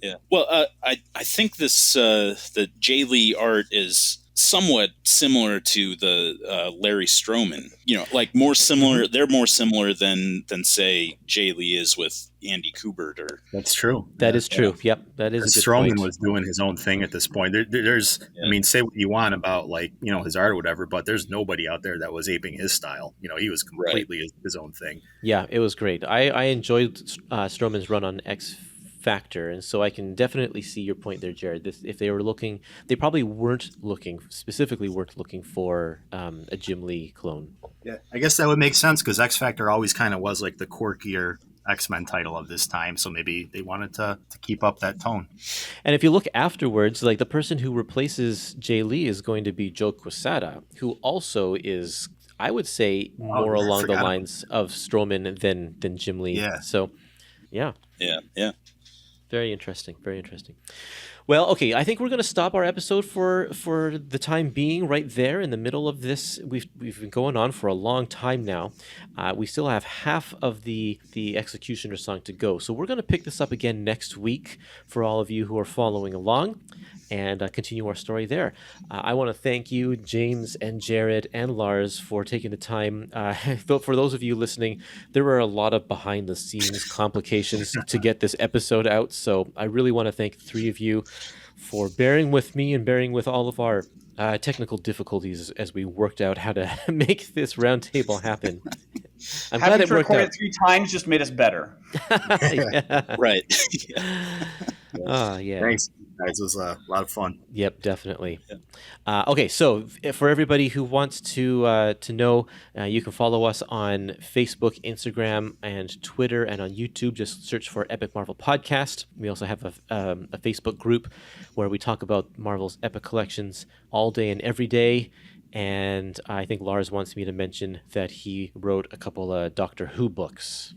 Yeah. Well, I think the Jay Lee art is somewhat similar to the Larry Stroman. Like more similar. They're more similar than say Jay Lee is with Andy Kubert. That's true. That is true. Yep, that is a good Stroman point. was doing his own thing at this point. There's, I mean, say what you want about his art or whatever, but there's nobody out there that was aping his style. He was completely his own thing. Yeah, it was great. I enjoyed Stroman's run on X Factor, and so I can definitely see your point there, Jared. If they were looking, they probably weren't looking for a Jim Lee clone. Yeah, I guess that would make sense because X Factor always kind of was like the quirkier X-Men title of this time, so maybe they wanted to keep up that tone. And if you look afterwards, like the person who replaces Jay Lee is going to be Joe Quesada, who also is, I would say, more along the lines of Stroman than Jim Lee. Yeah. So, yeah. Yeah. Very interesting. Very interesting. Well, okay, I think we're going to stop our episode for the time being right there in the middle of this. We've been going on for a long time now. We still have half of the X-Cutioner song to go. So we're going to pick this up again next week for all of you who are following along and continue our story there. I want to thank you, James and Jared and Lars, for taking the time. For those of you listening, there were a lot of behind-the-scenes complications to get this episode out. So I really want to thank the three of you for bearing with me and bearing with all of our technical difficulties as we worked out how to make this roundtable happen. I'm glad it worked out. Having to record it 3 times just made us better. Yeah. Right. Yeah. Thanks, guys. It was a lot of fun. Yep, definitely. Okay, so for everybody who wants to know, you can follow us on Facebook, Instagram, and Twitter, and on YouTube. Just search for Epic Marvel Podcast. We also have a Facebook group where we talk about Marvel's Epic collections all day and every day. And I think Lars wants me to mention that he wrote a couple of Doctor Who books.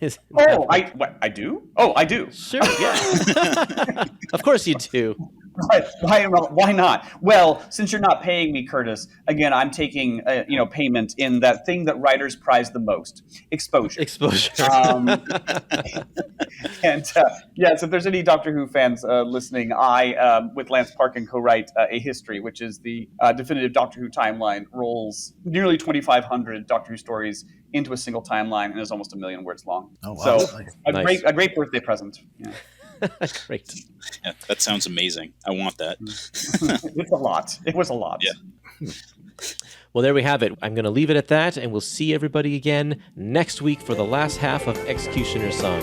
I do? Oh, I do. Sure, yeah. Of course you do. Why not? Well, since you're not paying me, Kurtis, again, I'm taking payment in that thing that writers prize the most: exposure. And so if there's any Doctor Who fans listening, I, with Lance Parkin, co-write A History, which is the definitive Doctor Who timeline, rolls nearly 2,500 Doctor Who stories into a single timeline, and is almost 1 million words long. Oh, wow. So a great birthday present. Yeah. Great. Yeah, that sounds amazing. I want that. It's a lot. It was a lot. Yeah. Well, there we have it. I'm going to leave it at that, and we'll see everybody again next week for the last half of X-Cutioner's song.